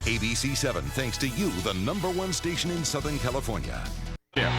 ABC 7 thanks to you, the #1 station in Southern California. Yeah.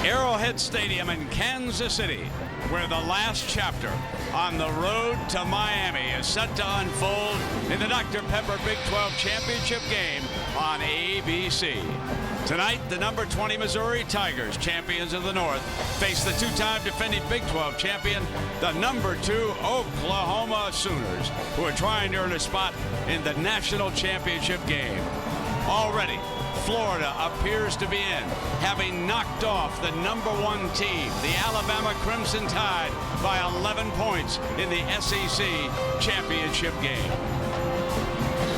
Arrowhead Stadium in Kansas City, where the last chapter on the road to Miami is set to unfold in the Dr. Pepper Big 12 Championship game on ABC. Tonight, the number 20 Missouri Tigers, champions of the North, face the two-time defending Big 12 champion, the number 2 Oklahoma Sooners, who are trying to earn a spot in the national championship game. Already, Florida appears to be in, having knocked off the number 1 team, the Alabama Crimson Tide, by 11 points in the SEC championship game.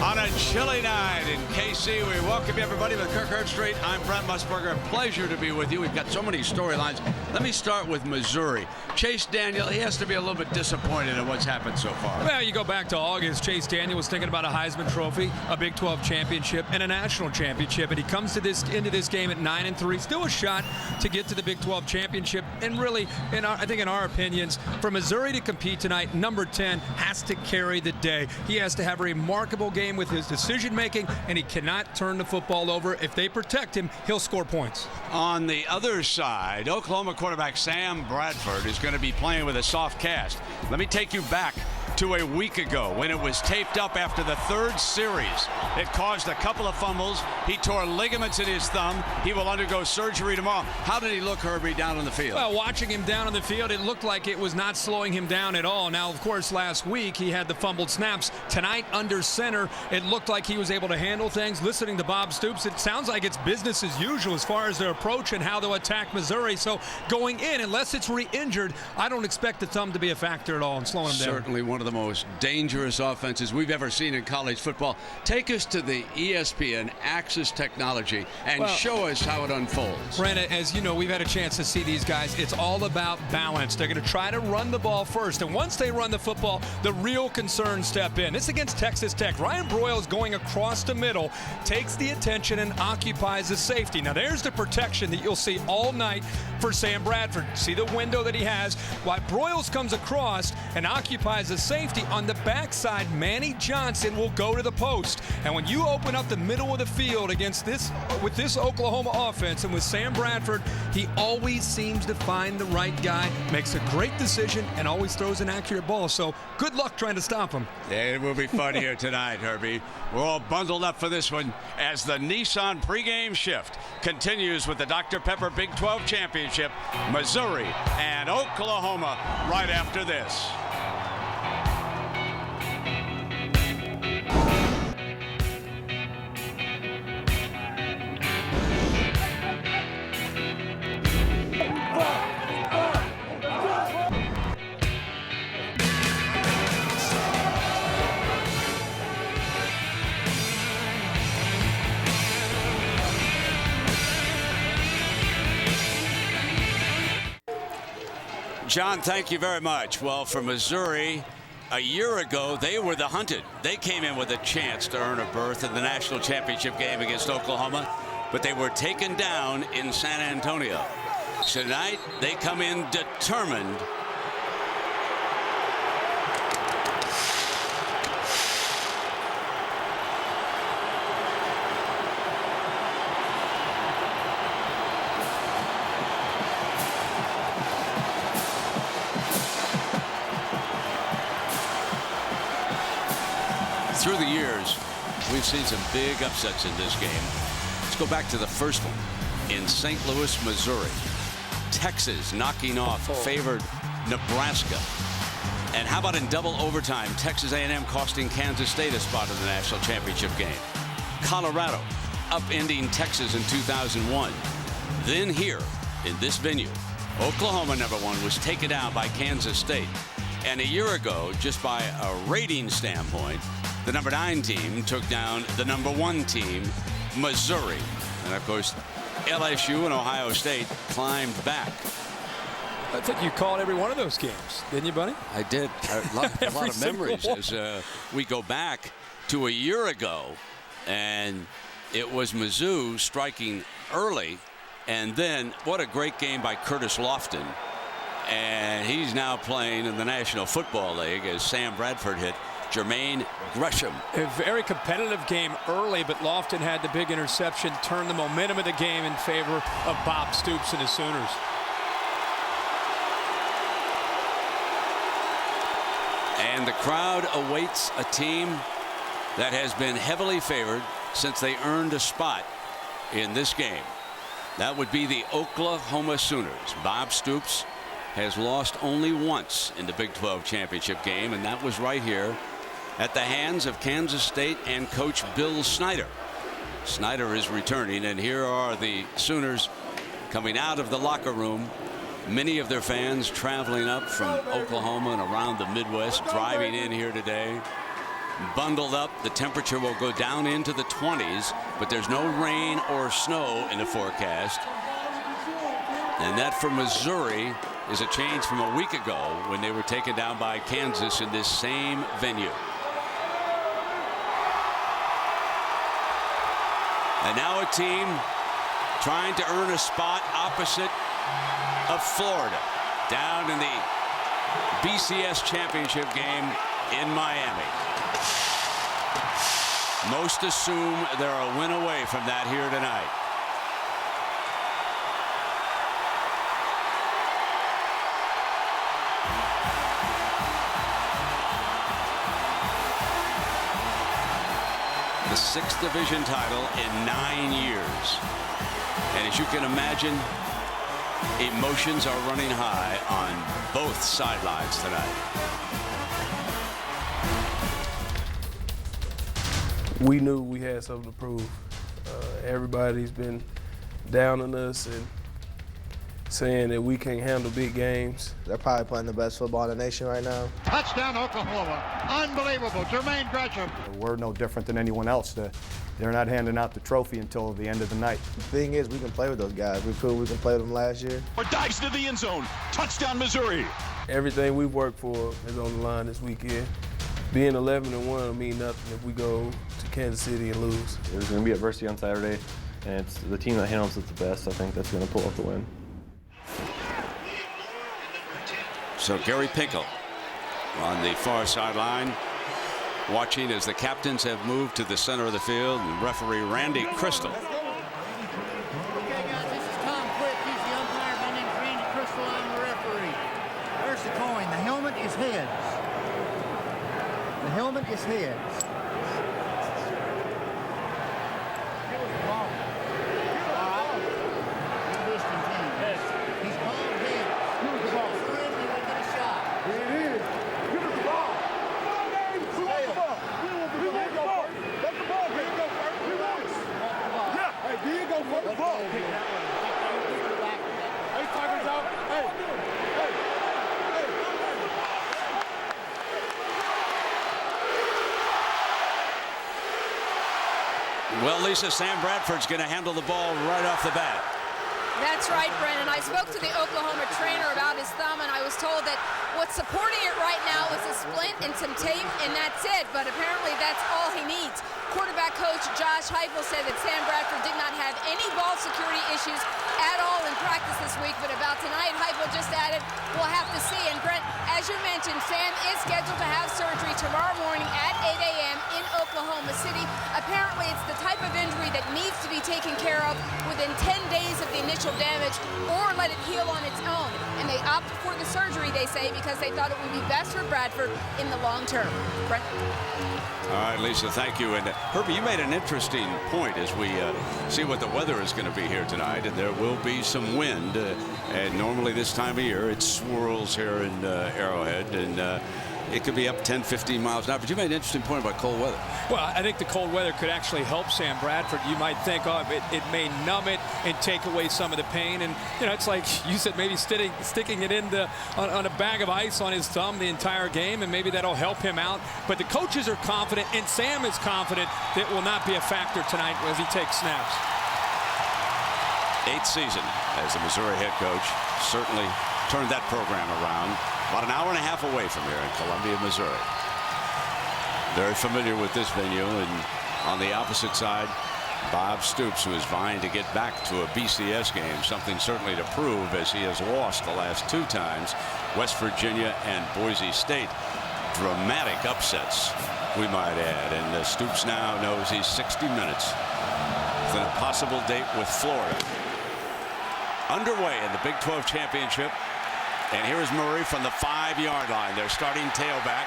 On a chilly night in KC, we welcome you, everybody, with Kirkhurst Street. I'm Brent Musburger. Pleasure to be with you. We've got so many storylines. Let me start with Missouri. Chase Daniel, he has to be a little bit disappointed in what's happened so far. Well, you go back to August, Chase Daniel was thinking about a Heisman Trophy, a Big 12 championship, and a national championship, and he comes to into this game at 9-3, still a shot to get to the Big 12 championship. And really, I think in our opinions, for Missouri to compete tonight, number 10 has to carry the day. He has to have a remarkable game with his decision-making, and he cannot turn the football over. If they protect him, he'll score points. On the other side, Oklahoma quarterback Sam Bradford is going to be playing with a soft cast. Let me take you back to a week ago when it was taped up after the third series. It caused a couple of fumbles. He tore ligaments in his thumb. He will undergo surgery tomorrow. How did he look, Herbie, down on the field? Well, watching him down on the field, it looked like it was not slowing him down at all. Now, of course, last week he had the fumbled snaps. Tonight, under center, it looked like he was able to handle things. Listening to Bob Stoops, it sounds like it's business as usual as far as their approach and how they'll attack Missouri. So going in, unless it's re-injured, I don't expect the thumb to be a factor at all in slowing him down. Certainly one of the most dangerous offenses we've ever seen in college football. Take us to the ESPN Axis technology and show us how it unfolds. Brent, as you know, we've had a chance to see these guys. It's all about balance. They're going to try to run the ball first, and once they run the football, the real concerns step in. It's against Texas Tech. Ryan Broyles going across the middle, takes the attention and occupies the safety. Now there's the protection that you'll see all night for Sam Bradford. See the window that he has. While Broyles comes across and occupies the safety, on the backside, Manny Johnson will go to the post. And when you open up the middle of the field with this Oklahoma offense and with Sam Bradford, he always seems to find the right guy, makes a great decision, and always throws an accurate ball. So good luck trying to stop him. It will be fun here tonight, Herbie. We're all bundled up for this one as the Nissan pregame shift continues with the Dr. Pepper Big 12 Championship, Missouri and Oklahoma, right after this. John, thank you very much. Well, for Missouri, a year ago, they were the hunted. They came in with a chance to earn a berth in the national championship game against Oklahoma, but they were taken down in San Antonio. Tonight, they come in determined. Through the years, we've seen some big upsets in this game. Let's go back to the first one in St. Louis, Missouri. Texas knocking off favored Nebraska. And how about in double overtime, Texas A&M costing Kansas State a spot in the national championship game. Colorado upending Texas in 2001. Then here in this venue, Oklahoma, #1, was taken down by Kansas State. And a year ago, just by a rating standpoint, the #9 team took down the #1 team, Missouri. And of course, LSU and Ohio State climbed back. I think you called every one of those games, didn't you, buddy? I did. A lot of memories as we go back. to a year ago, and it was Mizzou striking early, and then what a great game by Curtis Lofton. And he's now playing in the National Football League as Sam Bradford hit Jermaine Gresham. A very competitive game early, but Lofton had the big interception, turned the momentum of the game in favor of Bob Stoops and the Sooners. And the crowd awaits a team that has been heavily favored since they earned a spot in this game. That would be the Oklahoma Sooners. Bob Stoops has lost only once in the Big 12 championship game, and that was right here at the hands of Kansas State and coach Bill Snyder. Snyder is returning, and here are the Sooners coming out of the locker room. Many of their fans traveling up from Oklahoma and around the Midwest, driving in here today. Bundled up. The temperature will go down into the 20s, but there's no rain or snow in the forecast. And that for Missouri is a change from a week ago when they were taken down by Kansas in this same venue. And now a team trying to earn a spot opposite of Florida down in the BCS championship game in Miami. Most assume they're a win away from that here tonight. The 6th division title in 9 years. And as you can imagine, emotions are running high on both sidelines tonight. We knew we had something to prove. Everybody's been down on us and saying that we can't handle big games. They're probably playing the best football in the nation right now. Touchdown, Oklahoma. Unbelievable. Jermaine Gresham. We're no different than anyone else. They're not handing out the trophy until the end of the night. The thing is, we can play with those guys. We proved we can play with them last year. Or dives to the end zone. Touchdown, Missouri. Everything we've worked for is on the line this weekend. Being 11-1 will mean nothing if we go to Kansas City and lose. There's going to be adversity on Saturday, and it's the team that handles it the best. I think that's going to pull off the win. So Gary Pinkel on the far sideline, watching as the captains have moved to the center of the field, and referee Randy Crystal. Okay, guys, this is Tom Quick. He's the umpire. My name's Randy Crystal. I'm the referee. There's the coin. The helmet is heads. The helmet is heads. Well, Lisa, Sam Bradford's going to handle the ball right off the bat. That's right, Brennan. I spoke to the Oklahoma trainer about his thumb, and I was told that what's supporting it right now is a splint and some tape, and that's it. But apparently that's all he needs. Quarterback coach Josh Heupel said that Sam Bradford did not have any ball security issues at all in practice this week. But about tonight, Heupel just added, we'll have to see. And Brent, as you mentioned, Sam is scheduled to have surgery tomorrow morning at 8 a.m. in Oklahoma City. Apparently, it's the type of injury that needs to be taken care of within 10 days of the initial damage or let it heal on its own. And they opted for the surgery, they say, because they thought it would be best for Bradford in the long term. Brent? All right, Lisa, thank you. And Herbie, you made an interesting point as we see what the weather is going to be here tonight. And there will be some wind. And normally this time of year, it swirls here in Arrowhead. And it could be up 10, 15 miles an hour. But you made an interesting point about cold weather. Well, I think the cold weather could actually help Sam Bradford. You might think, oh, it may numb it and take away some of the pain. And, you know, it's like you said, maybe sticking it on a bag of ice on his thumb the entire game, and maybe that'll help him out. But the coaches are confident, and Sam is confident that will not be a factor tonight as he takes snaps. 8th season as the Missouri head coach. Certainly turned that program around. About an hour and a half away from here in Columbia, Missouri. Very familiar with this venue, and on the opposite side, Bob Stoops, who is vying to get back to a BCS game, something certainly to prove as he has lost the last 2 times, West Virginia and Boise State. Dramatic upsets, we might add, and Stoops now knows he's 60 minutes with a possible date with Florida. Underway in the Big 12 championship, and here is Murray from the 5-yard line. Their starting tailback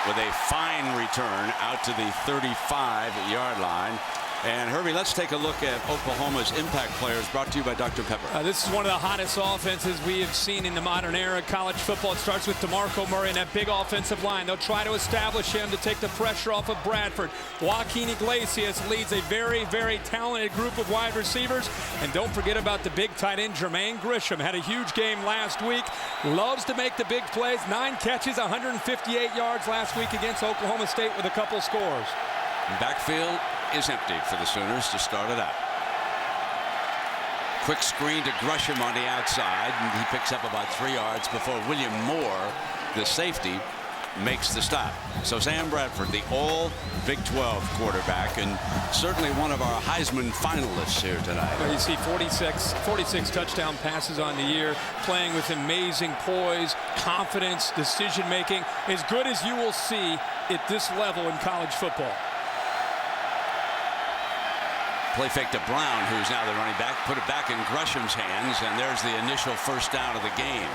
with a fine return out to the 35-yard line. And Herbie, let's take a look at Oklahoma's impact players, brought to you by Dr. Pepper. This is one of the hottest offenses we have seen in the modern era of college football. It starts with DeMarco Murray and that big offensive line. They'll try to establish him to take the pressure off of Bradford. Joaquin Iglesias leads a very, very talented group of wide receivers. And don't forget about the big tight end, Jermaine Grisham. Had a huge game last week. Loves to make the big plays. 9 catches, 158 yards last week against Oklahoma State with a couple scores. Backfield is empty for the Sooners to start it out. Quick screen to Gresham on the outside, and he picks up about 3 yards before William Moore, the safety, makes the stop. So Sam Bradford, the all Big 12 quarterback, and certainly one of our Heisman finalists here tonight. Well, you see 46 touchdown passes on the year, playing with amazing poise, confidence, decision making, as good as you will see at this level in college football. Play fake to Brown, who's now the running back. Put it back in Gresham's hands, and there's the initial first down of the game.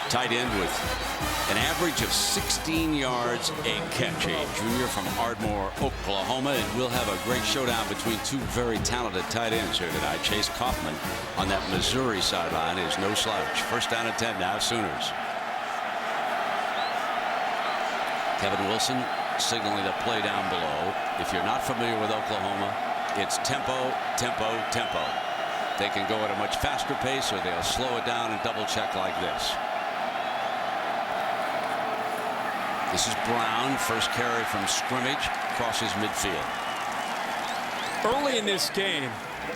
Tight end with an average of 16 yards a catch. A junior from Ardmore, Oklahoma, and we'll have a great showdown between 2 very talented tight ends here tonight. Chase Kaufman on that Missouri sideline is no slouch. First down and 10 now, Sooners. Kevin Wilson signaling a play down below. If you're not familiar with Oklahoma, it's tempo, tempo, tempo. They can go at a much faster pace, or they'll slow it down and double check like this. This is Brown, first carry from scrimmage, crosses midfield. Early in this game,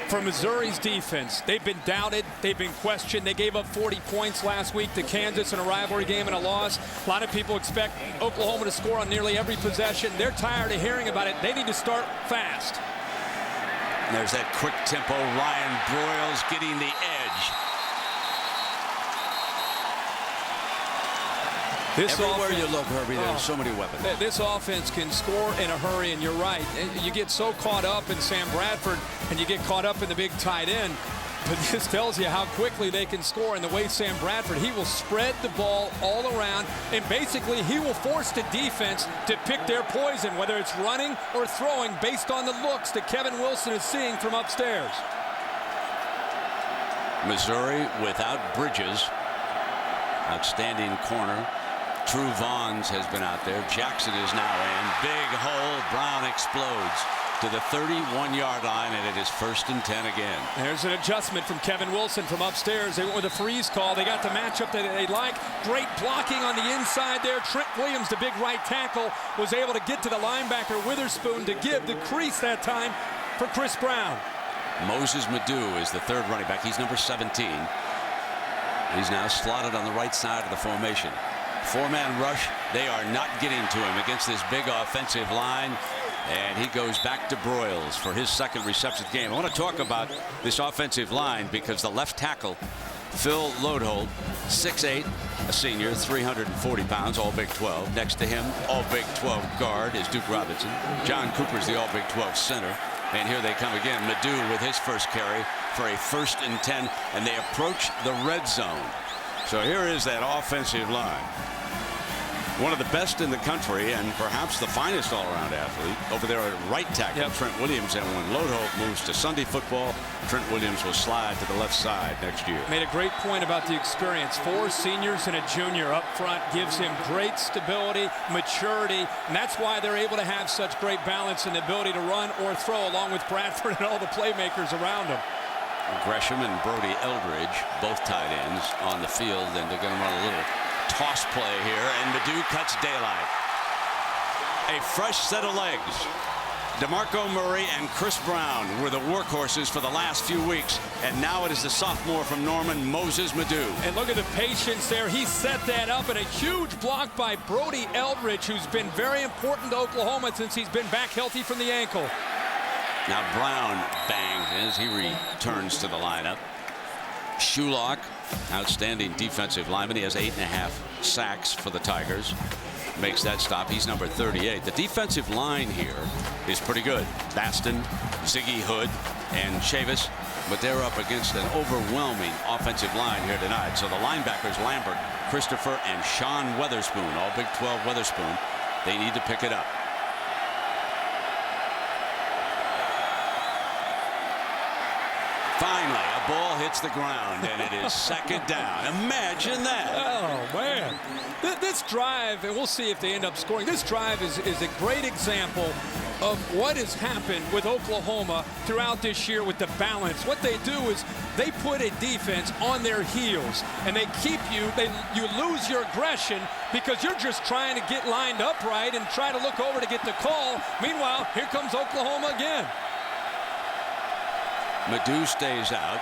for Missouri's defense, they've been doubted, they've been questioned. They gave up 40 points last week to Kansas in a rivalry game and a loss. A lot of people expect Oklahoma to score on nearly every possession. They're tired of hearing about it. They need to start fast. And there's that quick tempo. Ryan Broyles getting the edge. Everywhere you look, Herbie, there's so many weapons. This offense can score in a hurry, and you're right. You get so caught up in Sam Bradford, and you get caught up in the big tight end. But this tells you how quickly they can score. And the way Sam Bradford, he will spread the ball all around, and basically he will force the defense to pick their poison, whether it's running or throwing, based on the looks that Kevin Wilson is seeing from upstairs. Missouri without Bridges. Outstanding corner. True Vaughns has been out there. Jackson is now in. Big hole. Brown explodes to the 31-yard line, and it is 1st and 10 again. There's an adjustment from Kevin Wilson from upstairs. They went with a freeze call. They got the matchup that they like. Great blocking on the inside there. Trent Williams, the big right tackle, was able to get to the linebacker Witherspoon to give the crease that time for Chris Brown. Moses Madu is the 3rd running back. He's number 17. He's now slotted on the right side of the formation. 4-man rush. They are not getting to him against this big offensive line. And he goes back to Broyles for his 2nd reception game. I want to talk about this offensive line because the left tackle, Phil Lodehold, 6'8", a senior, 340 pounds, all Big 12. Next to him, all Big 12 guard is Duke Robinson. John Cooper's the all Big 12 center. And here they come again. Madu with his first carry for a 1st and 10, and they approach the red zone. So here is that offensive line. One of the best in the country, and perhaps the finest all-around athlete over there at right tackle, Trent Williams. And when Lodehold moves to Sunday football, Trent Williams will slide to the left side next year. Made a great point about the experience. 4 seniors and a junior up front gives him great stability, maturity, and that's why they're able to have such great balance and the ability to run or throw, along with Bradford and all the playmakers around him. Gresham and Brody Eldridge, both tight ends, on the field, and they're going to run a little toss play here, and Madu cuts daylight. A fresh set of legs. DeMarco Murray and Chris Brown were the workhorses for the last few weeks, and now it is the sophomore from Norman, Moses Madu. And look at the patience there. He set that up, and a huge block by Brody Eldridge, who's been very important to Oklahoma since he's been back healthy from the ankle. Now Brown banged as he returns to the lineup. Shulock, outstanding defensive lineman. He has 8.5 sacks for the Tigers. Makes that stop. He's number 38. The defensive line here is pretty good. Baston, Ziggy Hood, and Chavis, but they're up against an overwhelming offensive line here tonight. So the linebackers, Lambert, Christopher, and Sean Weatherspoon, all Big 12 Weatherspoon, they need to pick it up. Finally, a ball hits the ground, and it is second down. Imagine that. Oh, man. This drive, and we'll see if they end up scoring, this drive is a great example of what has happened with Oklahoma throughout this year with the balance. What they do is they put a defense on their heels, and they keep you, you lose your aggression because you're just trying to get lined up right and try to look over to get the call. Meanwhile, here comes Oklahoma again. Madu stays out.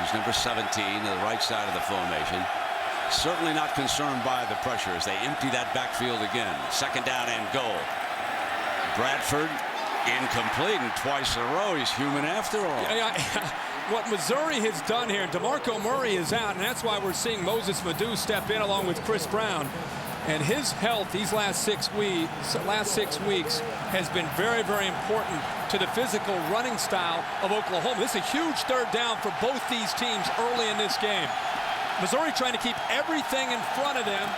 He's number 17 to the right side of the formation. Certainly not concerned by the pressure as they empty that backfield again. Second down and goal. Bradford incomplete, and twice in a row he's human after all. What Missouri has done here, DeMarco Murray is out, and that's why we're seeing Moses Madu step in along with Chris Brown. And his health these last six weeks has been very, very important to the physical running style of Oklahoma. This is a huge third down for both these teams early in this game. Missouri trying to keep everything in front of them.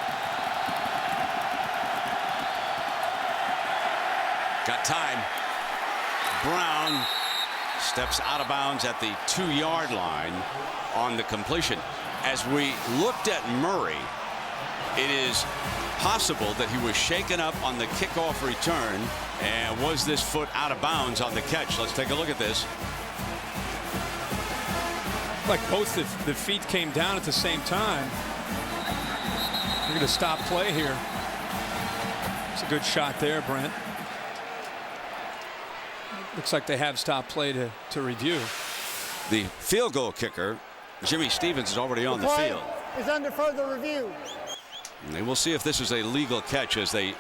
Got time. Brown steps out of bounds at the 2-yard line on the completion. As we looked at Murray, it is possible that he was shaken up on the kickoff return, and was this foot out of bounds on the catch? Let's take a look at this. Like both the feet came down at the same time. We're going to stop play here. It's a good shot there, Brent. Looks like they have stopped play to review. The field goal kicker, Jimmy Stevens, is already on the field. Is under further review. And we'll see if this is a legal catch as they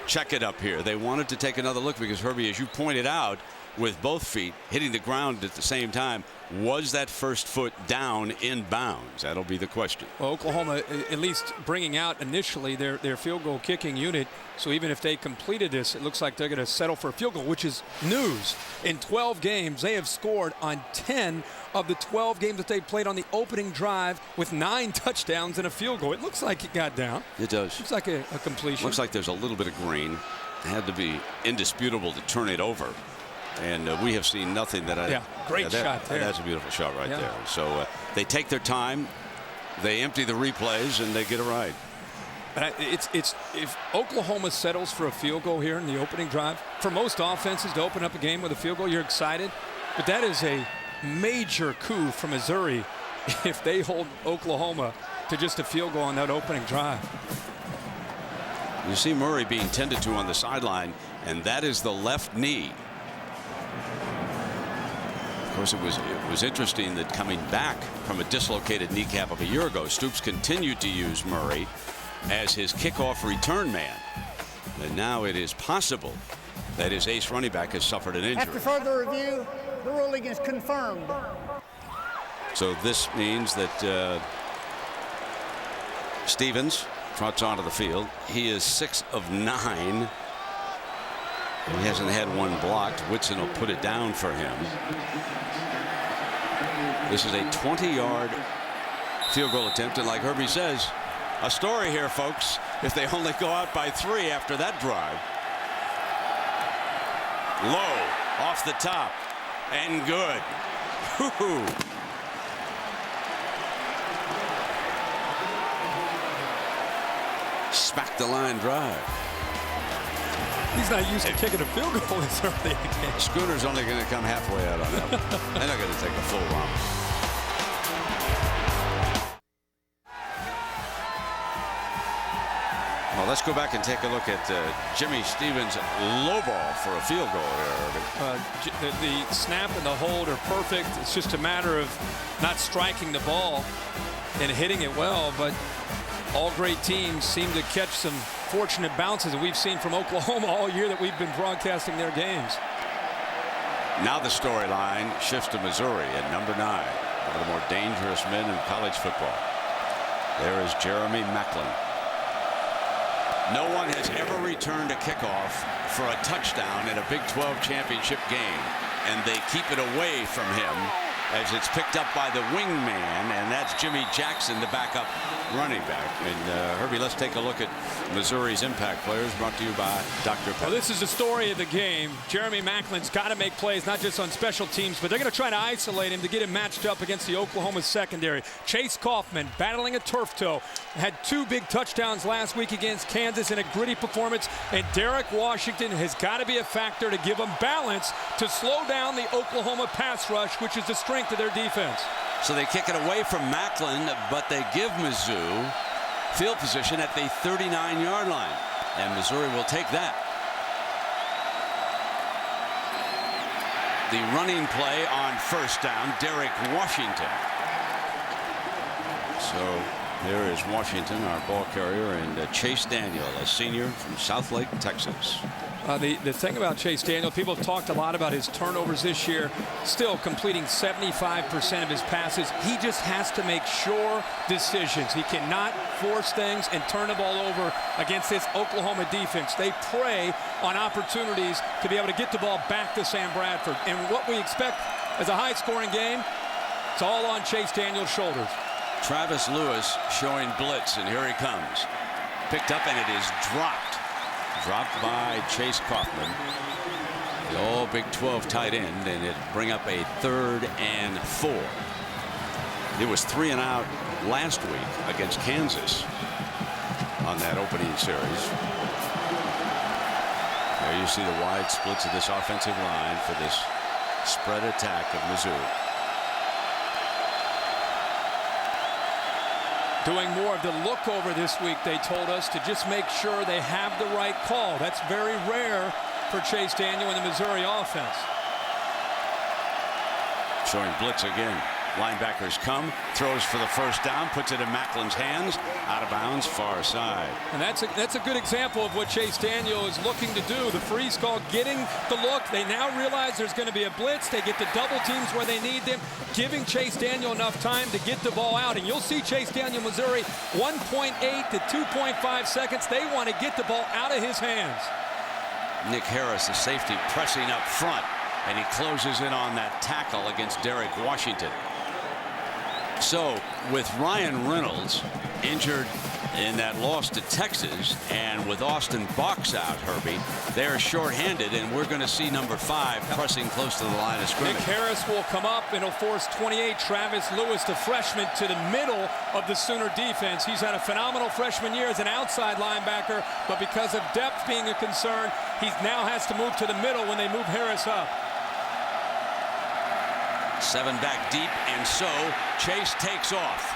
check it up here. They wanted to take another look because, Herbie, as you pointed out, with both feet hitting the ground at the same time, was that first foot down in bounds? That'll be the question. Well, Oklahoma at least bringing out initially their field goal kicking unit. So even if they completed this, it looks like they're going to settle for a field goal, which is news. In 12 games, they have scored on 10 of the 12 games that they played on the opening drive with 9 touchdowns and a field goal. It looks like it got down. It does. Looks like a completion. Looks like there's a little bit of green. It had to be indisputable to turn it over. And we have seen nothing that I... Yeah, great shot there. That's a beautiful shot right there. So they take their time, they empty the replays, and they get it right. But if Oklahoma settles for a field goal here in the opening drive, for most offenses to open up a game with a field goal, you're excited. But that is a major coup for Missouri if they hold Oklahoma to just a field goal on that opening drive. You see Murray being tended to on the sideline, and that is the left knee. Of course, it was interesting that coming back from a dislocated kneecap of a year ago, Stoops continued to use Murray as his kickoff return man. And now it is possible that his ace running back has suffered an injury. After further review, the ruling is confirmed. So this means that Stevens trots onto the field. He is 6 of 9. He hasn't had one blocked. Whitson will put it down for him. This is a 20-yard field goal attempt, and like Herbie says, a story here, folks, if they only go out by 3 after that drive. Low, off the top, and good. Woo-hoo. Smack the line drive. He's not used to kicking a field goal this early in the game. Schooner's only going to come halfway out on that one. They're not going to take a full romp. Well, let's go back and take a look at Jimmy Stevens' low ball for a field goal here. The snap and the hold are perfect. It's just a matter of not striking the ball and hitting it well, but all great teams seem to catch some fortunate bounces that we've seen from Oklahoma all year that we've been broadcasting their games. Now the storyline shifts to Missouri at number 9, one of the more dangerous men in college football. There is Jeremy Maclin. No one has ever returned a kickoff for a touchdown in a Big 12 championship game, and they keep it away from him as it's picked up by the wingman, and that's Jimmy Jackson, the backup running back. And Herbie, let's take a look at Missouri's impact players, brought to you by Dr. Pepper. Well, this is the story of the game. Jeremy Maclin's got to make plays, not just on special teams, but they're going to try to isolate him to get him matched up against the Oklahoma secondary. Chase Kaufman battling a turf toe, had 2 big touchdowns last week against Kansas in a gritty performance, and Derek Washington has got to be a factor to give them balance to slow down the Oklahoma pass rush, which is the strength of their defense. So they kick it away from Maclin, but they give Mizzou field position at the 39-yard line, and Missouri will take that. The running play on first down, Derek Washington. So there is Washington, our ball carrier, and Chase Daniel, a senior from Southlake, Texas. The thing about Chase Daniel, people have talked a lot about his turnovers this year, still completing 75% of his passes. He just has to make sure decisions. He cannot force things and turn the ball over against this Oklahoma defense. They prey on opportunities to be able to get the ball back to Sam Bradford. And what we expect as a high-scoring game, it's all on Chase Daniel's shoulders. Travis Lewis showing blitz, and here he comes. Picked up, and it is dropped. Dropped by Chase Kaufman, the all Big 12 tight end, and it bring up a 3rd and 4. It was 3 and out last week against Kansas on that opening series. There you see the wide splits of this offensive line for this spread attack of Mizzou. Doing more of the look over this week, they told us, to just make sure they have the right call. That's very rare for Chase Daniel in the Missouri offense. Showing blitz again. Linebackers come, throws for the first down, puts it in Maclin's hands, out of bounds, far side. And that's a good example of what Chase Daniel is looking to do. The freeze call, getting the look. They now realize there's going to be a blitz. They get the double teams where they need them, giving Chase Daniel enough time to get the ball out. And you'll see Chase Daniel, Missouri, 1.8 to 2.5 seconds. They want to get the ball out of his hands. Nick Harris, the safety, pressing up front, and he closes in on that tackle against Derek Washington. So with Ryan Reynolds injured in that loss to Texas, and with Austin Box out, Herbie, they're shorthanded, and we're going to see number 5 pressing close to the line of scrimmage. Nick Harris will come up, and he'll force 28 Travis Lewis, the freshman, to the middle of the Sooner defense. He's had a phenomenal freshman year as an outside linebacker, but because of depth being a concern, he now has to move to the middle when they move Harris up. 7 back deep, and so Chase takes off.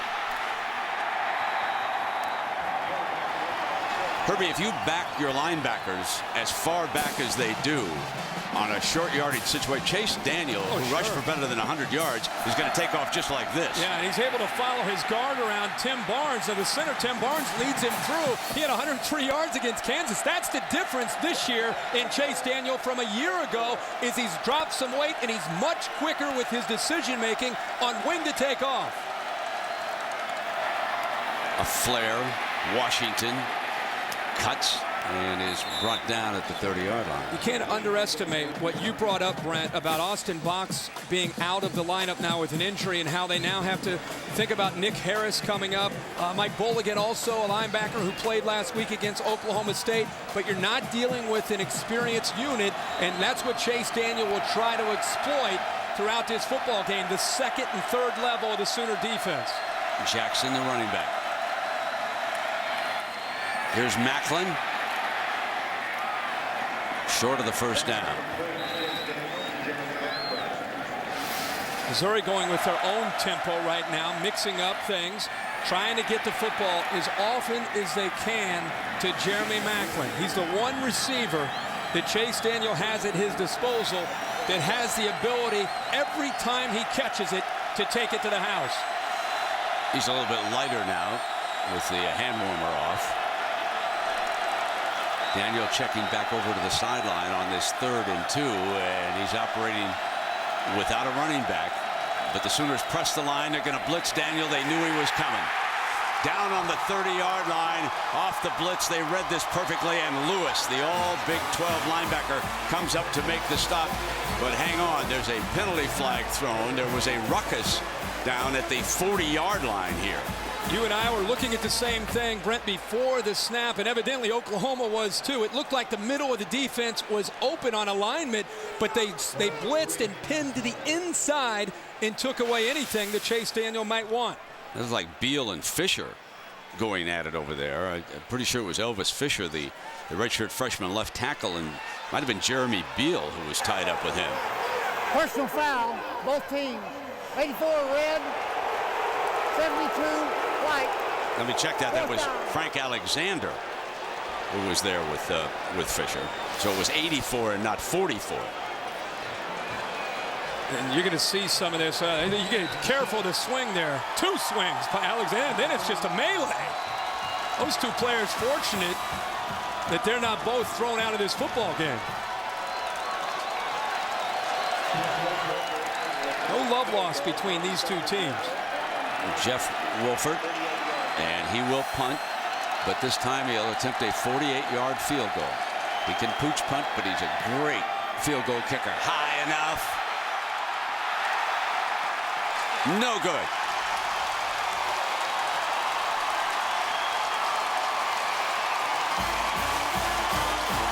Herbie, if you back your linebackers as far back as they do on a short yardage situation, Chase Daniel, who rushed for better than 100 yards, is going to take off just like this. Yeah, and he's able to follow his guard around Tim Barnes. So the center, Tim Barnes, leads him through. He had 103 yards against Kansas. That's the difference this year in Chase Daniel from a year ago, is he's dropped some weight, and he's much quicker with his decision-making on when to take off. A flare, Washington cuts and is brought down at the 30-yard line. You can't underestimate what you brought up, Brent, about Austin Box being out of the lineup now with an injury, and how they now have to think about Nick Harris coming up. Mike Bolligan, also a linebacker who played last week against Oklahoma State, but you're not dealing with an experienced unit, and that's what Chase Daniel will try to exploit throughout this football game, the 2nd and 3rd level of the Sooner defense. Jackson, the running back. Here's Maclin. Short of the first down. Missouri going with their own tempo right now, mixing up things. trying to get the football as often as they can to Jeremy Maclin. He's the one receiver that Chase Daniel has at his disposal that has the ability every time he catches it to take it to the house. He's a little bit lighter now with the hand warmer off. Daniel checking back over to the sideline on this 3rd and 2, and he's operating without a running back. But the Sooners press the line. They're going to blitz Daniel. They knew he was coming. Down on the 30-yard line, off the blitz. They read this perfectly, and Lewis, the all Big 12 linebacker, comes up to make the stop. But hang on, there's a penalty flag thrown. There was a ruckus down at the 40-yard line here. You and I were looking at the same thing, Brent, before the snap, and evidently Oklahoma was too. It looked like the middle of the defense was open on alignment, but they blitzed and pinned to the inside and took away anything that Chase Daniel might want. It was like Beal and Fisher going at it over there. I'm pretty sure it was Elvis Fisher, the redshirt freshman left tackle, and might have been Jeremy Beal who was tied up with him. Personal foul, both teams. 84 red, 72 white. Let me check that. That was Frank Alexander who was there with Fisher. So it was 84 and not 44. And you're going to see some of this. You get careful to swing there. 2 swings by Alexander. Then it's just a melee. Those 2 players fortunate that they're not both thrown out of this football game. No love lost between these 2 teams. Jeff Wolford, and he will punt, but this time he'll attempt a 48-yard field goal. He can pooch punt, but he's a great field goal kicker. High enough. No good.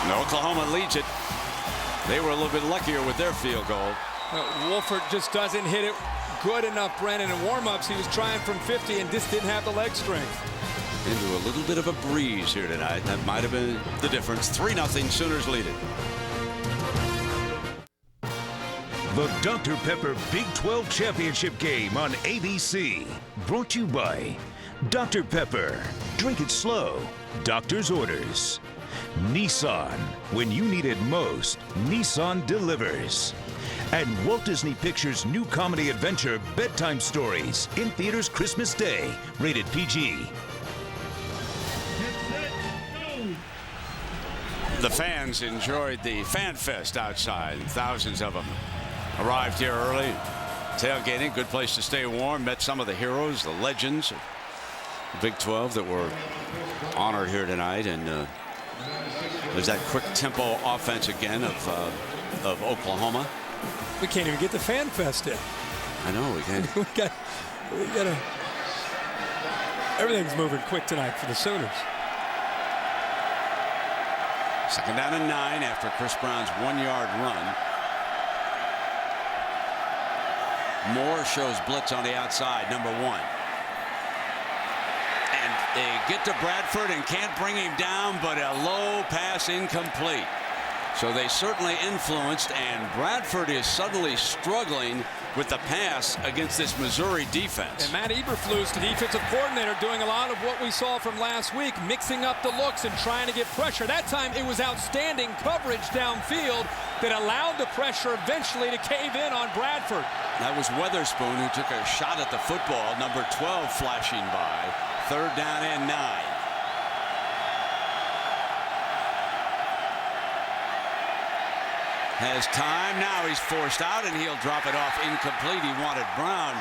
And Oklahoma leads it. They were a little bit luckier with their field goal. Wolford just doesn't hit it good enough, Brennan. In warm-ups, he was trying from 50 and just didn't have the leg strength. Into a little bit of a breeze here tonight. That might have been the difference. 3-0 Sooners lead it. The Dr. Pepper Big 12 Championship game on ABC. Brought to you by Dr. Pepper. Drink it slow. Doctor's orders. Nissan. When you need it most, Nissan delivers. And Walt Disney Pictures' new comedy adventure Bedtime Stories in theaters Christmas Day. Rated PG. The fans enjoyed the Fan Fest outside. Thousands of them arrived here early. Tailgating, good place to stay warm. Met some of the heroes, the legends of the Big 12 that were honored here tonight. And there's that quick tempo offense again of Oklahoma. We can't even get the Fan Fest in. I know we can't. we got everything's moving quick tonight for the Sooners. 2nd down and 9 after Chris Brown's 1-yard run. Moore shows blitz on the outside, number 1. And they get to Bradford and can't bring him down, but a low pass incomplete. So they certainly influenced, and Bradford is suddenly struggling with the pass against this Missouri defense. And Matt Eberflus, the defensive coordinator, doing a lot of what we saw from last week, mixing up the looks and trying to get pressure. That time it was outstanding coverage downfield that allowed the pressure eventually to cave in on Bradford. That was Weatherspoon who took a shot at the football, number 12 flashing by. 3rd down and 9. Has time. Now he's forced out, and he'll drop it off incomplete. He wanted Brown.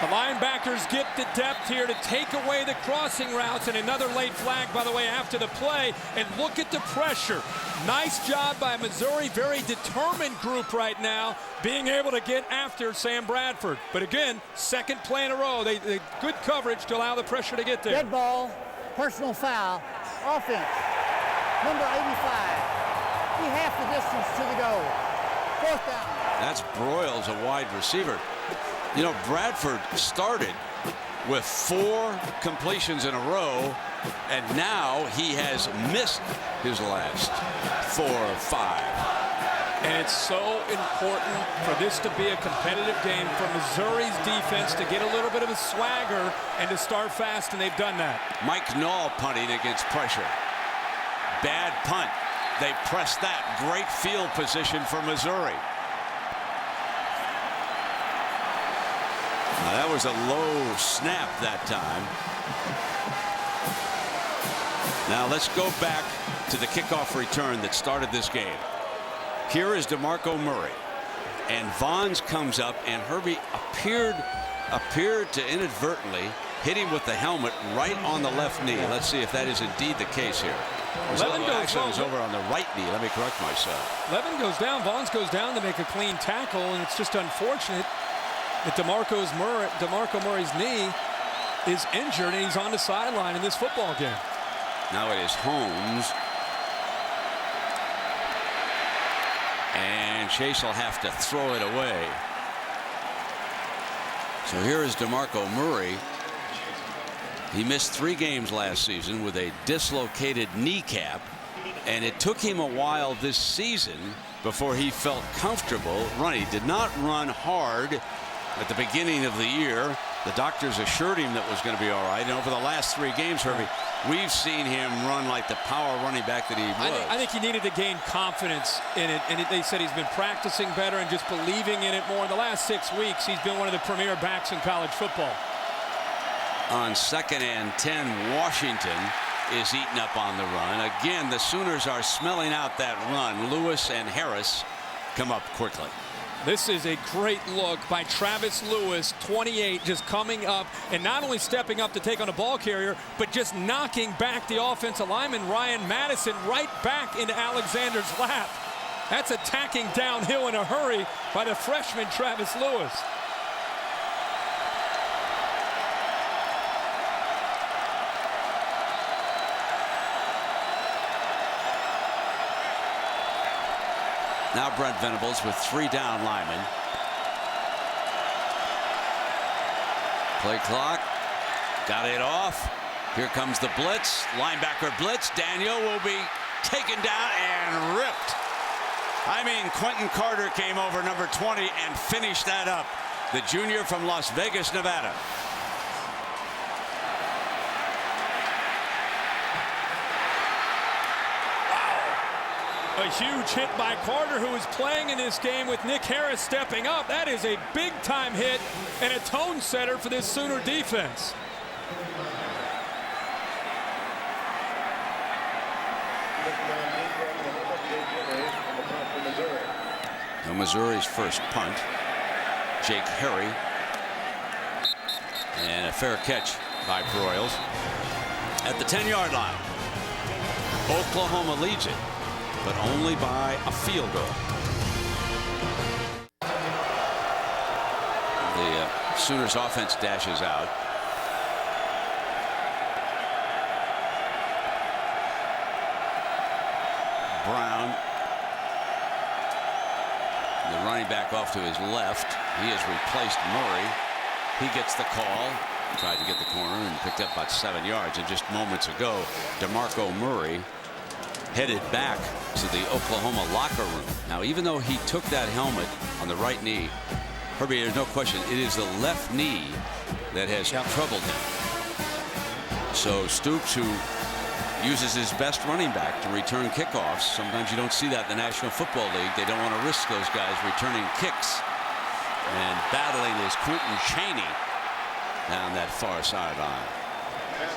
The linebackers get the depth here to take away the crossing routes, and another late flag, by the way, after the play. And look at the pressure. Nice job by Missouri. Very determined group right now, being able to get after Sam Bradford. But again, 2nd play in a row. They good coverage to allow the pressure to get there. Dead ball. Personal foul, offense, number 85. Be half the distance to the goal. 4th down. That's Broyles, a wide receiver. You know, Bradford started with 4 completions in a row, and now he has missed his last 4 or 5. And it's so important for this to be a competitive game for Missouri's defense to get a little bit of a swagger and to start fast, and they've done that. Mike Knoll punting against pressure. Bad punt. They pressed that. Great field position for Missouri. Now that was a low snap that time. Now let's go back to the kickoff return that started this game. Here is DeMarco Murray, and Vons comes up, and Herbie appeared to inadvertently hit him with the helmet right on the left knee. Let's see if that is indeed the case here. Actually, it was over on the right knee. Let me correct myself. Levin goes down. Vons goes down to make a clean tackle, and it's just unfortunate that DeMarco Murray's knee is injured, and he's on the sideline in this football game. Now it is Holmes. And Chase will have to throw it away. So here is DeMarco Murray. He missed 3 games last season with a dislocated kneecap, and it took him a while this season before he felt comfortable running. He did not run hard at the beginning of the year. The doctors assured him that was going to be all right, and over the last 3 games, Herbie, we've seen him run like the power running back that he was. I think he needed to gain confidence in it, and they said he's been practicing better and just believing in it more. In the last 6 weeks, he's been one of the premier backs in college football. On 2nd and 10, Washington is eaten up on the run. Again, the Sooners are smelling out that run. Lewis and Harris come up quickly. This is a great look by Travis Lewis, 28, just coming up and not only stepping up to take on a ball carrier, but just knocking back the offensive lineman Ryan Madison right back into Alexander's lap. That's attacking downhill in a hurry by the freshman Travis Lewis. Now Brent Venables with 3 down linemen. Play clock. Got it off. Here comes the blitz. Linebacker blitz. Daniel will be taken down and ripped. I mean, Quentin Carter came over, number 20, and finished that up. The junior from Las Vegas, Nevada. A huge hit by Carter, who is playing in this game with Nick Harris stepping up. That is a big-time hit and a tone setter for this Sooner defense. Now Missouri's first punt. Jake Harry. And a fair catch by Broyles at the 10-yard line. Oklahoma leads it, but only by a field goal. The Sooners offense dashes out. Brown, the running back, off to his left. He has replaced Murray. He gets the call. Tried to get the corner and picked up about 7 yards. And just moments ago, DeMarco Murray headed back to the Oklahoma locker room. Now, even though he took that helmet on the right knee, Herbie, there's no question, it is the left knee that has troubled him. So Stoops, who uses his best running back to return kickoffs, sometimes you don't see that in the National Football League. They don't want to risk those guys returning kicks. And battling is Quentin Chaney down that far sideline.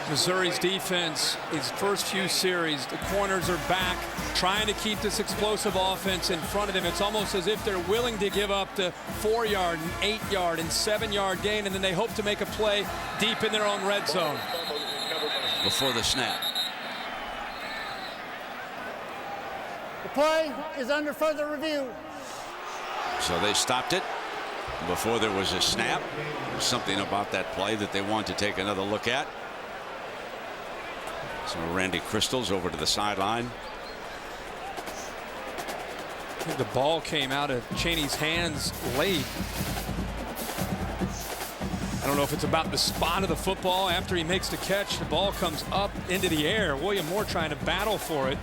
Missouri's defense, its first few series, the corners are back, trying to keep this explosive offense in front of them. It's almost as if they're willing to give up the 4-yard and 8-yard and 7-yard gain, and then they hope to make a play deep in their own red zone. Before the snap. The play is under further review. So they stopped it before there was a snap. There's something about that play that they want to take another look at. So Randy Crystal's over to the sideline. I think the ball came out of Chaney's hands late. I don't know if it's about the spot of the football. After he makes the catch, the ball comes up into the air. William Moore trying to battle for it.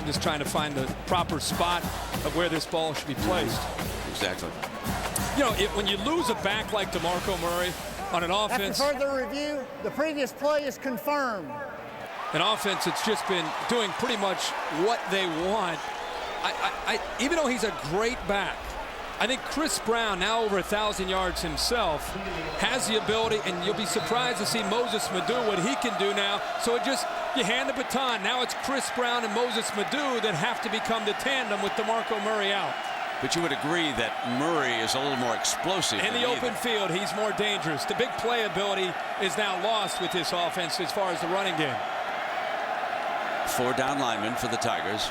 Just trying to find the proper spot of where this ball should be placed. Exactly. You know, when you lose a back like DeMarco Murray on an offense. After further review, the previous play is confirmed. An offense that's just been doing pretty much what they want. Even though he's a great back, I think Chris Brown, now over 1,000 yards himself, has the ability, and you'll be surprised to see Moses Madu, what he can do now. So you hand the baton. Now it's Chris Brown and Moses Madu that have to become the tandem with DeMarco Murray out. But you would agree that Murray is a little more explosive. In the open field, he's more dangerous. The big playability is now lost with this offense as far as the running game. 4 down linemen for the Tigers.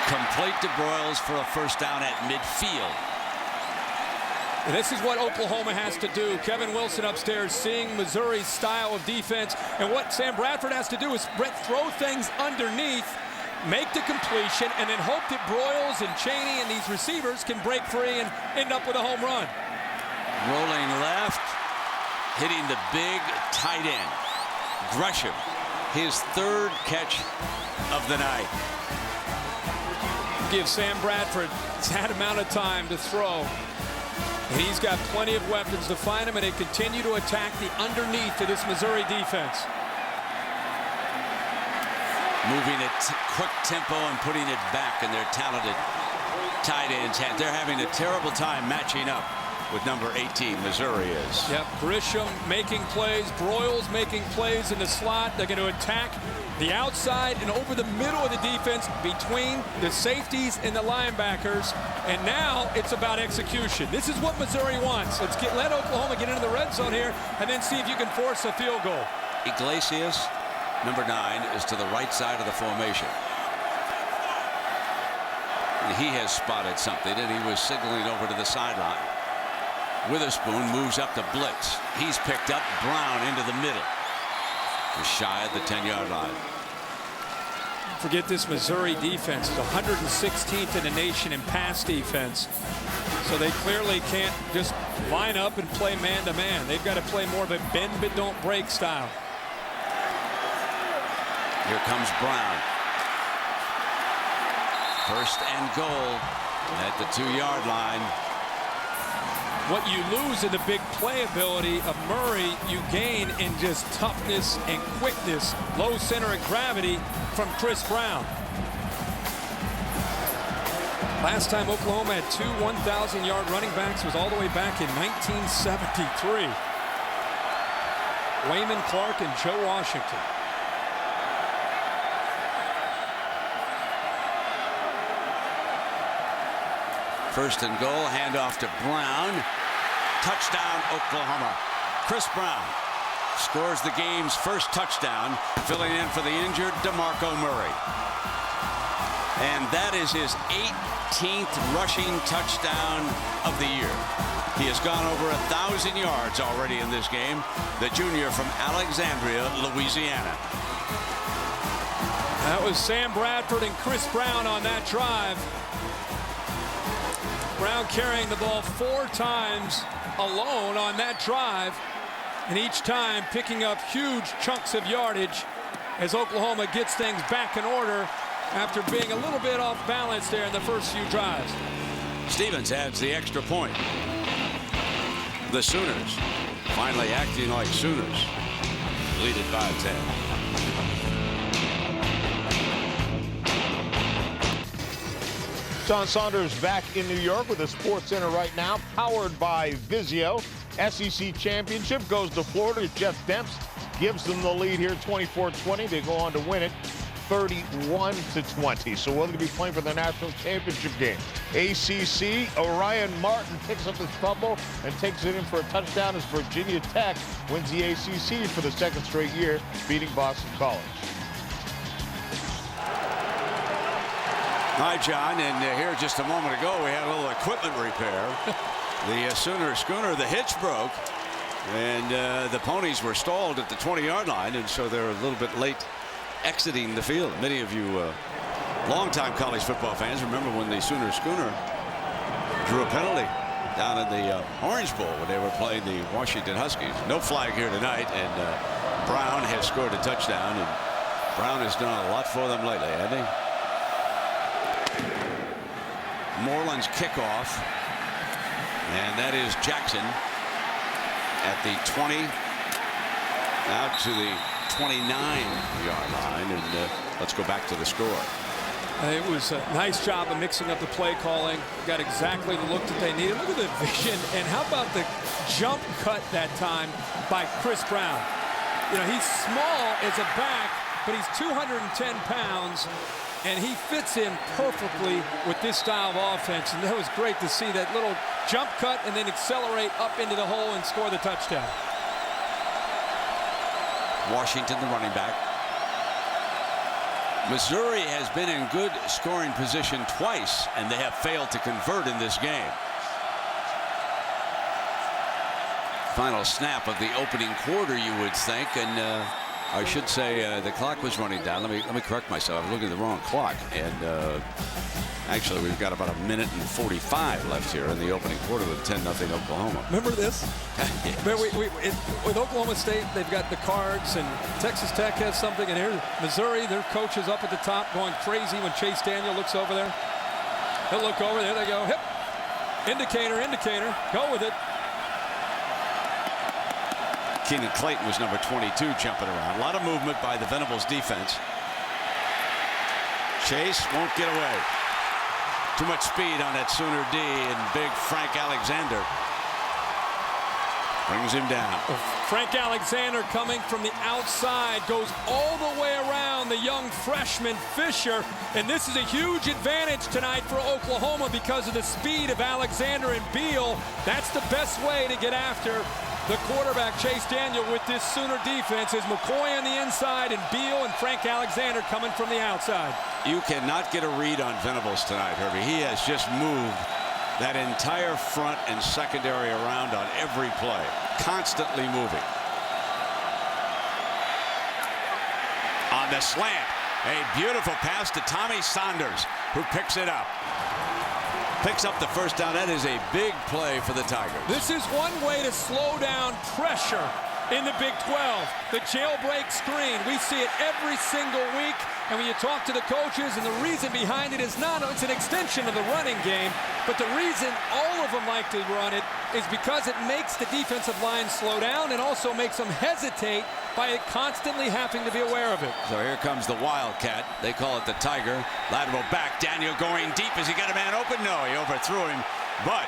Complete to Broyles for a first down at midfield. And this is what Oklahoma has to do. Kevin Wilson upstairs seeing Missouri's style of defense. And what Sam Bradford has to do is throw things underneath, make the completion, and then hope that Broyles and Chaney and these receivers can break free and end up with a home run. Rolling left, hitting the big tight end. Gresham, his 3rd catch of the night. Give Sam Bradford that amount of time to throw. And he's got plenty of weapons to find him, and they continue to attack the underneath of this Missouri defense. Moving at quick tempo and putting it back in their talented tight ends. They're having a terrible time matching up with number 18, Missouri is. Yep, Grisham making plays, Broyles making plays in the slot. They're going to attack the outside and over the middle of the defense between the safeties and the linebackers. And now it's about execution. This is what Missouri wants. Let Oklahoma get into the red zone here and then see if you can force a field goal. Iglesias, number 9, is to the right side of the formation. And he has spotted something, and he was signaling over to the sideline. Witherspoon moves up to blitz. He's picked up. Brown into the middle. Just shy of the 10-yard line. Forget this Missouri defense is 116th in the nation in pass defense. So they clearly can't just line up and play man-to-man. They've got to play more of a bend but don't break style. Here comes Brown. 1st and goal at the 2-yard line. What you lose in the big playability of Murray, you gain in just toughness and quickness, low center of gravity from Chris Brown. Last time Oklahoma had 2 1,000-yard running backs was all the way back in 1973. Wayman Clark and Joe Washington. First and goal, handoff to Brown. Touchdown, Oklahoma. Chris Brown scores the game's first touchdown, filling in for the injured DeMarco Murray. And that is his 18th rushing touchdown of the year. He has gone over 1,000 yards already in this game. The junior from Alexandria, Louisiana. That was Sam Bradford and Chris Brown on that drive. Brown carrying the ball 4 times alone on that drive, and each time picking up huge chunks of yardage as Oklahoma gets things back in order after being a little bit off balance there in the first few drives. Stevens adds the extra point. The Sooners finally acting like Sooners. Lead it by 10. Sean Saunders back in New York with the Sports Center right now, powered by Vizio. SEC Championship goes to Florida. Jeff Demps gives them the lead here, 24-20. They go on to win it 31-20. So we're going to be playing for the national championship game. ACC, Orion Martin picks up his fumble and takes it in for a touchdown as Virginia Tech wins the ACC for the 2nd straight year, beating Boston College. Hi, John, and here just a moment ago we had a little equipment repair. The Sooner schooner, the hitch broke, and the ponies were stalled at the 20-yard line, and so they're a little bit late exiting the field. Many of you longtime college football fans remember when the Sooner schooner drew a penalty down in the Orange Bowl when they were playing the Washington Huskies. No flag here tonight, and Brown has scored a touchdown, and Brown has done a lot for them lately, hasn't he? Moreland's kickoff. And that is Jackson at the 20, out to the 29-yard line. And let's go back to the score. It was a nice job of mixing up the play calling. Got exactly the look that they needed. Look at the vision. And how about the jump cut that time by Chris Brown? You know, he's small as a back, but he's 210 pounds. And he fits in perfectly with this style of offense. And that was great to see that little jump cut and then accelerate up into the hole and score the touchdown. Washington, the running back. Missouri has been in good scoring position twice, and they have failed to convert in this game. Final snap of the opening quarter, you would think, and I should say the clock was running down. Let me correct myself. I was looking at the wrong clock, and actually we've got about 1 minute and 45 left here in the opening quarter with 10-0 Oklahoma. Remember this? Yes. With Oklahoma State, they've got the cards, and Texas Tech has something, and here Missouri, their coach is up at the top going crazy when Chase Daniel looks over there. He'll look over there. They go, hip, indicator, indicator, go with it. Keenan Clayton was number 22 jumping around. A lot of movement by the Venables defense. Chase won't get away. Too much speed on that Sooner D, and big Frank Alexander brings him down. Frank Alexander coming from the outside goes all the way around the young freshman Fisher, and this is a huge advantage tonight for Oklahoma because of the speed of Alexander and Beal. That's the best way to get after the quarterback Chase Daniel with this Sooner defense is McCoy on the inside and Beal and Frank Alexander coming from the outside. You cannot get a read on Venables tonight, Herbie. He has just moved that entire front and secondary around on every play, constantly moving. On the slant, a beautiful pass to Tommy Saunders, who picks it up. Picks up the first down. That is a big play for the Tigers. This is one way to slow down pressure in the Big 12. The jailbreak screen. We see it every single week. And when you talk to the coaches, and the reason behind it is it's an extension of the running game, but the reason all of them like to run it is because it makes the defensive line slow down and also makes them hesitate by constantly having to be aware of it. So here comes the Wildcat. They call it the Tiger. Lateral back. Daniel going deep. Has he got a man open? No, he overthrew him. But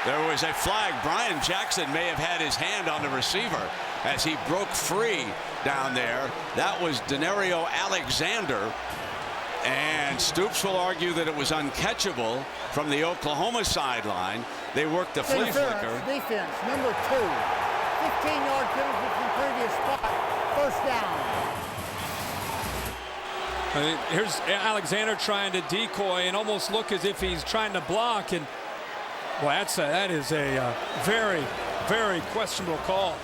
there was a flag. Brian Jackson may have had his hand on the receiver as he broke free down there. That was Denario Alexander. And Stoops will argue that it was uncatchable from the Oklahoma sideline. They worked the flea flicker. Defense, number 2. 15-yard penalty from previous spot. First down. Here's Alexander trying to decoy and almost look as if he's trying to block. And well, that is a very, very questionable call.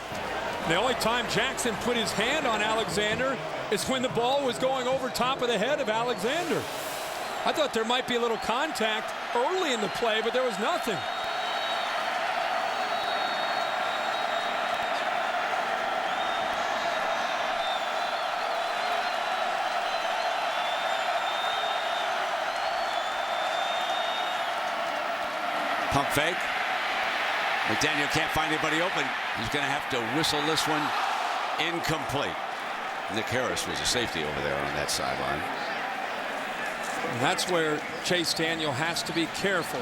The only time Jackson put his hand on Alexander is when the ball was going over top of the head of Alexander. I thought there might be a little contact early in the play, but there was nothing. Pump fake. McDaniel can't find anybody open. He's going to have to whistle this one incomplete. Nick Harris was a safety over there on that sideline. And that's where Chase Daniel has to be careful.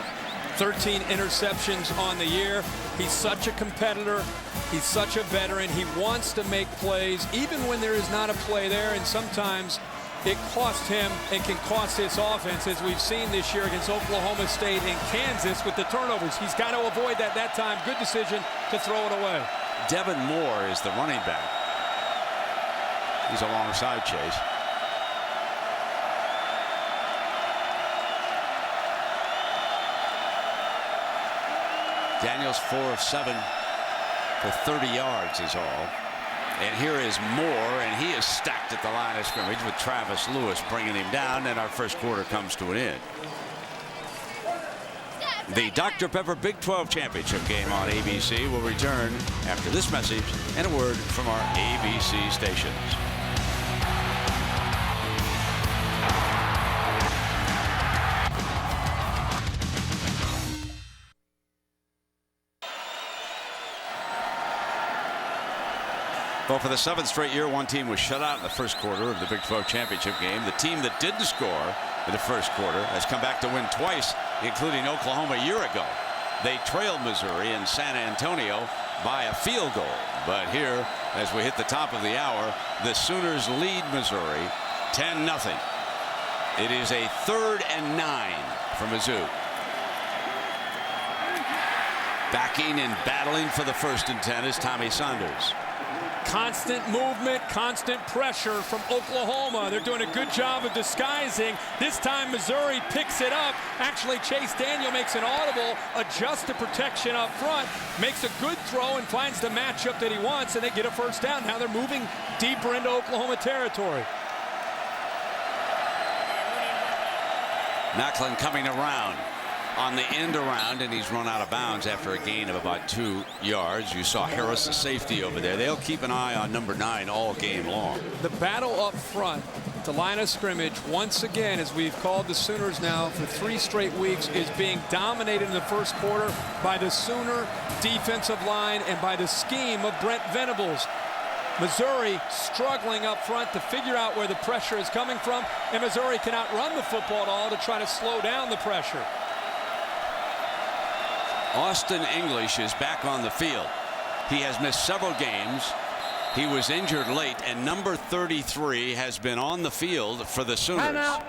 13 interceptions on the year. He's such a competitor. He's such a veteran. He wants to make plays even when there is not a play there, and sometimes it costs him and can cost this offense, as we've seen this year against Oklahoma State and Kansas with the turnovers. He's got to avoid that time. Good decision to throw it away. Devin Moore is the running back. He's alongside Chase. Daniels 4 of 7 for 30 yards is all. And here is Moore, and he is stacked at the line of scrimmage with Travis Lewis bringing him down, and our first quarter comes to an end. The Dr. Pepper Big 12 Championship game on ABC will return after this message and a word from our ABC stations. Well, for the 7th straight year, one team was shut out in the first quarter of the Big 12 championship game. The team that didn't score in the first quarter has come back to win twice, including Oklahoma a year ago. They trailed Missouri in San Antonio by a field goal. But here, as we hit the top of the hour, the Sooners lead Missouri 10-0. It is a 3rd and 9 for Mizzou. Backing and battling for the 1st and 10 is Tommy Saunders. Constant movement, constant pressure from Oklahoma. They're doing a good job of disguising. This time Missouri picks it up. Actually, Chase Daniel makes an audible, adjusts the protection up front, makes a good throw and finds the matchup that he wants, and they get a 1st down. Now they're moving deeper into Oklahoma territory. Macklin coming around on the end around, and he's run out of bounds after a gain of about 2 yards. You saw Harris, the safety over there. They'll keep an eye on number 9 all game long. The battle up front, the line of scrimmage, once again, as we've called the Sooners now for 3 straight weeks, is being dominated in the first quarter by the Sooner defensive line and by the scheme of Brent Venables. Missouri struggling up front to figure out where the pressure is coming from, and Missouri cannot run the football at all to try to slow down the pressure. Austin English is back on the field. He has missed several games. He was injured late, and number 33 has been on the field for the Sooners. Timeout,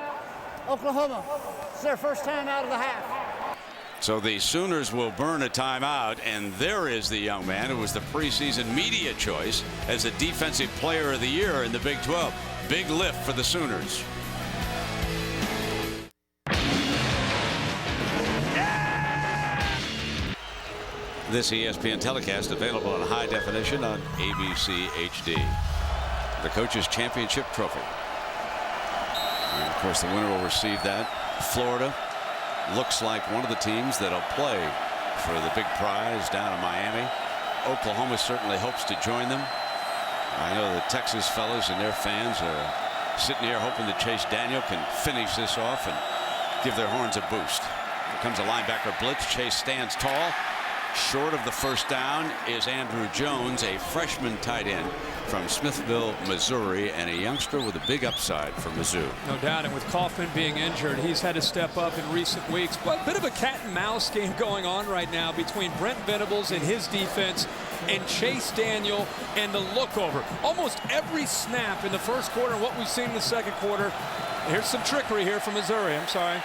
Oklahoma. It's their first timeout of the half. So the Sooners will burn a timeout, and there is the young man who was the preseason media choice as the defensive player of the year in the Big 12. Big lift for the Sooners. This ESPN telecast available in high definition on ABC HD. The Coaches Championship Trophy. And of course, the winner will receive that. Florida looks like one of the teams that'll play for the big prize down in Miami. Oklahoma certainly hopes to join them. I know the Texas fellas and their fans are sitting here hoping that Chase Daniel can finish this off and give their horns a boost. Here comes a linebacker blitz. Chase stands tall. Short of the 1st down is Andrew Jones, a freshman tight end from Smithville, Missouri, and a youngster with a big upside for Mizzou. No doubt, and with Kaufman being injured, he's had to step up in recent weeks. But a bit of a cat and mouse game going on right now between Brent Venables and his defense and Chase Daniel and the lookover. Almost every snap in the first quarter and what we've seen in the second quarter. Here's some trickery here from Missouri. I'm sorry.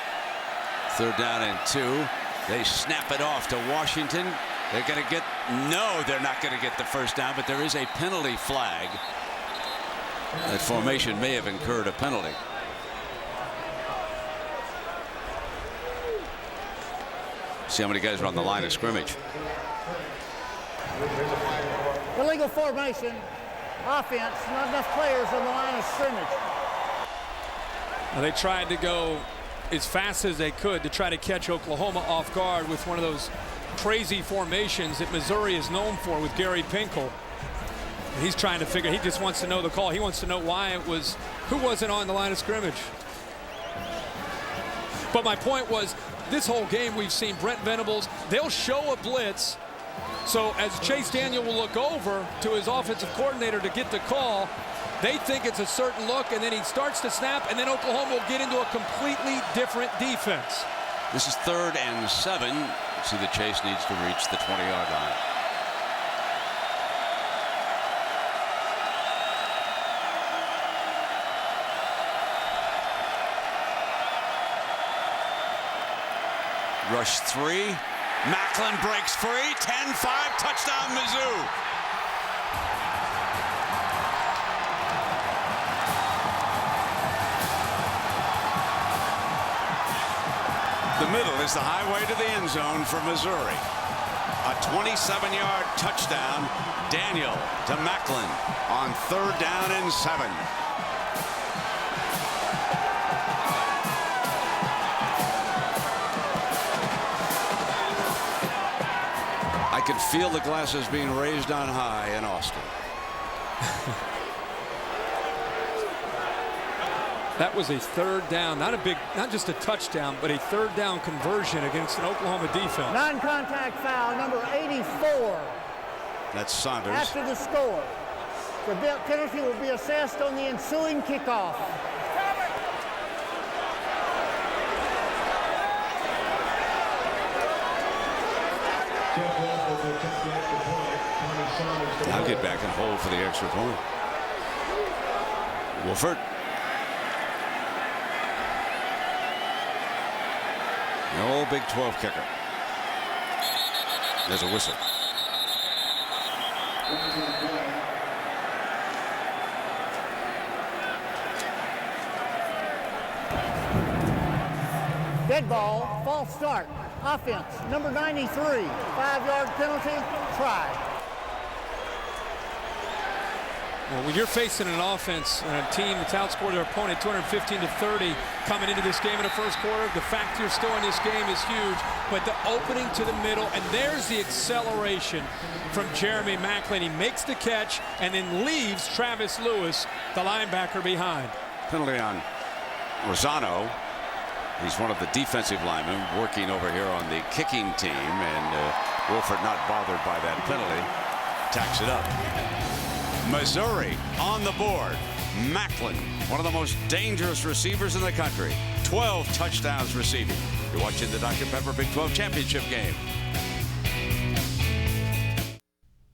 3rd down and 2. They snap it off to Washington. They're going to get, no, they're not going to get the 1st down, but there is a penalty flag. That formation may have incurred a penalty. See how many guys are on the line of scrimmage. Illegal formation, offense, not enough players on the line of scrimmage. Well, they tried to go as fast as they could to try to catch Oklahoma off guard with one of those crazy formations that Missouri is known for with Gary Pinkel. And he's trying to figure, he just wants to know the call. He wants to know why it was, who wasn't on the line of scrimmage. But my point was, this whole game we've seen Brent Venables, they'll show a blitz. So as Chase Daniel will look over to his offensive coordinator to get the call, they think it's a certain look, and then he starts to snap, and then Oklahoma will get into a completely different defense. This is 3rd and 7. See that Chase needs to reach the 20-yard line. Rush 3. Macklin breaks free. 10-5. Touchdown, Mizzou. The middle is the highway to the end zone for Missouri. A 27-yard touchdown. Daniel to Macklin on 3rd down and 7. I could feel the glasses being raised on high in Austin. That was a 3rd down, not just a touchdown, but a 3rd down conversion against an Oklahoma defense. Non-contact foul, number 84. That's Saunders. After the score. The penalty will be assessed on the ensuing kickoff. I'll get back and hold for the extra point. Wolford. The old Big 12 kicker. There's a whistle. Dead ball, false start. Offense, number 93, 5-yard penalty, try. Well, when you're facing an offense and a team that's outscored their opponent 215-30 coming into this game in the first quarter, the fact you're still in this game is huge. But the opening to the middle, and there's the acceleration from Jeremy Macklin. He makes the catch and then leaves Travis Lewis, the linebacker, behind. Penalty on Rosano. He's one of the defensive linemen working over here on the kicking team, and Wolford not bothered by that penalty. Tacks it up. Missouri on the board. Macklin, one of the most dangerous receivers in the country. 12 touchdowns receiving. You're watching the Dr. Pepper Big 12 Championship game.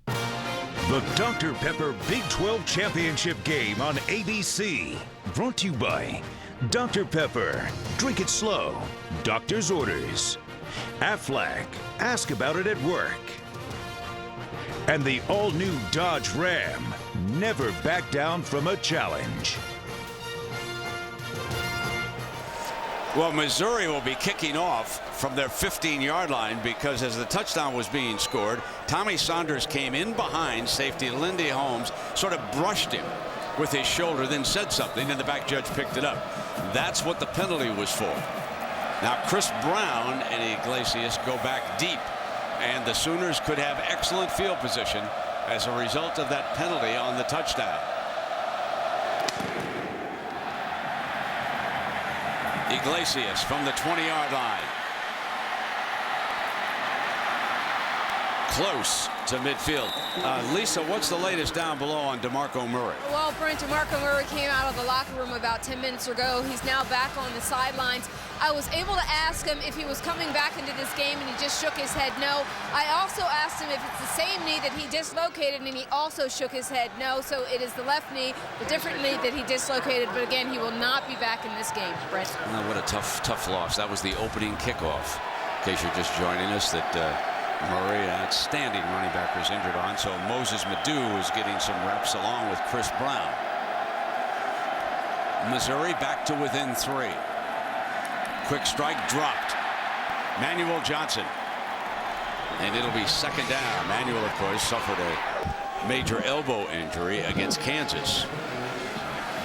The Dr. Pepper Big 12 Championship game on ABC. Brought to you by Dr. Pepper. Drink it slow. Doctor's orders. Aflac. Ask about it at work. And the all-new Dodge Ram. Never back down from a challenge. Well, Missouri will be kicking off from their 15-yard line because as the touchdown was being scored, Tommy Saunders came in behind safety Lindy Holmes, sort of brushed him with his shoulder, then said something, and the back judge picked it up. That's what the penalty was for. Now Chris Brown and Iglesias go back deep, and the Sooners could have excellent field position as a result of that penalty on the touchdown. Iglesias from the 20-yard line. Close to midfield. Lisa, what's the latest down below on DeMarco Murray? Well, Brent, DeMarco Murray came out of the locker room about 10 minutes ago. He's now back on the sidelines. I was able to ask him if he was coming back into this game, and he just shook his head no. I also asked him if it's the same knee that he dislocated, and he also shook his head no. So it is the left knee, the different knee that he dislocated. But again, he will not be back in this game, Brent. Oh, what a tough loss. That was the opening kickoff. In case you're just joining us, that Murray, an outstanding running back, was injured on. So Moses Madu is getting some reps along with Chris Brown. Missouri back to within 3. Quick strike dropped. Manuel Johnson. And it'll be second down. Manuel, of course, suffered a major elbow injury against Kansas.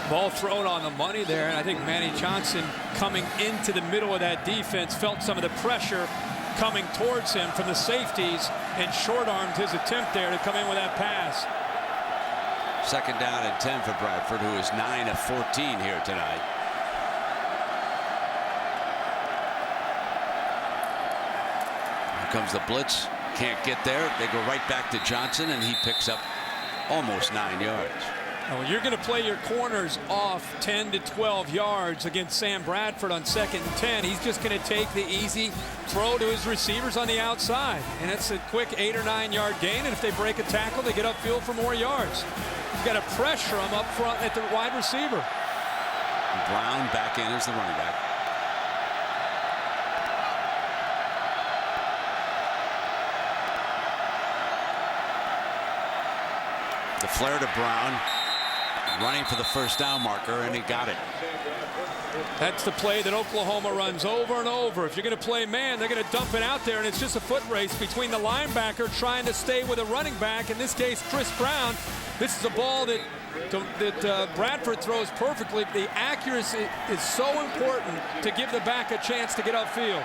Ball thrown on the money there, and I think Manny Johnson, coming into the middle of that defense, felt some of the pressure coming towards him from the safeties and short-armed his attempt there to come in with that pass. Second down and 10 for Bradford, who is 9 of 14 here tonight. Here comes the blitz. Can't get there. They go right back to Johnson, and he picks up almost 9 yards. Now, when you're going to play your corners off 10 to 12 yards against Sam Bradford on 2nd and 10, he's just going to take the easy throw to his receivers on the outside. And it's a quick 8 or 9 yard gain. And if they break a tackle, they get upfield for more yards. You've got to pressure them up front at the wide receiver. Brown back in as the running back. The flare to Brown, running for the first down marker, and he got it. That's the play that Oklahoma runs over and over. If you're going to play man, they're going to dump it out there, and it's just a foot race between the linebacker trying to stay with a running back, in this case Chris Brown. This is a ball that Bradford throws perfectly. The accuracy is so important to give the back a chance to get upfield.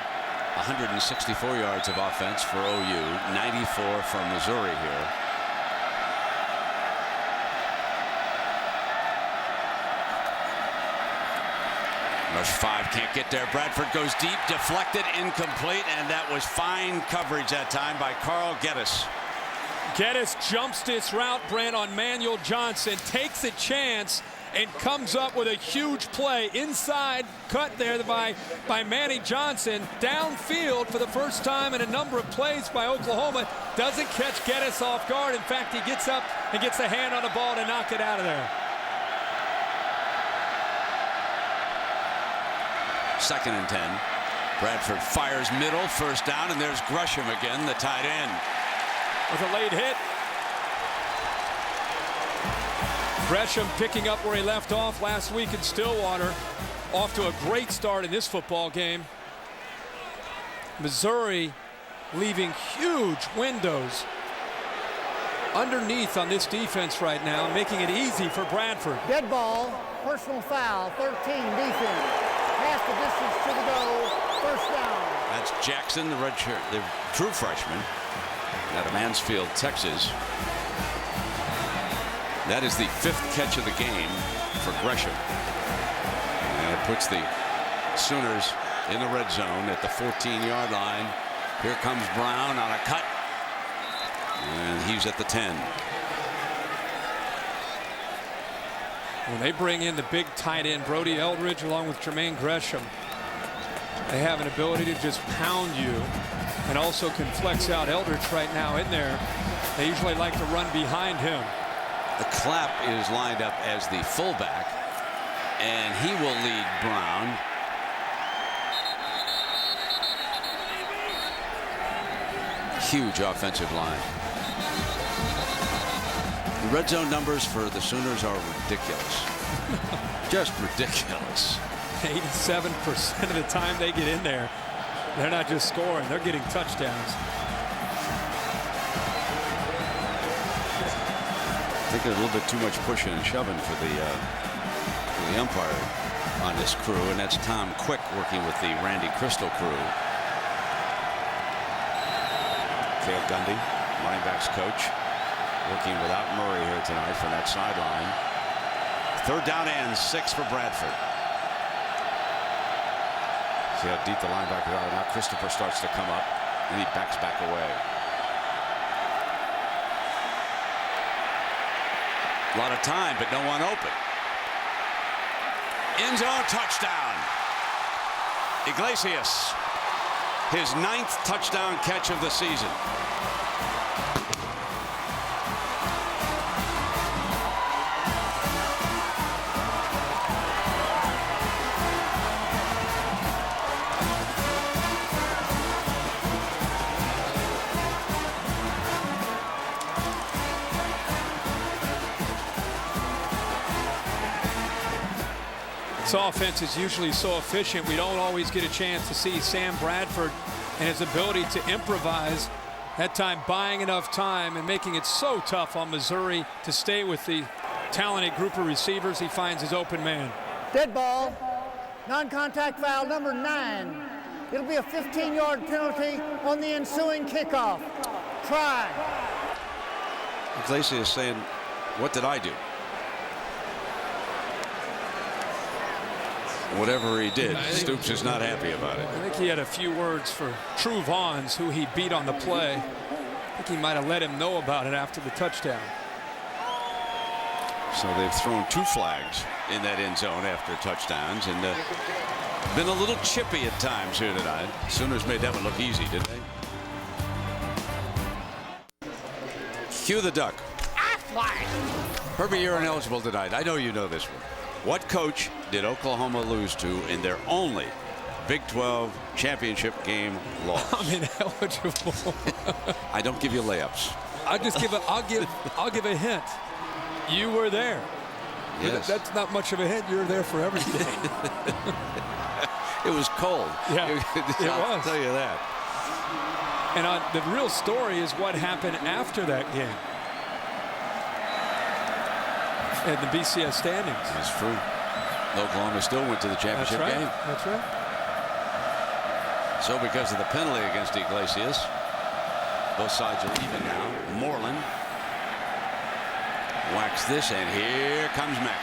164 yards of offense for OU, 94 from Missouri here. Rush 5 can't get there. Bradford goes deep, deflected, incomplete, and that was fine coverage that time by Carl Geddes. Geddes jumps this route, Brent, on Manuel Johnson, takes a chance, and comes up with a huge play. Inside cut there by Manny Johnson. Downfield for the first time in a number of plays by Oklahoma. Doesn't catch Geddes off guard. In fact, he gets up and gets a hand on the ball to knock it out of there. 2nd and 10. Bradford fires middle, first down, and there's Gresham again, the tight end. With a late hit. Gresham picking up where he left off last week in Stillwater. Off to a great start in this football game. Missouri leaving huge windows underneath on this defense right now, making it easy for Bradford. Dead ball, personal foul, 13 defense. Half the distance to the goal, first down. That's Jackson, the redshirt, the true freshman out of Mansfield, Texas. That is the 5th catch of the game for Gresham. And it puts the Sooners in the red zone at the 14-yard line. Here comes Brown on a cut. And he's at the 10. When they bring in the big tight end, Brody Eldridge, along with Jermaine Gresham, they have an ability to just pound you and also can flex out. Eldridge right now in there. They usually like to run behind him. The Clapp is lined up as the fullback, and he will lead Brown. Huge offensive line. The red zone numbers for the Sooners are ridiculous. Just ridiculous. 87% of the time they get in there, they're not just scoring, they're getting touchdowns. I think a little bit too much pushing and shoving for the umpire on this crew, and that's Tom Quick working with the Randy Crystal crew. Cale Gundy, running backs coach, working without Murray here tonight from that sideline. 3rd down and 6 for Bradford. See how deep the linebackers are now. Christopher starts to come up, and he backs back away. A lot of time, but no one open. End zone touchdown. Iglesias, his 9th touchdown catch of the season. This offense is usually so efficient, we don't always get a chance to see Sam Bradford and his ability to improvise, that time buying enough time and making it so tough on Missouri to stay with the talented group of receivers. He finds his open man. Dead ball, non-contact foul number 9. It'll be a 15-yard penalty on the ensuing kickoff. Try. Iglesias saying, what did I do? Whatever he did, Stoops is not happy about it. I think he had a few words for True Vaughns, who he beat on the play. I think he might have let him know about it after the touchdown. So they've thrown 2 flags in that end zone after touchdowns, and been a little chippy at times here tonight. Sooners made that one look easy, didn't they? Cue the duck. Herbie, you're ineligible tonight. I know you know this one. What coach did Oklahoma lose to in their only Big 12 championship game loss? I'm ineligible. I don't give you layups. I'll give a hint. You were there. Yes. That's not much of a hint. You're there for everything. It was cold. Yeah, it was. I'll tell you that. And the real story is what happened after that game. And the BCS standings. That's true. Oklahoma still went to the championship game. That's right. So because of the penalty against Iglesias, both sides are even now. Moreland whacks this, and here comes Mack.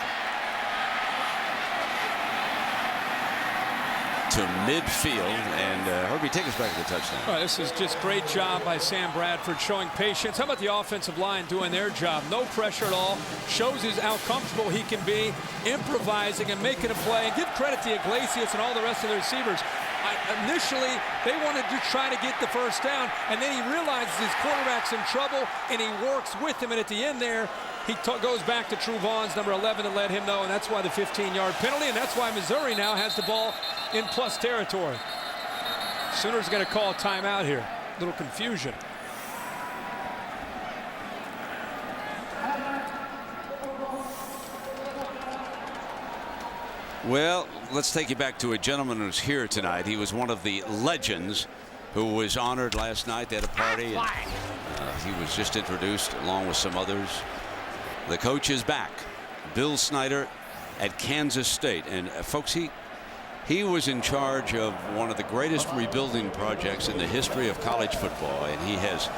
to midfield, and Herbie, take us back to the touchdown. All right, this is just great job by Sam Bradford showing patience. How about the offensive line doing their job? No pressure at all. Shows us how comfortable he can be, improvising and making a play. And give credit to Iglesias and all the rest of the receivers. Initially, they wanted to try to get the first down, and then he realizes his quarterback's in trouble, and he works with him. And at the end there, he goes back to True Vaughn's number 11 to let him know, and that's why the 15-yard penalty, and that's why Missouri now has the ball in plus territory. Sooners going to call a timeout here. A little confusion. Well, let's take you back to a gentleman who's here tonight. He was one of the legends who was honored last night. They had a party, and he was just introduced along with some others. The coach is back, Bill Snyder at Kansas State. And folks, he was in charge of one of the greatest rebuilding projects in the history of college football, and he has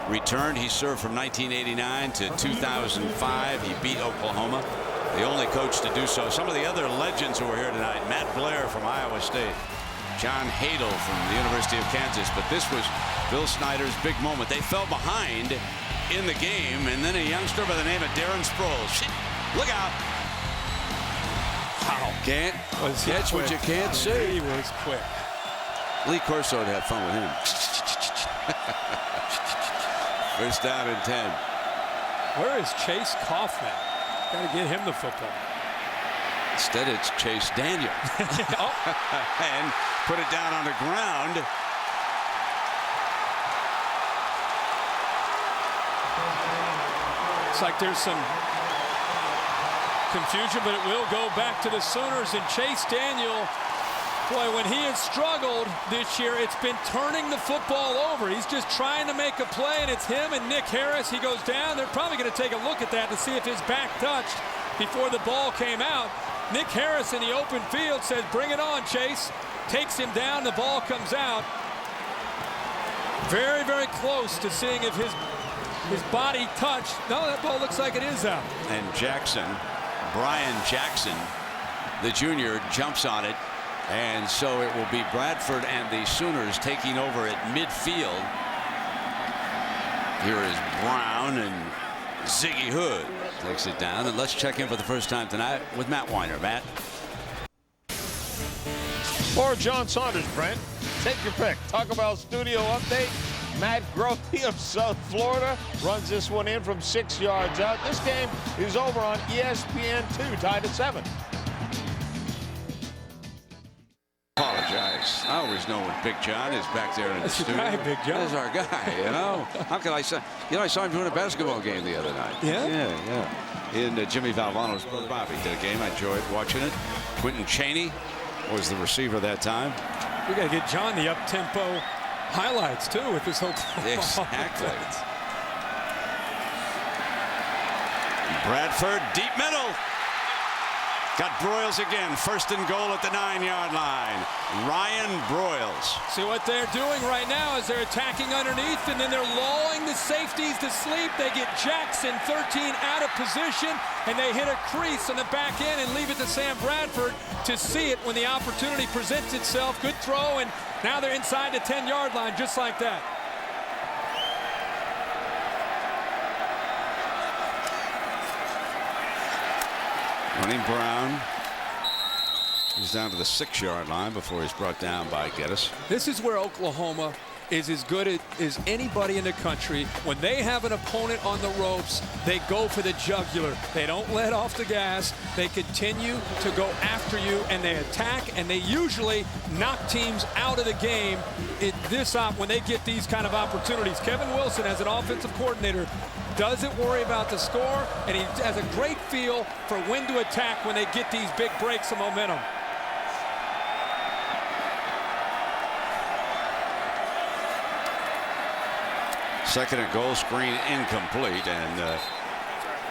returned. He served from 1989 to 2005. He beat Oklahoma, the only coach to do so. Some of the other legends who are here tonight: Matt Blair from Iowa State, John Hadel from the University of Kansas. But this was Bill Snyder's big moment. They fell behind in the game, and then a youngster by the name of Darren Sproles. Look out. Wow. Can't catch what you can't see. He was quick. Lee Corso would have fun with him. First down and 10. Where is Chase Kaufman? Got to get him the football. Instead, it's Chase Daniel. And put it down on the ground. Looks like there's some confusion, but it will go back to the Sooners. And Chase Daniel, boy, when he has struggled this year, it's been turning the football over. He's just trying to make a play, and it's him and Nick Harris. He goes down. They're probably going to take a look at that to see if his back touched before the ball came out. Nick Harris in the open field says, "Bring it on, Chase." Takes him down. The ball comes out. Very, very close to seeing if his body touched. No, that ball looks like it is out. And Jackson, Brian Jackson, the junior, jumps on it. And so it will be Bradford and the Sooners taking over at midfield. Here is Brown, and Ziggy Hood takes it down. And let's check in for the first time tonight with Matt Weiner. Matt. For John Saunders, Brent, take your pick. Taco Bell studio update. Matt Grovey of South Florida runs this one in from 6 yards out. This game is over on ESPN 2, tied at 7. Apologize. I always know when Big John is back there in the studio. That's your guy, Big John. That's our guy, you know. How could I say? You know, I saw him doing a basketball game the other night. Yeah? Yeah. In Jimmy Valvano's Bobby did a game. I enjoyed watching it. Quentin Chaney was the receiver that time. We got to get John the up-tempo highlights, too, with this whole Exactly. Bradford, deep middle. Got Broyles again. First and goal at the 9-yard line. Ryan Broyles. See what they're doing right now is they're attacking underneath, and then they're lulling the safeties to sleep. They get Jackson 13 out of position, and they hit a crease on the back end and leave it to Sam Bradford to see it when the opportunity presents itself. Good throw, and now they're inside the 10-yard line just like that. Running Brown. He's down to the 6-yard line before he's brought down by Geddes. This is where Oklahoma is as good as anybody in the country. When they have an opponent on the ropes, they go for the jugular. They don't let off the gas. They continue to go after you, and they attack, and they usually knock teams out of the game when they get these kind of opportunities. Kevin Wilson, as an offensive coordinator, doesn't worry about the score, and he has a great feel for when to attack when they get these big breaks of momentum. Second and goal, screen incomplete, and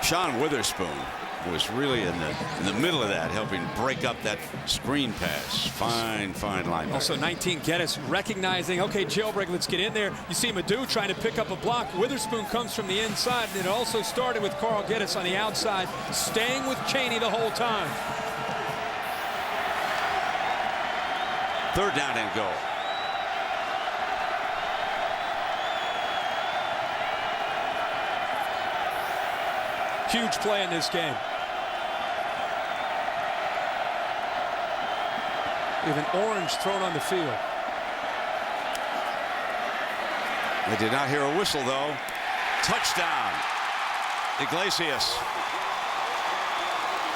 Sean Witherspoon was really in the middle of that, helping break up that screen pass. Fine line. Also 19, Geddes recognizing, okay, jailbreak, let's get in there. You see Madu trying to pick up a block. Witherspoon comes from the inside, and it also started with Carl Geddes on the outside, staying with Chaney the whole time. 3rd down and goal. Huge play in this game. Even orange thrown on the field. They did not hear a whistle, though. Touchdown, Iglesias.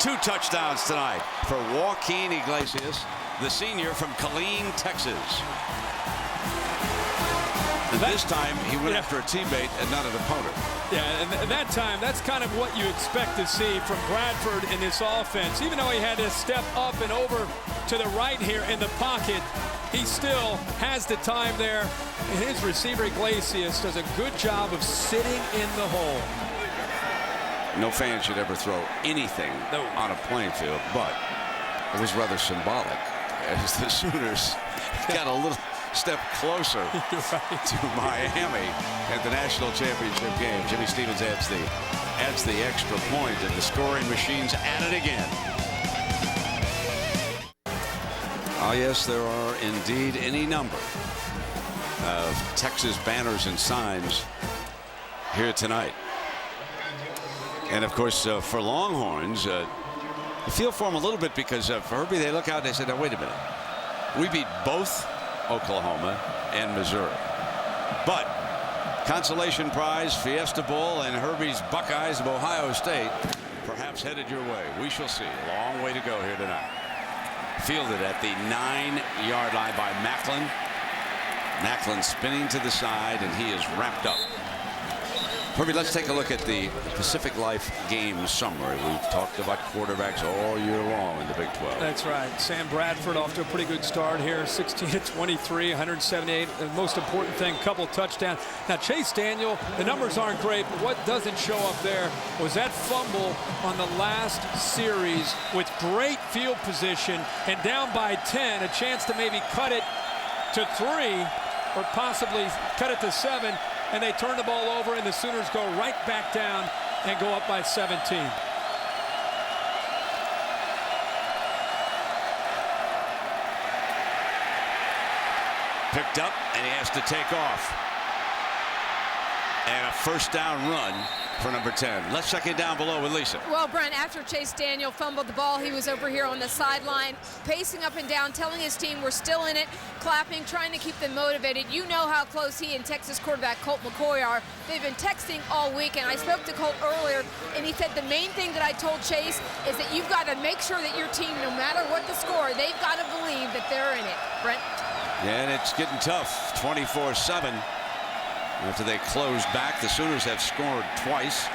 2 touchdowns tonight for Joaquin Iglesias, the senior from Killeen, Texas. And this time he went after a teammate and not an opponent. Yeah, and that time, that's kind of what you expect to see from Bradford in this offense. Even though he had to step up and over to the right here in the pocket, he still has the time there. And his receiver, Iglesias, does a good job of sitting in the hole. No fan should ever throw anything on a playing field, but it was rather symbolic as the Sooners got a little step closer to Miami at the national championship game. Jimmy Stevens adds the extra point, and the scoring machine's at it again. Oh yes, there are indeed any number of Texas banners and signs here tonight. And of course, for Longhorns, you feel for them a little bit, because for Herbie, they look out and they said, now wait a minute, we beat both Oklahoma and Missouri, but consolation prize, Fiesta Bowl, and Herbie's Buckeyes of Ohio State perhaps headed your way. We shall see. A long way to go here tonight. Fielded at the 9-yard line by Macklin. Macklin spinning to the side, and he is wrapped up. Herbie, let's take a look at the Pacific Life game summary. We've talked about quarterbacks all year long in the Big 12. That's right. Sam Bradford off to a pretty good start here. 16-23, 178. The most important thing, couple touchdowns. Now, Chase Daniel, the numbers aren't great, but what doesn't show up there was that fumble on the last series with great field position, and down by 10, a chance to maybe cut it to 3 or possibly cut it to 7. And they turn the ball over, and the Sooners go right back down and go up by 17. Picked up, and he has to take off. And a 1st down run for number 10. Let's check it down below with Lisa. Well, Brent, after Chase Daniel fumbled the ball, he was over here on the sideline, pacing up and down, telling his team we're still in it, clapping, trying to keep them motivated. You know how close he and Texas quarterback Colt McCoy are. They've been texting all week, and I spoke to Colt earlier, and he said the main thing that I told Chase is that you've got to make sure that your team, no matter what the score, they've got to believe that they're in it. Brent? Yeah, and it's getting tough, 24-7. After they closed back, the Sooners have scored twice,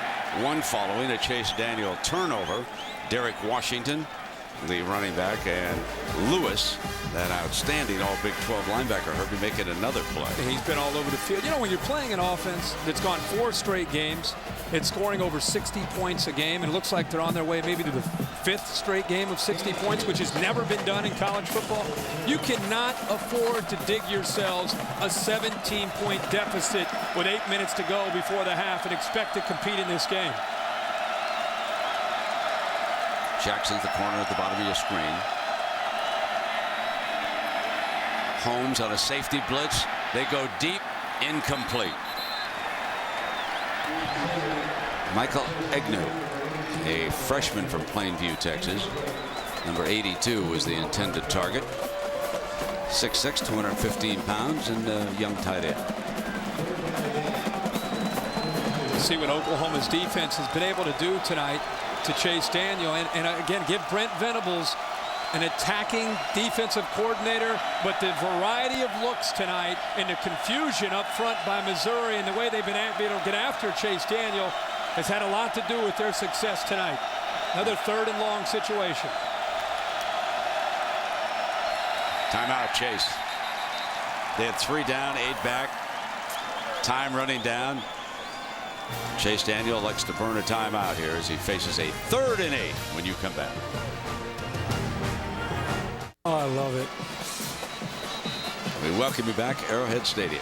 one following a Chase Daniel turnover. Derek Washington, the running back, and Lewis, that outstanding all Big 12 linebacker, Herbie, making another play. He's been all over the field. You know, when you're playing an offense that's gone 4 straight games, it's scoring over 60 points a game, and it looks like they're on their way maybe to the 5th straight game of 60 points, which has never been done in college football. You cannot afford to dig yourselves a 17-point deficit with 8 minutes to go before the half and expect to compete in this game. Jackson's the corner at the bottom of your screen. Holmes on a safety blitz. They go deep, incomplete. Michael Egnew, a freshman from Plainview, Texas. Number 82 was the intended target. 6'6", 215 pounds, and a young tight end. See what Oklahoma's defense has been able to do tonight to Chase Daniel, and again, give Brent Venables an attacking defensive coordinator, but the variety of looks tonight and the confusion up front by Missouri and the way they've been able to get after Chase Daniel has had a lot to do with their success tonight. Another 3rd and long situation. Timeout, Chase. They had 3 down, 8 back. Time running down. Chase Daniel likes to burn a timeout here as he faces a 3rd and 8 when you come back. Oh, I love it. We welcome you back, Arrowhead Stadium.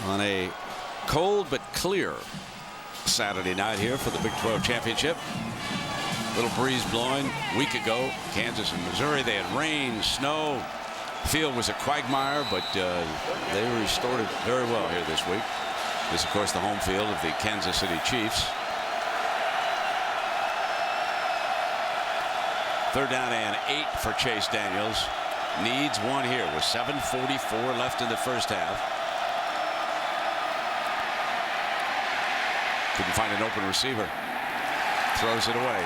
On a cold but clear Saturday night here for the Big 12 Championship. Little breeze blowing. A week ago, Kansas and Missouri, they had rain, snow, Field was a quagmire, but they restored it very well here this week. This, of course, the home field of the Kansas City Chiefs. 3rd down and 8 for Chase Daniels. Needs one here with 7:44 left in the first half. Couldn't find an open receiver. Throws it away.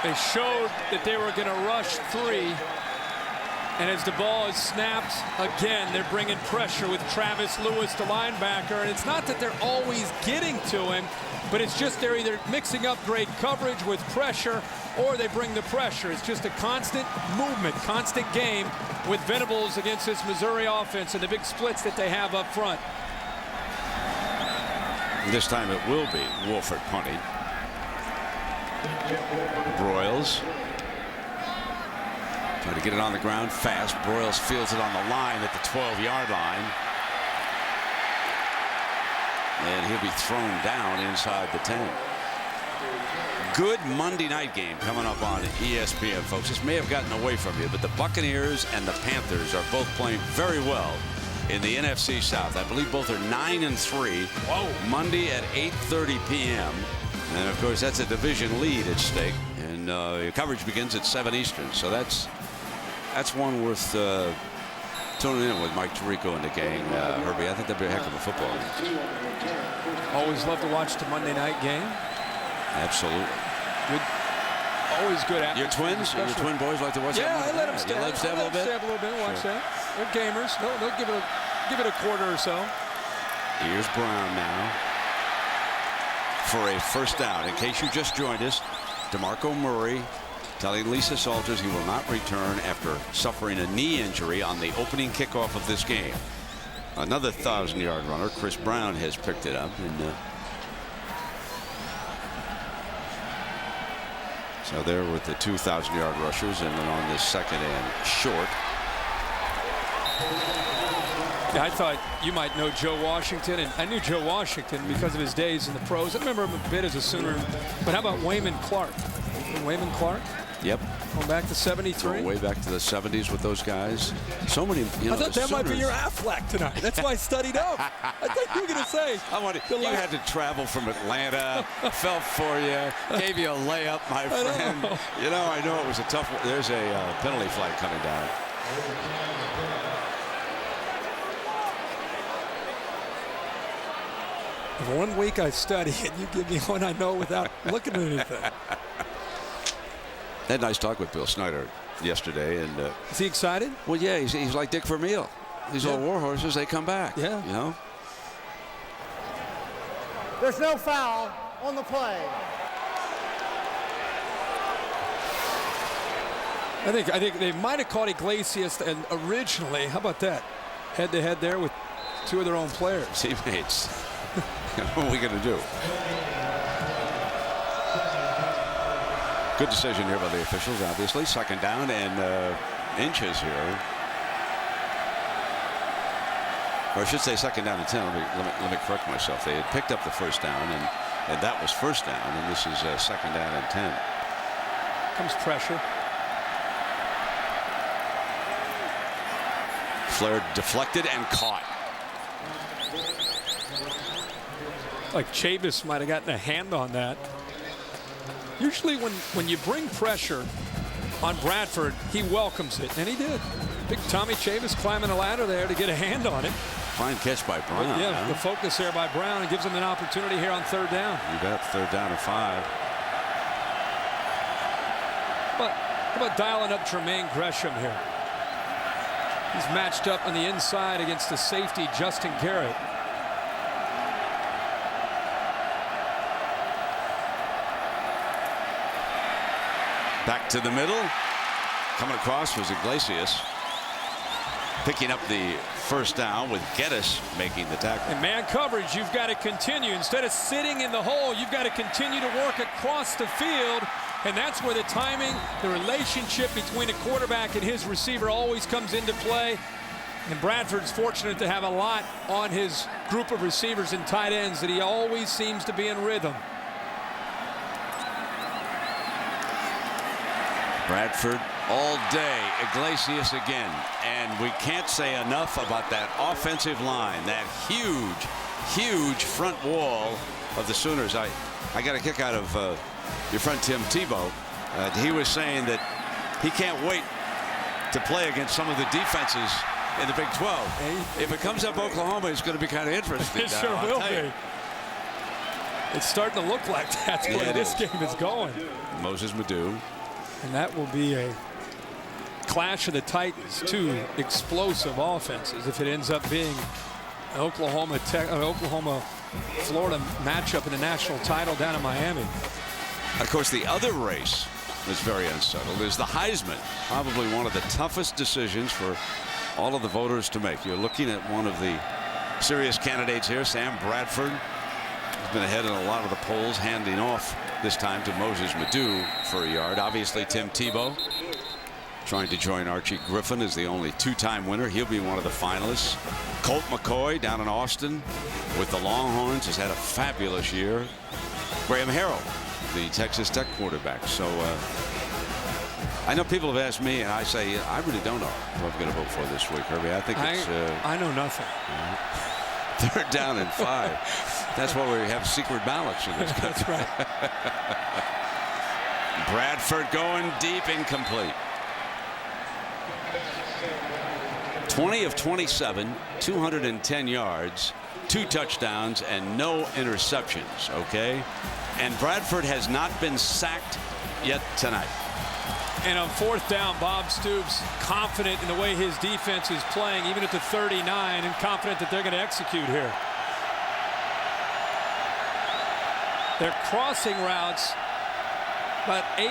They showed that they were going to rush 3. And as the ball is snapped, again, they're bringing pressure with Travis Lewis, the linebacker. And it's not that they're always getting to him, but it's just they're either mixing up great coverage with pressure or they bring the pressure. It's just a constant movement, constant game with Venables against this Missouri offense and the big splits that they have up front. This time it will be Wolford punting. Broyles trying to get it on the ground fast. Broyles fields it on the line at the 12-yard line. And he'll be thrown down inside the 10. Good Monday night game coming up on ESPN, folks. This may have gotten away from you, but the Buccaneers and the Panthers are both playing very well in the NFC South. I believe both are 9-3. Whoa. Monday at 8:30 p.m. And, of course, that's a division lead at stake. And coverage begins at 7 Eastern. So that's one worth tuning in with Mike Tirico and the gang, Herbie. I think that'd be a heck of a football game. Always love to watch the Monday night game. Absolutely. Good. Always good atmosphere. Your twins? Your twin boys like to watch that? Yeah, I let them stab. You let them stab a little bit? Stab a little bit. Watch that. They're gamers. They'll give it a quarter or so. Here's Brown now for a first down. In case you just joined us, DeMarco Murray telling Lisa Salters he will not return after suffering a knee injury on the opening kickoff of this game. Another 1,000-yard runner, Chris Brown, has picked it up. And so there with the 2,000-yard rushers, and then on this second and short. I thought you might know Joe Washington, and I knew Joe Washington because of his days in the pros. I remember him a bit as a Sooner. But how about Wayman Clark? Wayman Clark? Yep. Going back to 73. Way back to the 70s with those guys. So many, you know, I thought that might be your Affleck tonight. That's why I studied up. I thought you were going to say. You had to travel from Atlanta, fell for you, gave you a layup, my friend. You know, I know it was a tough one. There's a penalty flag coming down. If 1 week I study and you give me one I know without looking at anything. Had a nice talk with Bill Snyder yesterday, and is he excited? Well, yeah, he's like Dick Vermeil. These old war horses, they come back. Yeah, you know. There's no foul on the play. I think they might have caught Iglesias and originally. How about that? Head to head there with two of their own players. Teammates. What are we going to do? Good decision here by the officials, obviously. Second down and inches here. Or I should say second down and 10. Let me correct myself. They had picked up the first down, and that was first down, and this is second down and 10. Comes pressure. Flair deflected and caught. Like Chavis might have gotten a hand on that. Usually when you bring pressure on Bradford, he welcomes it, and he did. Big Tommy Chavis climbing a ladder there to get a hand on it. Fine catch by Brown. But yeah, the focus there by Brown, and gives him an opportunity here on third down. You bet. Third down and 5. But how about dialing up Tremaine Gresham here? He's matched up on the inside against the safety, Justin Garrett. Back to the middle. Coming across was Iglesias. Picking up the first down with Geddes making the tackle. In man coverage, you've got to continue. Instead of sitting in the hole, you've got to continue to work across the field. And that's where the timing, the relationship between a quarterback and his receiver always comes into play. And Bradford's fortunate to have a lot on his group of receivers and tight ends that he always seems to be in rhythm. Bradford all day. Iglesias again. And we can't say enough about that offensive line, that huge front wall of the Sooners. I got a kick out of your friend Tim Tebow. He was saying that he can't wait to play against some of the defenses in the Big 12. If it comes up Oklahoma, it's going to be kind of interesting. It sure will be. It's starting to look like that's where this game is going. Moses Madu. And that will be a clash of the Titans, two explosive offenses if it ends up being an Oklahoma-Florida matchup in the national title down in Miami. Of course, the other race is very unsettled. Is the Heisman, probably one of the toughest decisions for all of the voters to make. You're looking at one of the serious candidates here, Sam Bradford. He's been ahead in a lot of the polls, handing off this time to Moses Madu for a yard. Obviously, Tim Tebow trying to join Archie Griffin as the only two-time winner. He'll be one of the finalists. Colt McCoy down in Austin with the Longhorns has had a fabulous year. Graham Harrell, the Texas Tech quarterback. So I know people have asked me, and I say I really don't know who I'm going to vote for this week, Herbie. I think it's I know nothing. Third down and 5. That's why we have secret ballots in this country. That's right. Bradford going deep, incomplete. 20 of 27, 210 yards, 2 touchdowns, and no interceptions. Okay, and Bradford has not been sacked yet tonight. And on 4th down, Bob Stoops confident in the way his defense is playing, even at the 39, and confident that they're going to execute here. Their crossing routes, about 8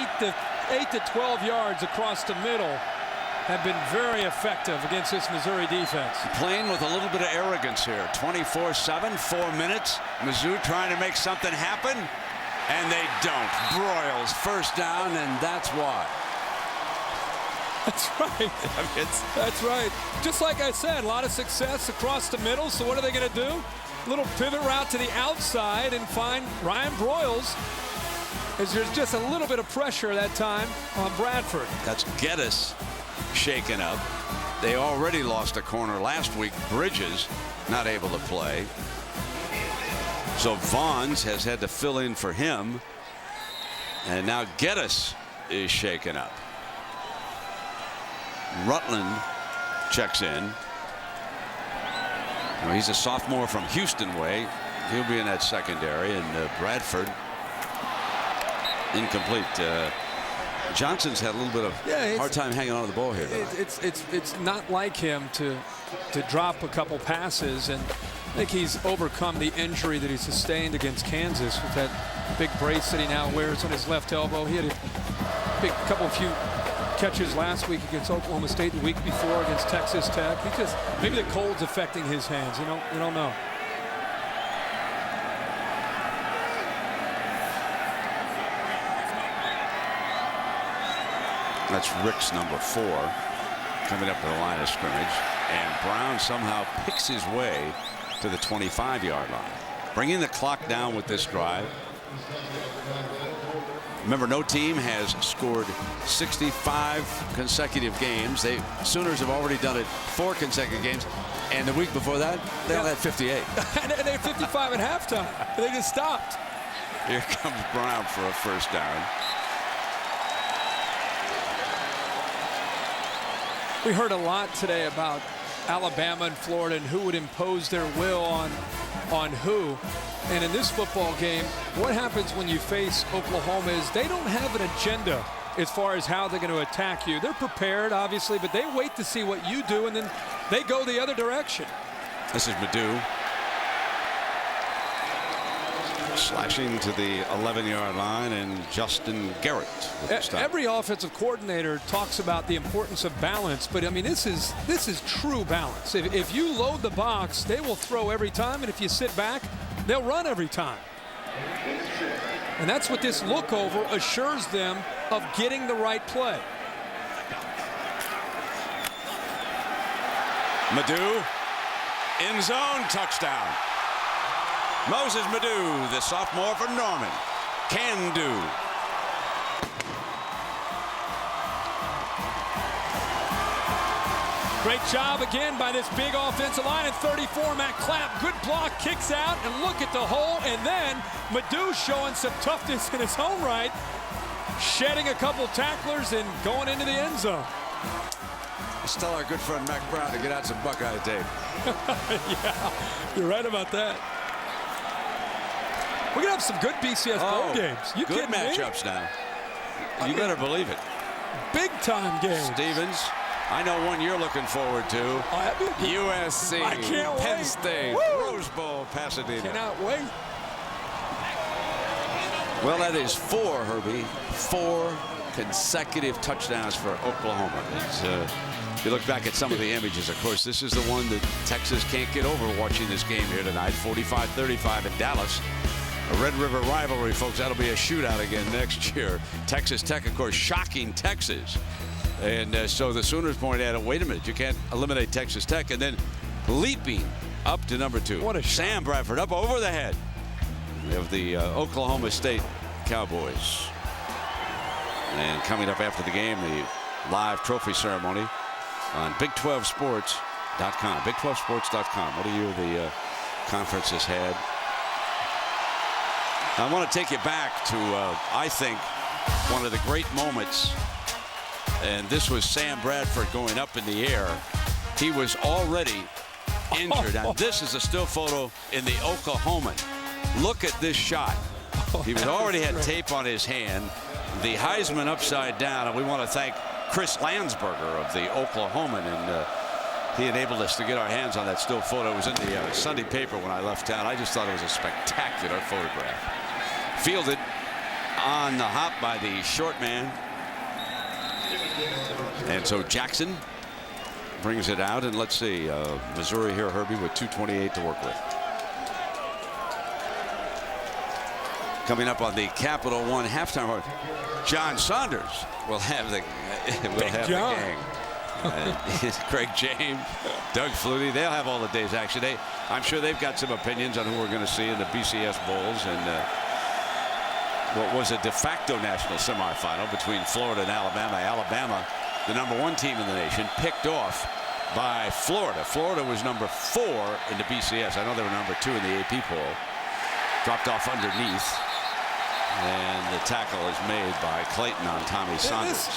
to 12 yards across the middle, have been very effective against this Missouri defense. Playing with a little bit of arrogance here. 24-7, 4 minutes. Mizzou trying to make something happen, and they don't. Broyles first down, and that's why. That's right. That's right. Just like I said, a lot of success across the middle. So what are they going to do? A little pivot route to the outside and find Ryan Broyles, as there's just a little bit of pressure that time on Bradford. That's Geddes shaken up. They already lost a corner last week. Bridges not able to play. So Vaughns has had to fill in for him. And now Geddes is shaken up. Rutland checks in. Well, he's a sophomore from Houston way. He'll be in that secondary. And Bradford incomplete. Johnson's had a little bit of hard time hanging on to the ball here. It's not like him to drop a couple passes, and I think he's overcome the injury that he sustained against Kansas with that big brace that he now wears on his left elbow. He had a few catches last week against Oklahoma State, the week before against Texas Tech. Maybe the cold's affecting his hands. You don't know. That's Rick's number 4 coming up to the line of scrimmage, and Brown somehow picks his way to the 25-yard line, bringing the clock down with this drive. Remember, no team has scored 65 consecutive games. Sooners have already done it 4 consecutive games, and the week before that they only had 58. And they had 55 at halftime. They just stopped. Here comes Brown for a first down. We heard a lot today about Alabama and Florida and who would impose their will on who. And in this football game, what happens when you face Oklahoma is they don't have an agenda as far as how they're going to attack you. They're prepared, obviously, but they wait to see what you do, and then they go the other direction. This is Madu. Slashing to the 11-yard line, and Justin Garrett. Every offensive coordinator talks about the importance of balance, but I mean this is true balance. If you load the box, they will throw every time, and if you sit back, they'll run every time. And that's what this look over assures them of getting the right play. Madu, end zone, touchdown. Moses Madu, the sophomore from Norman, can do. Great job again by this big offensive line at 34. Matt Clapp, good block, kicks out, and look at the hole. And then Madu showing some toughness in his own right, shedding a couple tacklers and going into the end zone. Let's tell our good friend Mac Brown to get out some Buckeye tape. Yeah, you're right about that. We're going to have some good BCS bowl games. You good matchups now. You better believe it. Big time games. Stevens, I know one you're looking forward to. USC, I can't Penn wait. State, Woo! Rose Bowl, Pasadena. Cannot wait. Well, that is 4, Herbie. 4 consecutive touchdowns for Oklahoma. If you look back at some of the images, of course, this is the one that Texas can't get over watching this game here tonight. 45-35 in Dallas. A Red River rivalry, folks. That'll be a shootout again next year. Texas Tech, of course, shocking Texas. And so the Sooners pointed out, wait a minute, you can't eliminate Texas Tech. And then leaping up to number 2. What a Sam Bradford up over the head of the Oklahoma State Cowboys. And coming up after the game, the live trophy ceremony on Big12Sports.com. Big12Sports.com. What a year the conference has had. I want to take you back to, I think, one of the great moments. And this was Sam Bradford going up in the air. He was already injured. And this is a still photo in the Oklahoman. Look at this shot. He was already had tape on his hand. The Heisman upside down. And we want to thank Chris Landsberger of the Oklahoman. And he enabled us to get our hands on that still photo. It was in the Sunday paper when I left town. I just thought it was a spectacular photograph. Fielded on the hop by the short man. And so Jackson brings it out. And let's see, Missouri here, Herbie, with 2:28 to work with. Coming up on the Capital One halftime, John Saunders will have the gang. Craig James, Doug Flutie, they'll have all the day's action. I'm sure they've got some opinions on who we're going to see in the BCS Bowls and what was a de facto national semifinal between Florida and Alabama. Alabama, the #1 team in the nation, picked off by Florida. Florida was number 4 in the BCS. I know they were number 2 in the AP poll. Dropped off underneath. And the tackle is made by Clayton on Tommy Saunders.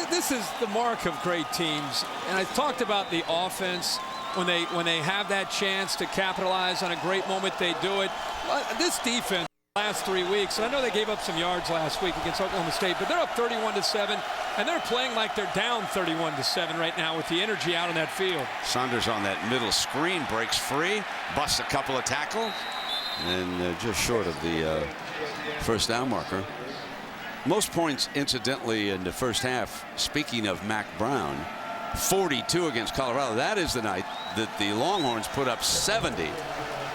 This is the mark of great teams. And I talked about the offense. When they have that chance to capitalize on a great moment, they do it. This defense last 3 weeks, and I know they gave up some yards last week against Oklahoma State, but they're up 31-7, and they're playing like they're down 31-7 right now with the energy out on that field. Saunders on that middle screen breaks free, busts a couple of tackles, and just short of the first down marker. Most points, incidentally, in the first half, speaking of Mac Brown, 42 against Colorado. That is the night that the Longhorns put up 70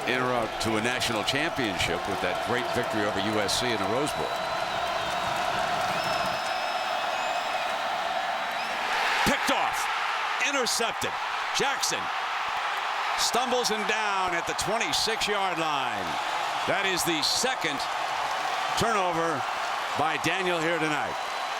en route to a national championship with that great victory over USC in the Rose Bowl. Picked off, intercepted. Jackson stumbles him down at the 26-yard line. That is the second turnover by Daniel here tonight.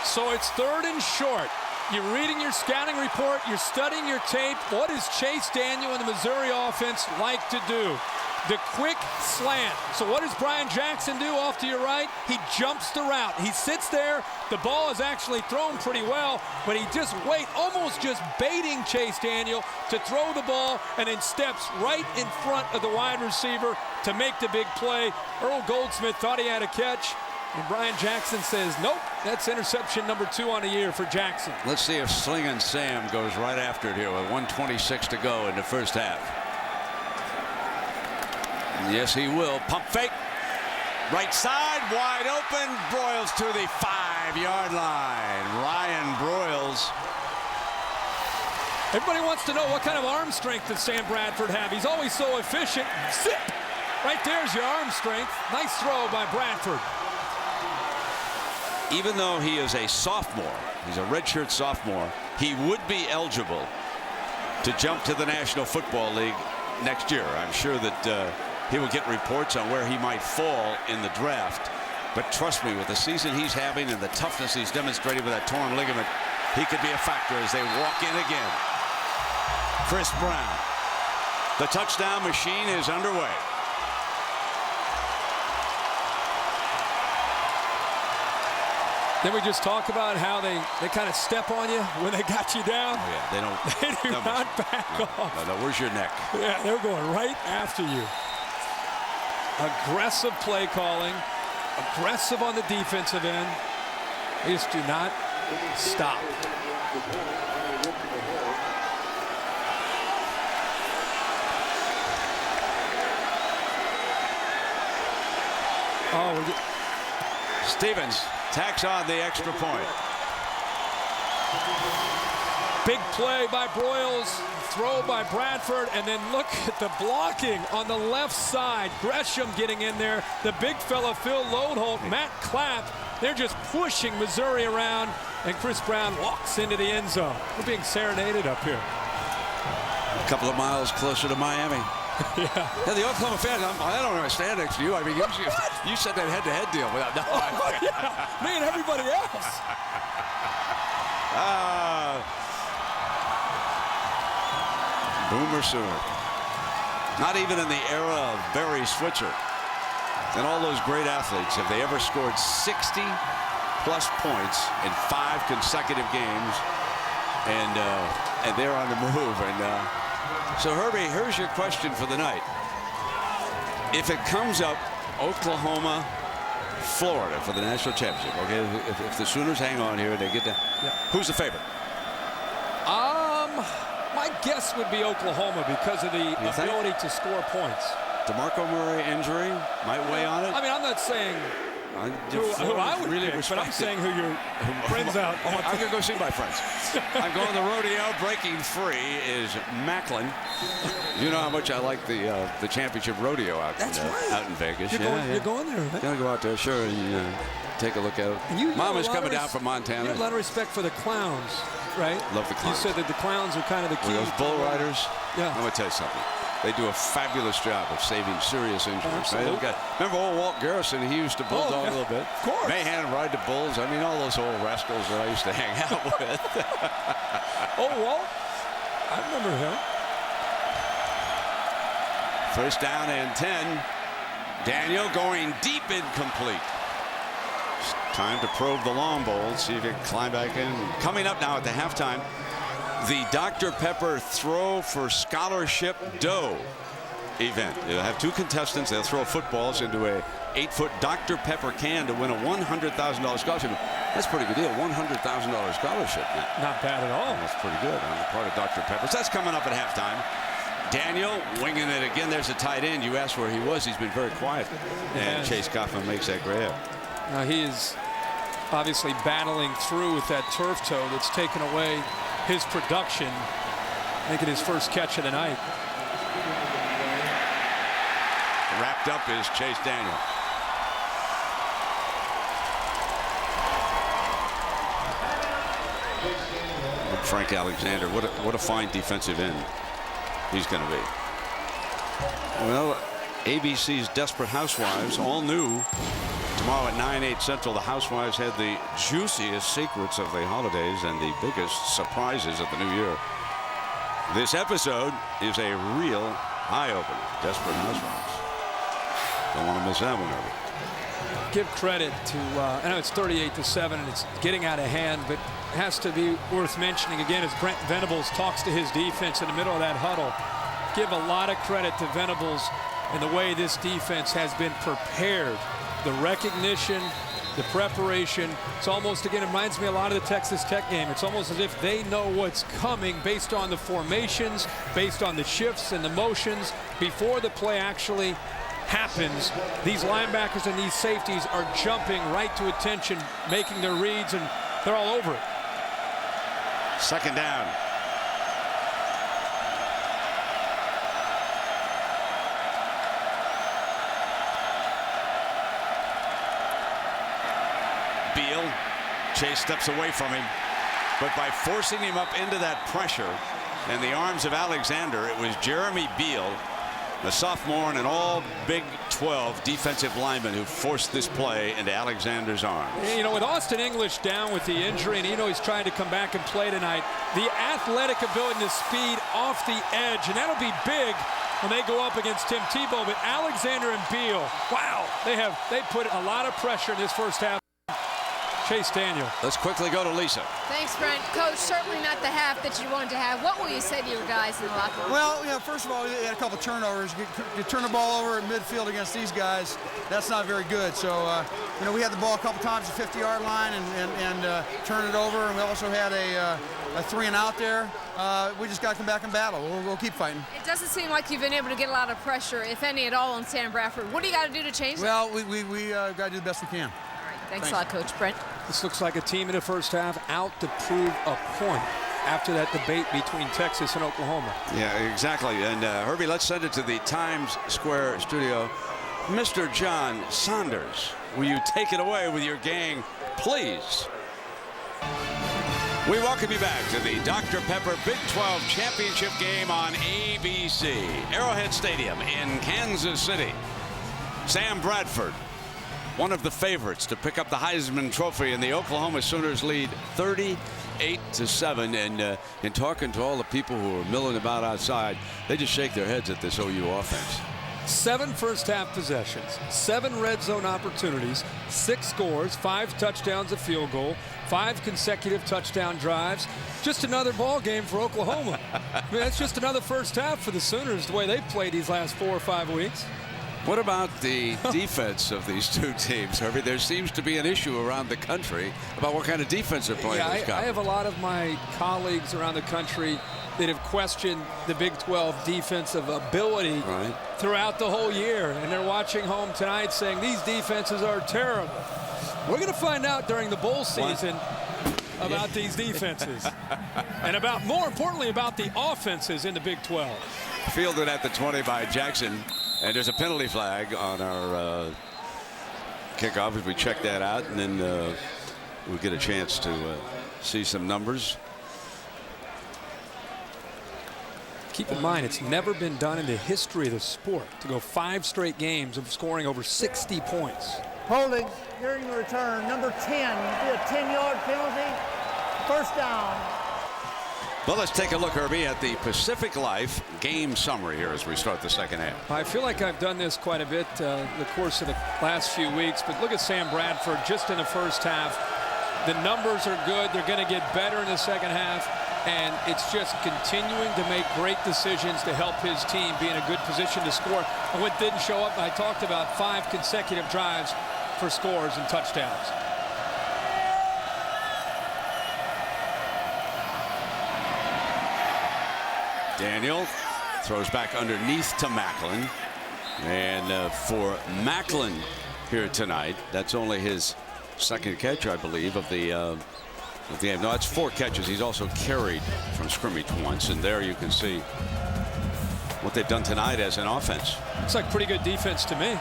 So it's 3rd and short. You're reading your scouting report. You're studying your tape. What does Chase Daniel and the Missouri offense like to do? The quick slant. So what does Brian Jackson do off to your right? He jumps the route. He sits there. The ball is actually thrown pretty well, but he just almost just baiting Chase Daniel to throw the ball, and then steps right in front of the wide receiver to make the big play. Earl Goldsmith thought he had a catch, and Brian Jackson says, nope, that's interception number 2 on the year for Jackson. Let's see if Slingin' Sam goes right after it here with 1:26 to go in the first half. Yes, he will. Pump fake. Right side, wide open. Broyles to the 5-yard line. Ryan Broyles. Everybody wants to know what kind of arm strength does Sam Bradford have. He's always so efficient. Zip! Right there's your arm strength. Nice throw by Bradford. Even though he is a sophomore, he's a redshirt sophomore, he would be eligible to jump to the National Football League next year. I'm sure that he will get reports on where he might fall in the draft. But trust me, with the season he's having and the toughness he's demonstrated with that torn ligament, he could be a factor as they walk in again. Chris Brown. The touchdown machine is underway. Then we just talk about how they kind of step on you when they got you down. Oh, yeah, they don't. They do not back off. No, where's your neck? Yeah, they're going right after you. Aggressive play calling, aggressive on the defensive end. They just do not stop. Oh, Stevens tacks on the extra point. Big play by Broyles, throw by Bradford, and then look at the blocking on the left side. Gresham getting in there, the big fella Phil Lodeholt, Matt Clapp. They're just pushing Missouri around, and Chris Brown walks into the end zone. We're being serenaded up here. A couple of miles closer to Miami. Yeah. The Oklahoma fans, I don't understand next to you. I mean, you said that head-to-head deal without no. Yeah, me and everybody else. Boomer Seward. Not even in the era of Barry Switzer and all those great athletes have they ever scored 60-plus points in 5 consecutive games, and they're on the move. And so, Herbie, here's your question for the night. If it comes up Oklahoma, Florida for the national championship, okay, if the Sooners hang on here and they get to, who's the favorite? My guess would be Oklahoma because of the ability to score points. DeMarco Murray injury might weigh on it. I mean, I'm not saying who I would really pick, but I'm saying who your friends out. I'm going to go see my friends. I'm going to the rodeo. Breaking free is Macklin. You know how much I like the championship rodeo out in Vegas. You're going there, right? Going to go out there, sure, and take a look at it. Mama's coming down from Montana. You have a lot of respect for the clowns, right? Love the clowns. You said that the clowns are kind of the key. Those bull riders. Yeah. I'm going to tell you something. They do a fabulous job of saving serious injuries. Right? Remember old Walt Garrison? He used to bulldog a little bit. Of course. Mahan ride the bulls. I mean, all those old rascals that I used to hang out with. Oh, Walt? I remember him. First down and 10. Daniel going deep, incomplete. It's time to probe the long bowl, see if he can climb back in. Coming up now at the halftime, the Dr. Pepper Throw for Scholarship Dough event. They'll have 2 contestants. They'll throw footballs into a 8-foot Dr. Pepper can to win a $100,000 scholarship. That's a pretty good deal. $100,000 scholarship. Not bad at all. That's pretty good on the part of Dr. Pepper. So that's coming up at halftime. Daniel winging it again. There's a tight end. You asked where he was. He's been very quiet. And Chase Kaufman makes that grab. Now he is obviously battling through with that turf toe that's taken away his production, making his first catch of the night. Wrapped up is Chase Daniel. Frank Alexander, what a fine defensive end he's going to be. Well, ABC's Desperate Housewives, all new. Tomorrow at 9/8 Central, the Housewives had the juiciest secrets of the holidays and the biggest surprises of the new year. This episode is a real eye-opener. Desperate Housewives. Don't want to miss that one, over. Give credit to, I know it's 38-7 and it's getting out of hand, but it has to be worth mentioning again as Brent Venables talks to his defense in the middle of that huddle. Give a lot of credit to Venables and the way this defense has been prepared. The recognition, the preparation. It's almost, again, it reminds me a lot of the Texas Tech game. It's almost as if they know what's coming based on the formations, based on the shifts and the motions before the play actually happens. These linebackers and these safeties are jumping right to attention, making their reads, and they're all over it. Second down. Beal. Chase steps away from him, but by forcing him up into that pressure and the arms of Alexander, it was Jeremy Beal the sophomore and an all Big 12 defensive lineman who forced this play into Alexander's arms. You know, with Austin English down with the injury, and you know he's trying to come back and play tonight, the athletic ability and the speed off the edge, and that'll be big when they go up against Tim Tebow. But Alexander and Beal, wow, they put a lot of pressure in this first half. Chase Daniel. Let's quickly go to Lisa. Thanks, Brent. Coach, certainly not the half that you wanted to have. What will you say to your guys in the locker room? Well, you know, first of all, you had a couple turnovers. You turn the ball over in midfield against these guys, that's not very good. So, you know, we had the ball a couple times at the 50-yard line and turned it over, and we also had a 3-and-out there. We just got to come back and battle. We'll keep fighting. It doesn't seem like you've been able to get a lot of pressure, if any at all, on Sam Bradford. What do you got to do to change that? Well, we got to do the best we can. Thanks a lot, Coach. Brent. This looks like a team in the first half out to prove a point after that debate between Texas and Oklahoma. Yeah, exactly. And Herbie, let's send it to the Times Square studio. Mr. John Saunders, will you take it away with your gang, please? We welcome you back to the Dr. Pepper Big 12 Championship game on ABC. Arrowhead Stadium in Kansas City. Sam Bradford, one of the favorites to pick up the Heisman Trophy, and the Oklahoma Sooners lead 38-7. And in talking to all the people who are milling about outside, they just shake their heads at this OU offense. 7 first-half possessions, 7 red zone opportunities, 6 scores, 5 touchdowns, a field goal, 5 consecutive touchdown drives. Just another ball game for Oklahoma. I mean, that's just another first half for the Sooners, the way they've played these last 4 or 5 weeks. What about the defense of these two teams, Herbie? There seems to be an issue around the country about what kind of defense they're playing. Yeah, I have a lot of my colleagues around the country that have questioned the Big 12 defensive ability throughout the whole year, and they're watching home tonight saying these defenses are terrible. We're going to find out during the bowl season about these defenses and about, more importantly, about the offenses in the Big 12. Fielded at the 20 by Jackson. And there's a penalty flag on our kickoff as we check that out, and then we'll get a chance to see some numbers. Keep in mind, it's never been done in the history of the sport to go 5 straight games of scoring over 60 points. Holding during the return, number 10, you did a 10-yard penalty, first down. Well, let's take a look, Herbie, at the Pacific Life game summary here as we start the second half. I feel like I've done this quite a bit the course of the last few weeks, but look at Sam Bradford just in the first half. The numbers are good. They're going to get better in the second half, and it's just continuing to make great decisions to help his team be in a good position to score. And what didn't show up, I talked about 5 consecutive drives for scores and touchdowns. Daniel throws back underneath to Macklin. And for Macklin here tonight, that's only his second catch, I believe, of the game. No, that's 4 catches. He's also carried from scrimmage once. And there you can see what they've done tonight as an offense. Looks like pretty good defense to me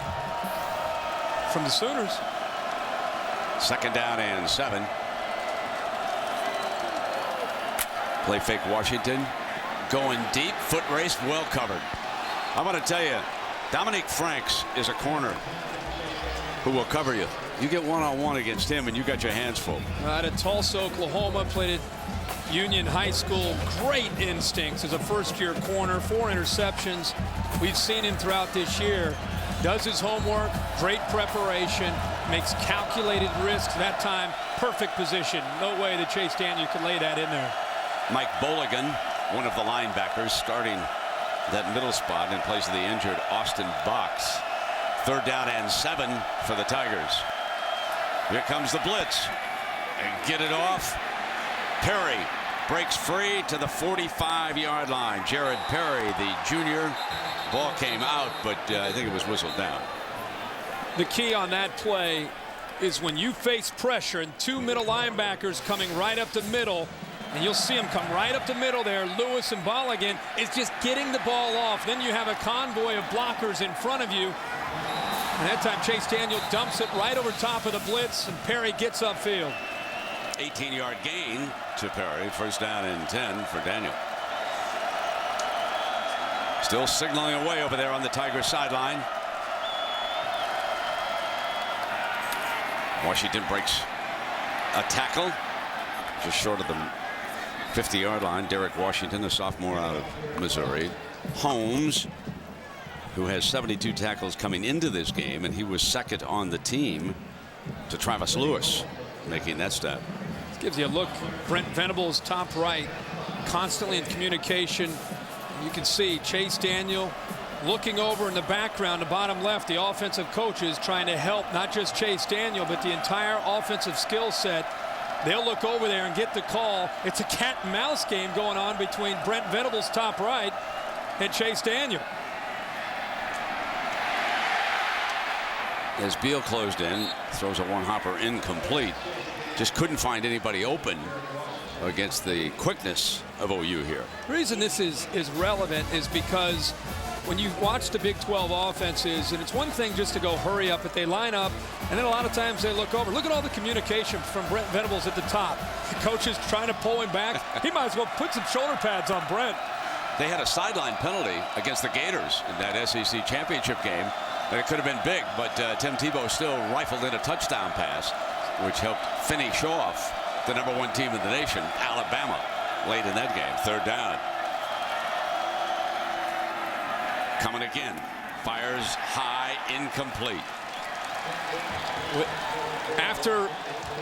from the Sooners. 2nd down and 7. Play fake Washington. Going deep, foot race, well covered. I'm going to tell you, Dominique Franks is a corner who will cover you. You get one-on-one against him, and you got your hands full. Out of Tulsa, Oklahoma, played at Union High School. Great instincts as a first-year corner, 4 interceptions. We've seen him throughout this year. Does his homework, great preparation, makes calculated risks. That time, perfect position. No way that Chase Daniel could lay that in there. Mike Bolligan, one of the linebackers, starting that middle spot in place of the injured Austin Box. 3rd down and 7 for the Tigers. Here comes the blitz. And get it off. Perry breaks free to the 45-yard line. Jared Perry, the junior. Ball came out, but I think it was whistled down. The key on that play is when you face pressure and 2 middle linebackers coming right up the middle, and you'll see them come right up the middle there. Lewis and Bolligan is just getting the ball off. Then you have a convoy of blockers in front of you. And that time Chase Daniel dumps it right over top of the blitz, and Perry gets upfield. 18-yard gain to Perry. 1st down and 10 for Daniel. Still signaling away over there on the Tigers sideline. Washington breaks a tackle just short of the 50-yard line. Derek Washington, the sophomore out of Missouri. Holmes, who has 72 tackles coming into this game, and he was second on the team to Travis Lewis, making that stat. This gives you a look. Brent Venables, top right, constantly in communication. You can see Chase Daniel looking over in the background, the bottom left, the offensive coaches trying to help not just Chase Daniel, but the entire offensive skill set. They'll look over there and get the call. It's a cat and mouse game going on between Brent Venables, top right, and Chase Daniel. As Beal closed in, throws a one-hopper incomplete. Just couldn't find anybody open against the quickness of OU here. The reason this is relevant is because when you watch the Big 12 offenses, and it's one thing just to go hurry up, but they line up, and then a lot of times they look over. Look at all the communication from Brent Venables at the top. The coach is trying to pull him back. He might as well put some shoulder pads on Brent. They had a sideline penalty against the Gators in that SEC championship game, and it could have been big, but Tim Tebow still rifled in a touchdown pass, which helped finish off the #1 team in the nation, Alabama, late in that game. Third down. Coming again. Fires high, incomplete. After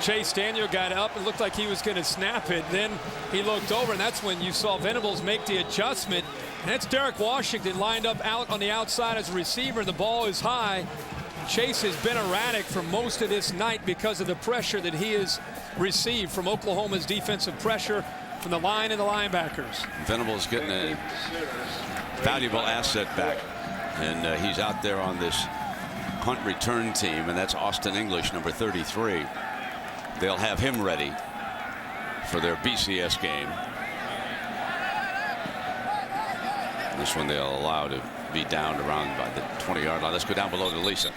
Chase Daniel got up, it looked like he was going to snap it. Then he looked over, and that's when you saw Venables make the adjustment. And that's Derek Washington lined up out on the outside as a receiver. The ball is high. Chase has been erratic for most of this night because of the pressure that he has received from Oklahoma's defensive pressure from the line and the linebackers. Venables getting a valuable asset back, and he's out there on this punt return team, and that's Austin English, number 33. They'll have him ready for their BCS game. This one they'll allow to be down around by the 20-yard line. Let's go down below to Lisa.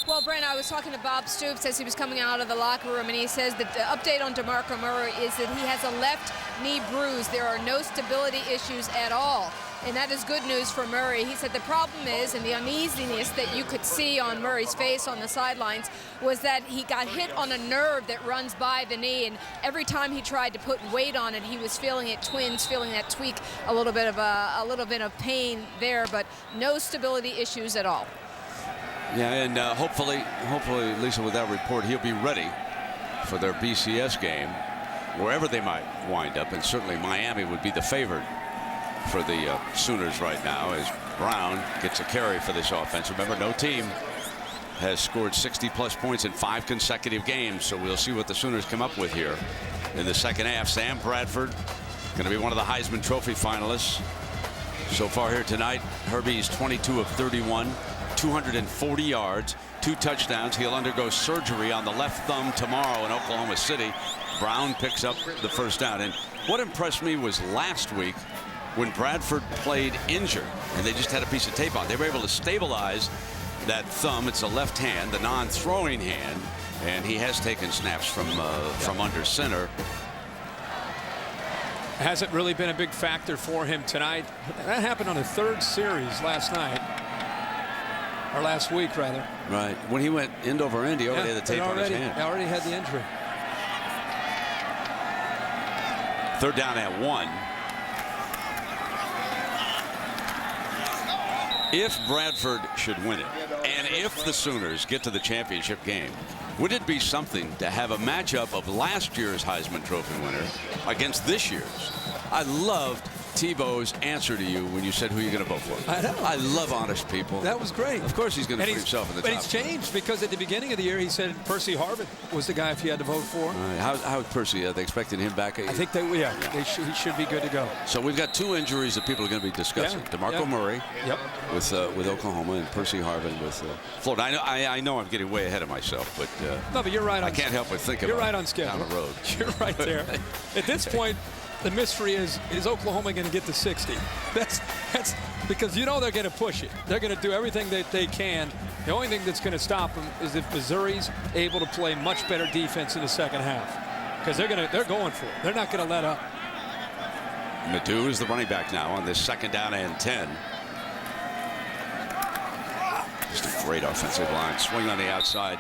Well, Brent, I was talking to Bob Stoops as he was coming out of the locker room, and he says that the update on DeMarco Murray is that he has a left knee bruise. There are no stability issues at all, and that is good news for Murray. He said the problem is, and the uneasiness that you could see on Murray's face on the sidelines, was that he got hit on a nerve that runs by the knee, and every time he tried to put weight on it, he was feeling it twinge, feeling that tweak, a little bit of pain there, but no stability issues at all. Yeah, and hopefully, Lisa, with that report, he'll be ready for their BCS game, wherever they might wind up, and certainly Miami would be the favorite for the Sooners right now, as Brown gets a carry for this offense. Remember, no team has scored 60-plus points in 5 consecutive games, so we'll see what the Sooners come up with here in the second half. Sam Bradford going to be one of the Heisman Trophy finalists so far here tonight. Herbie's 22 of 31. 240 yards, 2 touchdowns. He'll undergo surgery on the left thumb tomorrow in Oklahoma City. Brown picks up the first down. And what impressed me was last week when Bradford played injured and they just had a piece of tape on. They were able to stabilize that thumb. It's a left hand, the non-throwing hand, and he has taken snaps from under center. Hasn't really been a big factor for him tonight. That happened on the 3rd series last night. Or last week, rather. Right. When he went end over end, he already had the tape on his hand. He already had the injury. Third down at 1. If Bradford should win it, and if the Sooners get to the championship game, would it be something to have a matchup of last year's Heisman Trophy winner against this year's? I loved Tebow's answer to you when you said who you're going to vote for. I know. I love honest people. That was great. Of course he's going to put himself in the top. But he's changed because at the beginning of the year he said Percy Harvin was the guy if you had to vote for. How's Percy? Are they expecting him back? I think he should be good to go. So we've got 2 injuries that people are going to be discussing. DeMarco Murray with Oklahoma, and Percy Harvin with Florida. I know I'm getting way ahead of myself, but no, but you're right. I can't help but think about you're right on schedule. Down the road. You're right there. At this point, the mystery is Oklahoma going to get to 60? That's because you know they're going to push it. They're going to do everything that they can. The only thing that's going to stop them is if Missouri's able to play much better defense in the second half, because they're going for it. They're not going to let up. Nadeau is the running back now on this 2nd down and 10. Just a great offensive line. Swing on the outside.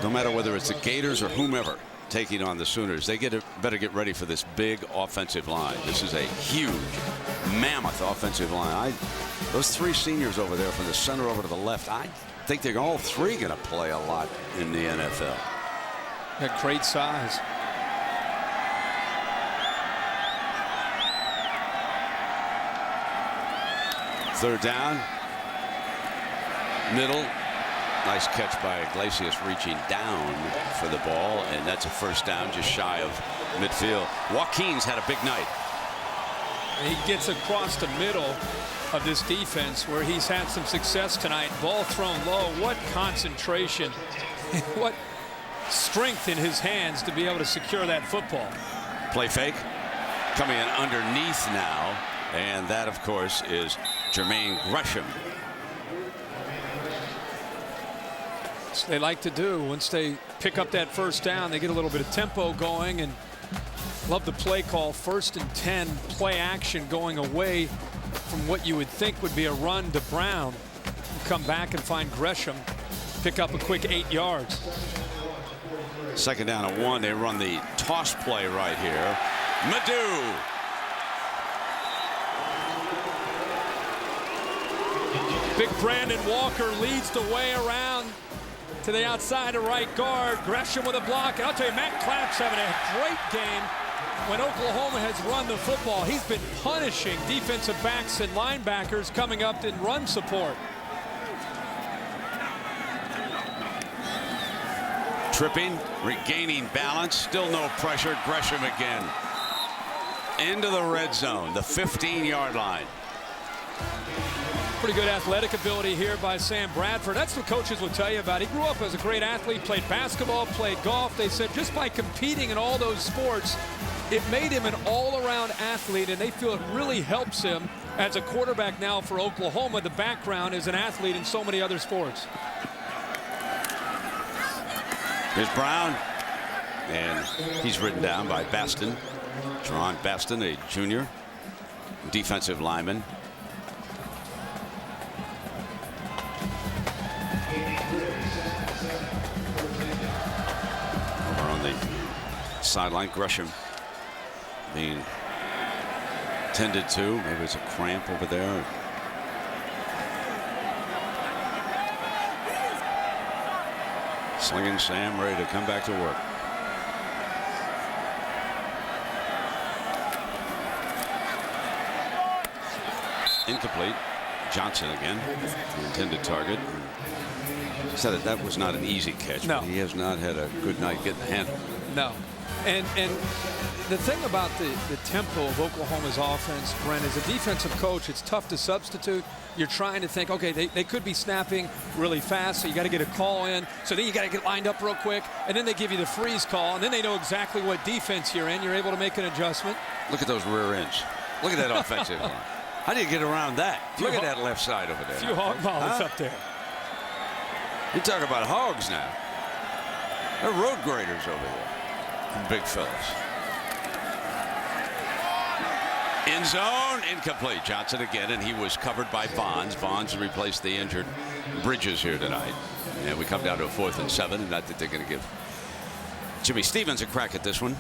No matter whether it's the Gators or whomever taking on the Sooners, they better get ready for this big offensive line. This is a huge, mammoth offensive line. Those three seniors over there from the center over to the left, I think they're all three going to play a lot in the NFL. Got great size. Third down. Middle. Nice catch by Iglesias reaching down for the ball, and that's a first down just shy of midfield. Joaquin's had a big night. He gets across the middle of this defense where he's had some success tonight. Ball thrown low. What concentration. What strength in his hands to be able to secure that football. Play fake. Coming in underneath now. And that, of course, is Jermaine Gresham. Which they like to do. Once they pick up that first down, they get a little bit of tempo going, and love the play call. 1st and 10, play action going away from what you would think would be a run to Brown. Come back and find Gresham, pick up a quick 8 yards. 2nd down and 1. They run the toss play right here. Madu. Big Brandon Walker leads the way around to the outside of right guard. Gresham with a block. And I'll tell you, Matt Clapp's having a great game when Oklahoma has run the football. He's been punishing defensive backs and linebackers coming up in run support. Tripping, regaining balance, still no pressure. Gresham again. Into the red zone, the 15-yard line. Pretty good athletic ability here by Sam Bradford. That's what coaches will tell you about. He grew up as a great athlete, played basketball, played golf. They said just by competing in all those sports, it made him an all-around athlete, and they feel it really helps him as a quarterback now for Oklahoma. The background is an athlete in so many other sports. Here's Brown, and he's ridden down by Baston. Jerron Baston, a junior defensive lineman. Over on the sideline, Gresham being tended to. Maybe it's a cramp over there. Slinging Sam, ready to come back to work. Incomplete. Johnson again, the intended target. He said that was not an easy catch. No. But he has not had a good night getting the handle. No. And the thing about the tempo of Oklahoma's offense, Brent, as a defensive coach, it's tough to substitute. You're trying to think, okay, they could be snapping really fast, so you got to get a call in. So then you got to get lined up real quick, and then they give you the freeze call, and then they know exactly what defense you're in. You're able to make an adjustment. Look at those rear ends. Look at that offensive line. How do you get around that? Look at that left side over there. A few hog mollies up there. You talk about hogs now. They're road graders over there. Big fellas. End zone, incomplete. Johnson again, and he was covered by Bonds. Bonds replaced the injured Bridges here tonight. And we come down to a 4th and 7, and I think they're going to give Jimmy Stevens a crack at this one.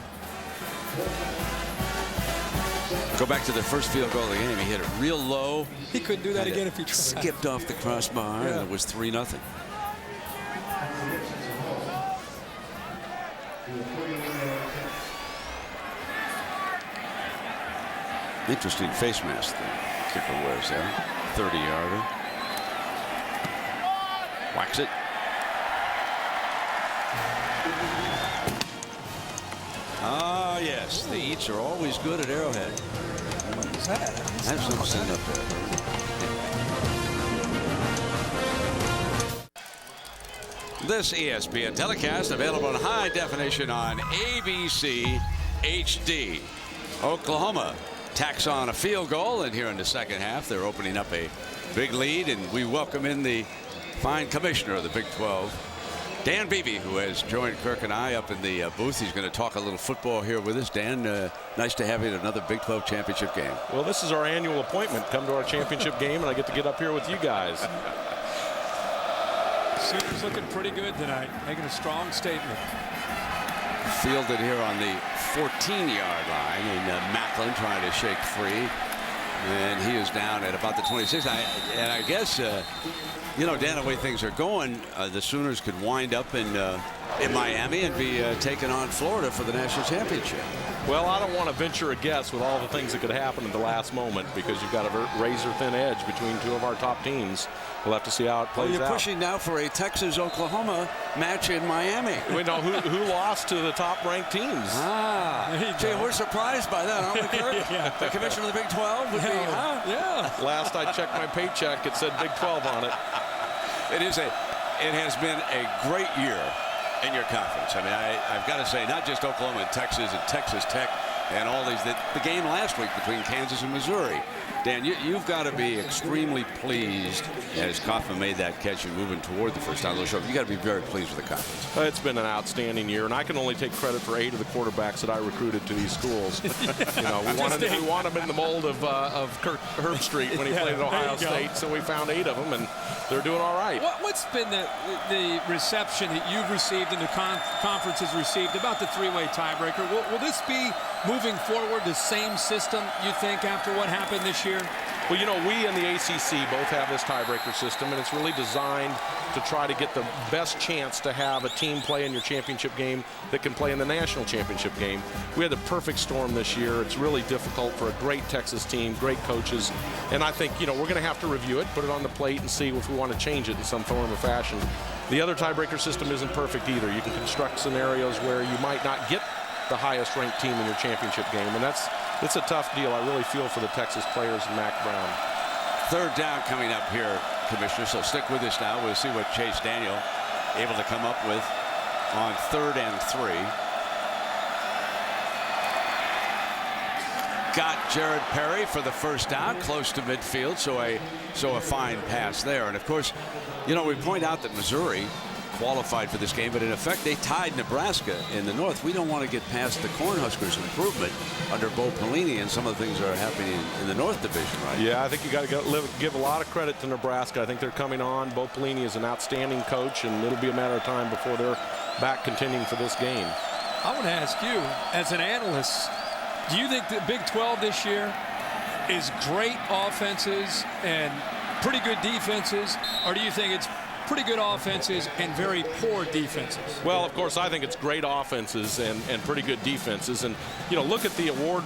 Go back to the first field goal of the game. He hit it real low. He couldn't do that again if he tried. Skipped off the crossbar, and it was 3-0. Interesting face mask the kicker wears there. 30-yarder. Whacks it. Ah, yes. The eats are always good at Arrowhead. What is that? That's something up there. This ESPN telecast available in high definition on ABC HD. Oklahoma tacks on a field goal, and here in the second half they're opening up a big lead, and we welcome in the fine commissioner of the Big 12, Dan Beebe, who has joined Kirk and I up in the booth. He's going to talk a little football here with us. Dan, nice to have you at another Big 12 championship game. Well, this is our annual appointment. Come to our championship game, and I get to get up here with you guys. Sooners looking pretty good tonight, making a strong statement. Fielded here on the 14-yard line, and Macklin trying to shake free. And he is down at about the 26. And I guess, you know, Dan, the way things are going, the Sooners could wind up in Miami and be taking on Florida for the national championship. Well, I don't want to venture a guess with all the things that could happen at the last moment, because you've got a razor-thin edge between two of our top teams. We'll have to see how it plays out. You're pushing now for a Texas-Oklahoma match in Miami. We know who lost to the top-ranked teams. Gee, we're surprised by that, aren't we, Kirk? Yeah. The commissioner of the Big 12 would be, Yeah. Last I checked my paycheck, it said Big 12 on it. It has been a great year in your conference. I mean, I've got to say, not just Oklahoma and Texas Tech and all these. The game last week between Kansas and Missouri. Dan, you've got to be extremely pleased as Kaufman made that catch and moving toward the first down. You've got to be very pleased with the conference. It's been an outstanding year, and I can only take credit for 8 of the quarterbacks that I recruited to these schools. You know, we want them in the mold of Kirk Herbstreit when he played at Ohio State, so we found 8 of them, and they're doing all right. What's been the reception that you've received and the conference has received about the three-way tiebreaker? Will this be moving forward the same system, you think, after what happened this year? Well, you know, we in the ACC both have this tiebreaker system, and it's really designed to try to get the best chance to have a team play in your championship game that can play in the national championship game. We had the perfect storm this year. It's really difficult for a great Texas team, great coaches, and I think, you know, we're going to have to review it, put it on the plate, and see if we want to change it in some form or fashion. The other tiebreaker system isn't perfect either. You can construct scenarios where you might not get the highest ranked team in your championship game, and it's a tough deal. I really feel for the Texas players and Mac Brown. Third down coming up here, Commissioner, so stick with us now. We'll see what Chase Daniel able to come up with on 3rd and 3. Got Jared Perry for the first down, close to midfield, so a fine pass there. And of course, you know, we point out that Missouri qualified for this game, but in effect they tied Nebraska in the North. We don't want to get past the Cornhuskers improvement under Bo Pelini, and some of the things that are happening in the North Division, right? Yeah, I think you got to give a lot of credit to Nebraska. I think they're coming on. Bo Pelini is an outstanding coach, and it'll be a matter of time before they're back contending for this game. I want to ask you, as an analyst, do you think the Big 12 this year is great offenses and pretty good defenses, or do you think it's pretty good offenses and very poor defenses? Well, of course, I think it's great offenses and pretty good defenses. And, you know, look at the award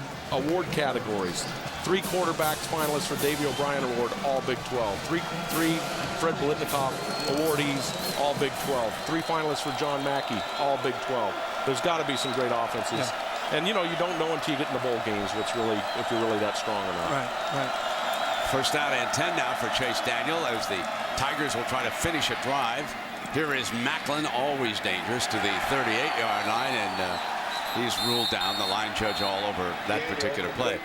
categories. 3 quarterbacks finalists for Davey O'Brien Award, all Big 12. Three Fred Biletnikoff awardees, all Big 12. 3 finalists for John Mackey, all Big 12. There's got to be some great offenses. Yeah. And, you know, you don't know until you get in the bowl games if you're really that strong or not. Right. First down and 10 now for Chase Daniel as the Tigers will try to finish a drive. Here is Macklin, always dangerous, to the 38-yard line, and he's ruled down. The line judge all over that particular play.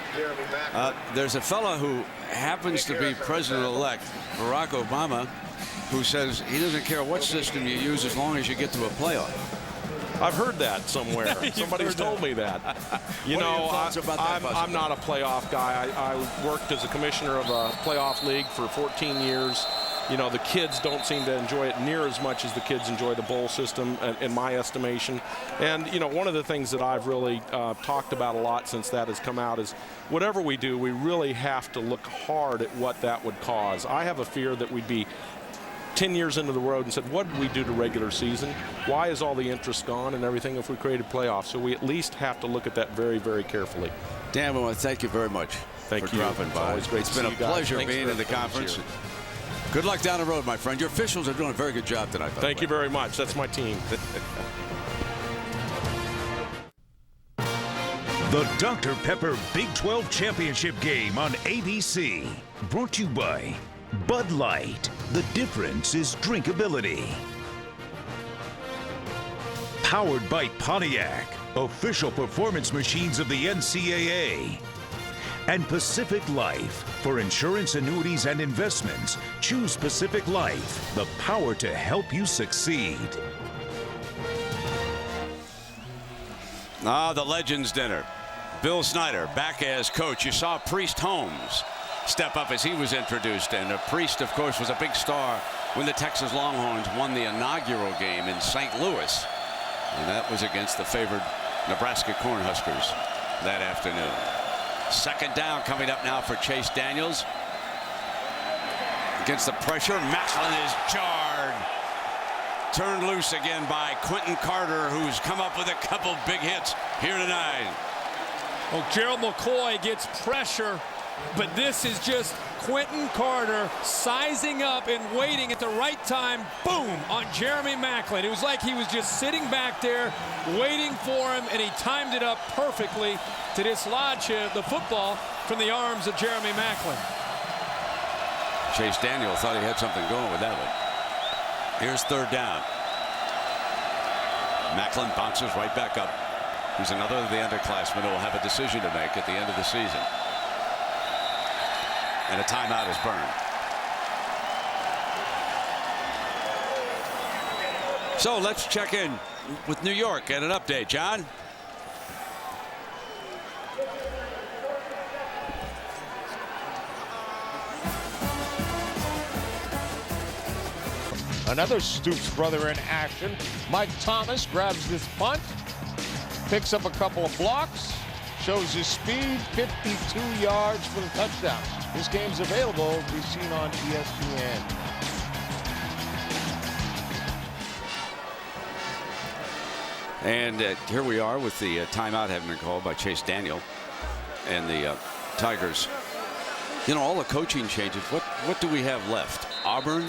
There's a fellow who happens to be President-elect Barack Obama, who says he doesn't care what system you use as long as you get to a playoff. I've heard that somewhere. Somebody's told me that. You know, I'm not a playoff guy. I worked as a commissioner of a playoff league for 14 years. You know, the kids don't seem to enjoy it near as much as the kids enjoy the bowl system, in my estimation. And, you know, one of the things that I've really talked about a lot since that has come out is whatever we do, we really have to look hard at what that would cause. I have a fear that we'd be 10 years into the road and said, what did we do to regular season? Why is all the interest gone and everything if we created playoffs? So we at least have to look at that very, very carefully. Dan, I want to thank you very much for dropping by. It's been a pleasure being in the conference. Good luck down the road, my friend. Your officials are doing a very good job tonight. Thank you very much. That's my team. The Dr. Pepper Big 12 Championship Game on ABC. Brought to you by Bud Light. The difference is drinkability. Powered by Pontiac, official performance machines of the NCAA. And Pacific Life. For insurance, annuities, and investments, choose Pacific Life, the power to help you succeed. The Legends Dinner. Bill Snyder back as coach. You saw Priest Holmes step up as he was introduced, and Priest, of course, was a big star when the Texas Longhorns won the inaugural game in St. Louis. And that was against the favored Nebraska Cornhuskers that afternoon. Second down coming up now for Chase Daniels. Against the pressure, Macklin is jarred. Turned loose again by Quentin Carter, who's come up with a couple big hits here tonight. Well, Gerald McCoy gets pressure, but this is just Quentin Carter sizing up and waiting at the right time, boom, on Jeremy Macklin. It was like he was just sitting back there waiting for him, and he timed it up perfectly to dislodge the football from the arms of Jeremy Macklin. Chase Daniel thought he had something going with that one. Here's third down. Macklin bounces right back up. He's another of the underclassmen who will have a decision to make at the end of the season. And a timeout is burned. So let's check in with New York and an update, John. Another Stoops brother in action. Mike Thomas grabs this punt, picks up a couple of blocks, shows his speed, 52 yards for the touchdown. This game's available to be seen on ESPN. And here we are with the timeout having been called by Chase Daniel and the Tigers. You know, all the coaching changes. What do we have left? Auburn,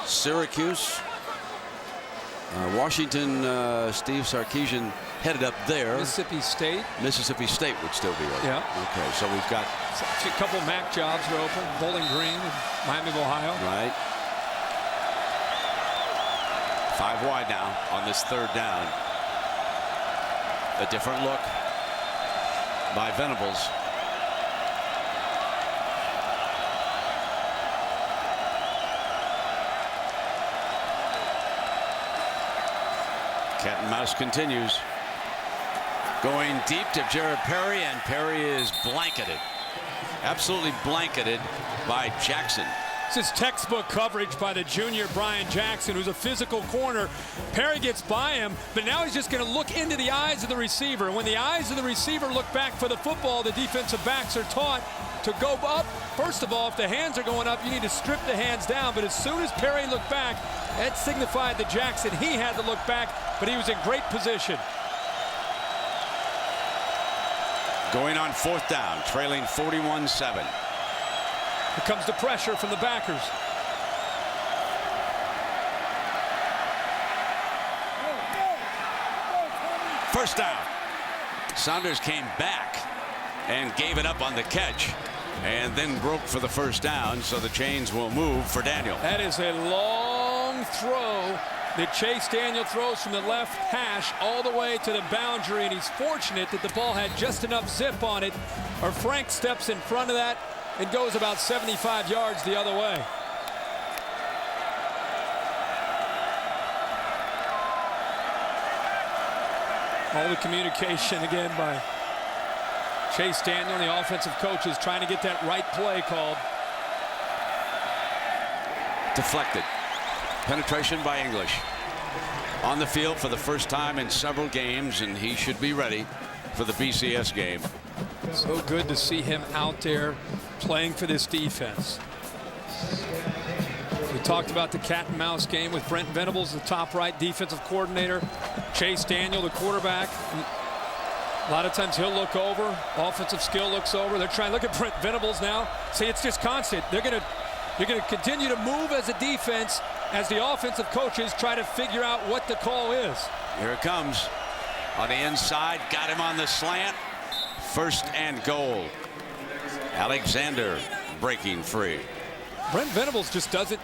Syracuse, Washington. Steve Sarkisian headed up there. Mississippi State. Mississippi State would still be open. Yeah. Okay, so we've got a couple MAC jobs are open. Bowling Green, and Miami of Ohio. Right. 5 wide now on this third down. A different look by Venables. Cat and mouse continues. Going deep to Jared Perry, and Perry is blanketed. Absolutely blanketed by Jackson. This is textbook coverage by the junior Brian Jackson, who's a physical corner. Perry gets by him, but now he's just going to look into the eyes of the receiver. And when the eyes of the receiver look back for the football, the defensive backs are taught to go up. First of all, if the hands are going up, you need to strip the hands down. But as soon as Perry looked back, that signified to Jackson he had to look back, but he was in great position. Going on fourth down, trailing 41-7. Here comes the pressure from the backers. First down. Saunders came back and gave it up on the catch and then broke for the first down, so the chains will move for Daniel. That is a long throw that Chase Daniel throws from the left hash all the way to the boundary, and he's fortunate that the ball had just enough zip on it, or Frank steps in front of that and goes about 75 yards the other way. All the communication again by Chase Daniel, the offensive coach, is trying to get that right play called. Deflected. Penetration by English. On the field for the first time in several games, and he should be ready for the BCS game. So good to see him out there playing for this defense. We talked about the cat and mouse game with Brent Venables, the top right defensive coordinator. Chase Daniel, the quarterback. A lot of times he'll look over. Offensive skill looks over. They're trying to look at Brent Venables now. See, it's just constant. You're going to continue to move as a defense as the offensive coaches try to figure out what the call is. Here it comes on the inside. Got him on the slant. First and goal. Alexander breaking free. Brent Venables just doesn't,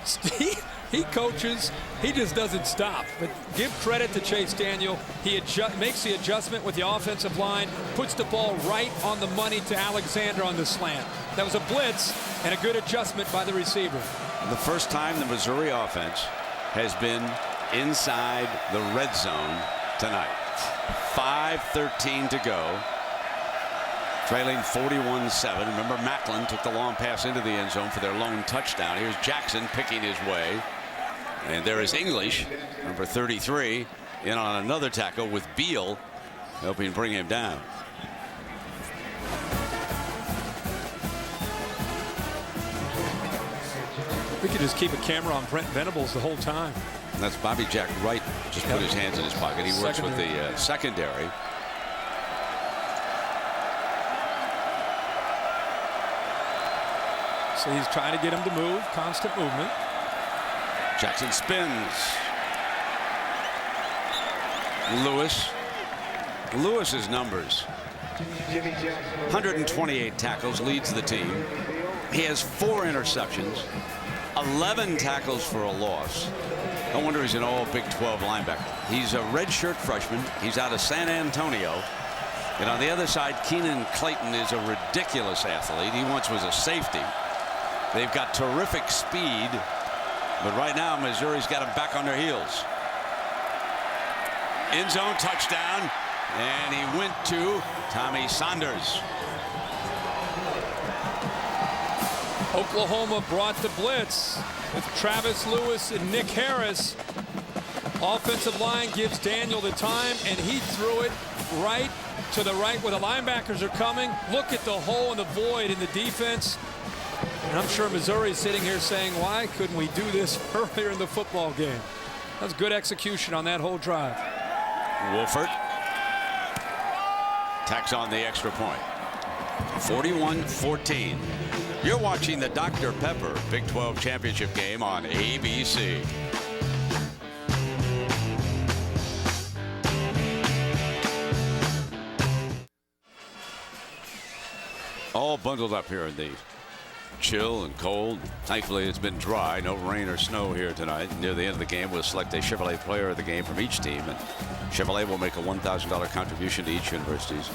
he coaches, he just doesn't stop. But give credit to Chase Daniel. He makes the adjustment with the offensive line, puts the ball right on the money to Alexander on the slant. That was a blitz and a good adjustment by the receiver. The first time the Missouri offense has been inside the red zone tonight. 5:13 to go. Trailing 41-7. Remember, Macklin took the long pass into the end zone for their lone touchdown. Here's Jackson picking his way. And there is English, number 33, in on another tackle with Beal, helping bring him down. We could just keep a camera on Brent Venables the whole time. And that's Bobby Jack Wright. Just put his hands in his pocket. He works with the secondary. So he's trying to get him to move. Constant movement. Jackson spins. Lewis's numbers. 128 tackles, leads the team. He has 4 interceptions, 11 tackles for a loss. No wonder he's an all Big 12 linebacker. He's a redshirt freshman. He's out of San Antonio. And on the other side, Keenan Clayton is a ridiculous athlete. He once was a safety. They've got terrific speed. But right now, Missouri's got them back on their heels. End zone touchdown. And he went to Tommy Saunders. Oklahoma brought the blitz with Travis Lewis and Nick Harris. Offensive line gives Daniel the time, and he threw it right to the right where the linebackers are coming. Look at the hole in the void in the defense. And I'm sure Missouri's sitting here saying, why couldn't we do this earlier in the football game? That was good execution on that whole drive. Wolford tacks on the extra point. 41-14. You're watching the Dr. Pepper Big 12 Championship game on ABC. All bundled up here in the chill and cold. Thankfully, it's been dry. No rain or snow here tonight. Near the end of the game, we'll select a Chevrolet player of the game from each team. And Chevrolet will make a $1,000 contribution to each university's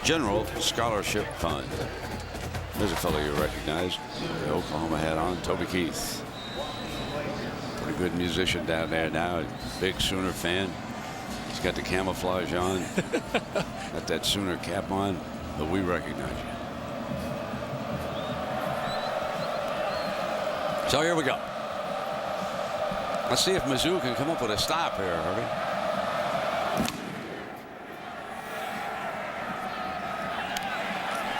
General Scholarship Fund. There's a fellow you recognize. The Oklahoma hat on, Toby Keith. Pretty good musician down there now. Big Sooner fan. He's got the camouflage on. Got that Sooner cap on. But we recognize you. So here we go. Let's see if Mizzou can come up with a stop here, Herbie.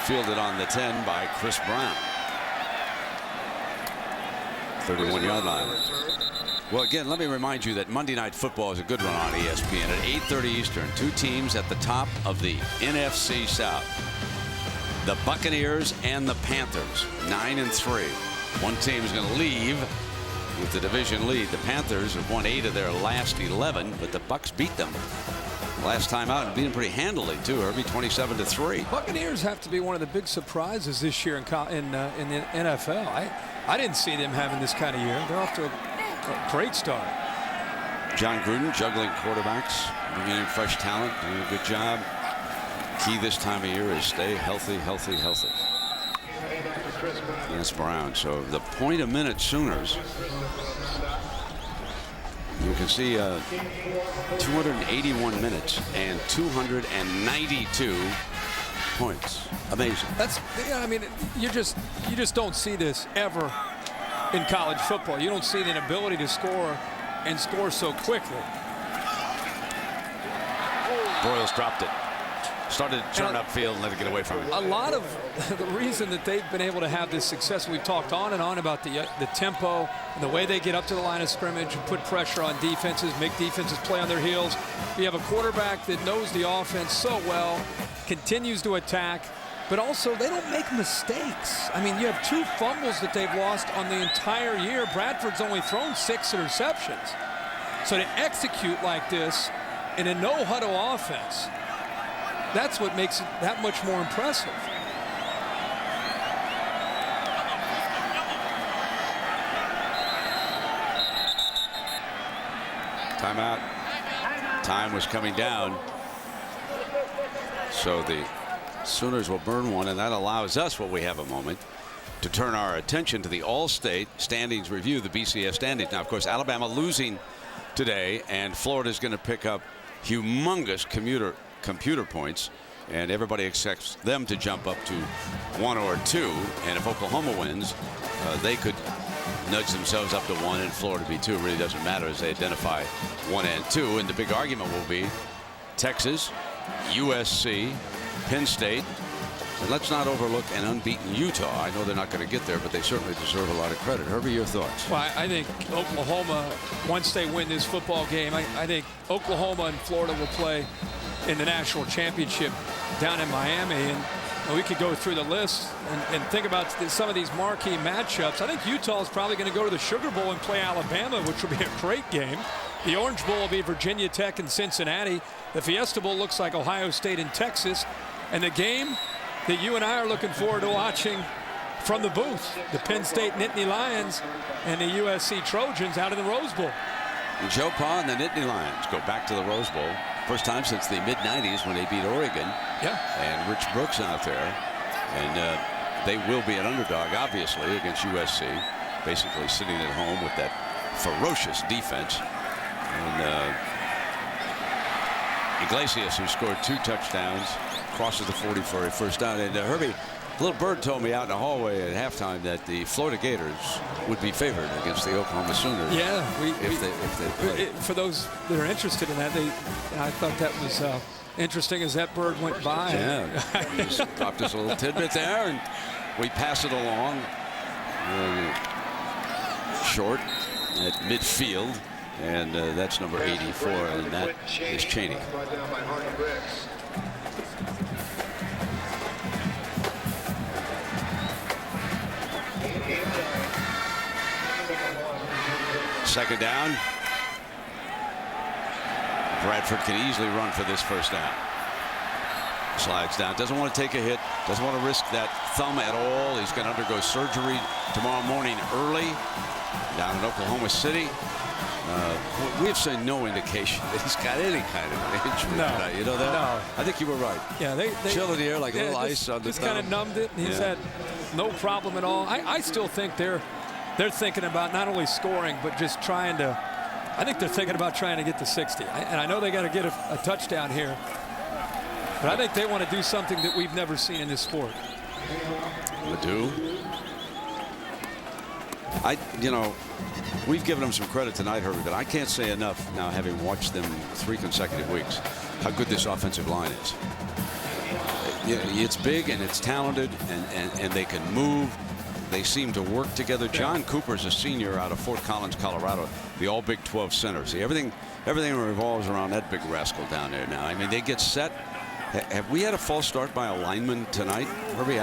Fielded on the 10 by Chris Brown. 31-yard line. Well, again, let me remind you that Monday Night Football is a good one on ESPN at 8:30 Eastern. 2 teams at the top of the NFC South. The Buccaneers and the Panthers, 9-3. One team is going to leave with the division lead. The Panthers have won 8 of their last 11, but the Bucs beat them last time out and beat them pretty handily too, Herbie, 27-3. Buccaneers have to be one of the big surprises this year in the NFL. I didn't see them having this kind of year. They're off to a great start. John Gruden juggling quarterbacks, bringing in fresh talent, doing a good job. Key this time of year is stay healthy. Against Brown. So the point a minute Sooners. You can see 281 minutes and 292 points. Amazing. That's, I mean, you just don't see this ever in college football. You don't see the inability to score and score so quickly. Broyles dropped it. Started to turn upfield and let it get away from him. A lot of the reason that they've been able to have this success, we've talked on and on about the tempo and the way they get up to the line of scrimmage and put pressure on defenses, make defenses play on their heels. You have a quarterback that knows the offense so well, continues to attack, but also they don't make mistakes. I mean, you have 2 fumbles that they've lost on the entire year. Bradford's only thrown 6 interceptions. So to execute like this in a no-huddle offense, that's what makes it that much more impressive. Timeout. Time was coming down. So the Sooners will burn one, and that allows us, what we have a moment, to turn our attention to the All-State standings review, the BCS standings. Now, of course, Alabama losing today, and Florida's going to pick up humongous computer points, and everybody expects them to jump up to 1 or 2, and if Oklahoma wins, they could nudge themselves up to 1 and Florida be 2. It really doesn't matter as they identify 1 and 2. And the big argument will be Texas, USC, Penn State. And let's not overlook an unbeaten Utah. I know they're not going to get there, but they certainly deserve a lot of credit. Herbie, your thoughts? Well, I think Oklahoma, once they win this football game, I think Oklahoma and Florida will play in the national championship down in Miami. And we could go through the list and think about some of these marquee matchups. I think Utah is probably going to go to the Sugar Bowl and play Alabama, which will be a great game. The Orange Bowl will be Virginia Tech and Cincinnati. The Fiesta Bowl looks like Ohio State and Texas. And the game that you and I are looking forward to watching from the booth, the Penn State Nittany Lions and the USC Trojans out in the Rose Bowl. And Joe Pa and the Nittany Lions go back to the Rose Bowl. First time since the mid-90s when they beat Oregon. Yeah. And Rich Brooks out there. And they will be an underdog, obviously, against USC. Basically sitting at home with that ferocious defense. And Iglesias, who scored 2 touchdowns, crosses the 40 for a first down. And Herbie, Little Bird told me out in the hallway at halftime that the Florida Gators would be favored against the Oklahoma Sooners. Yeah, if they play. For those that are interested in that, I thought that was interesting as that bird went by. Yeah, he just dropped us a little tidbit there, and we pass it along short at midfield, and that's number 84, and that is Cheney. Second down. Bradford can easily run for this first down. Slides down. Doesn't want to take a hit. Doesn't want to risk that thumb at all. He's going to undergo surgery tomorrow morning early down in Oklahoma City. We have seen no indication that he's got any kind of injury. No. You know that? No. I think you were right. Yeah, they chill in the air like a little ice on the just kind of numbed it. And he's had no problem at all. I still think they're thinking about not only scoring, but just trying to, I think they're thinking about trying to get to 60. And I know they got to get a touchdown here. But I think they want to do something that we've never seen in this sport. Ledoux. We've given them some credit tonight, Herbie, but I can't say enough now, having watched them 3 consecutive weeks, how good this offensive line is. It's big and it's talented, and they can move. They seem to work together. John Cooper's a senior out of Fort Collins, Colorado, the all Big 12 center. See, everything revolves around that big rascal down there now. I mean, they get set. Have we had a false start by a lineman tonight, Herbie?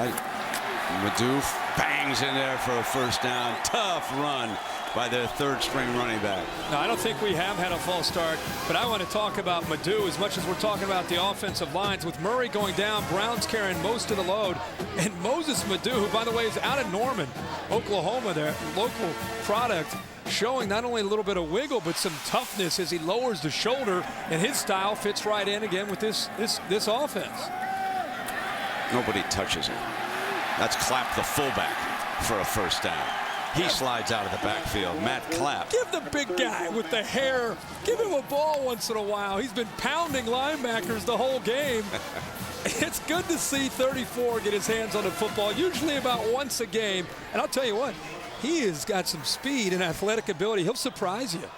Ledoux bangs in there for a first down. Tough run by their third-string running back. No, I don't think we have had a false start, but I want to talk about Ledoux as much as we're talking about the offensive lines. With Murray going down, Brown's carrying most of the load, and Moses Ledoux, who, by the way, is out of Norman, Oklahoma, their local product, showing not only a little bit of wiggle, but some toughness as he lowers the shoulder, and his style fits right in again with this offense. Nobody touches him. That's Clapp, the fullback, for a first down. He slides out of the backfield. Matt Clapp. Give the big guy with the hair, give him a ball once in a while. He's been pounding linebackers the whole game. It's good to see 34 get his hands on the football, usually about once a game. And I'll tell you what, he has got some speed and athletic ability. He'll surprise you.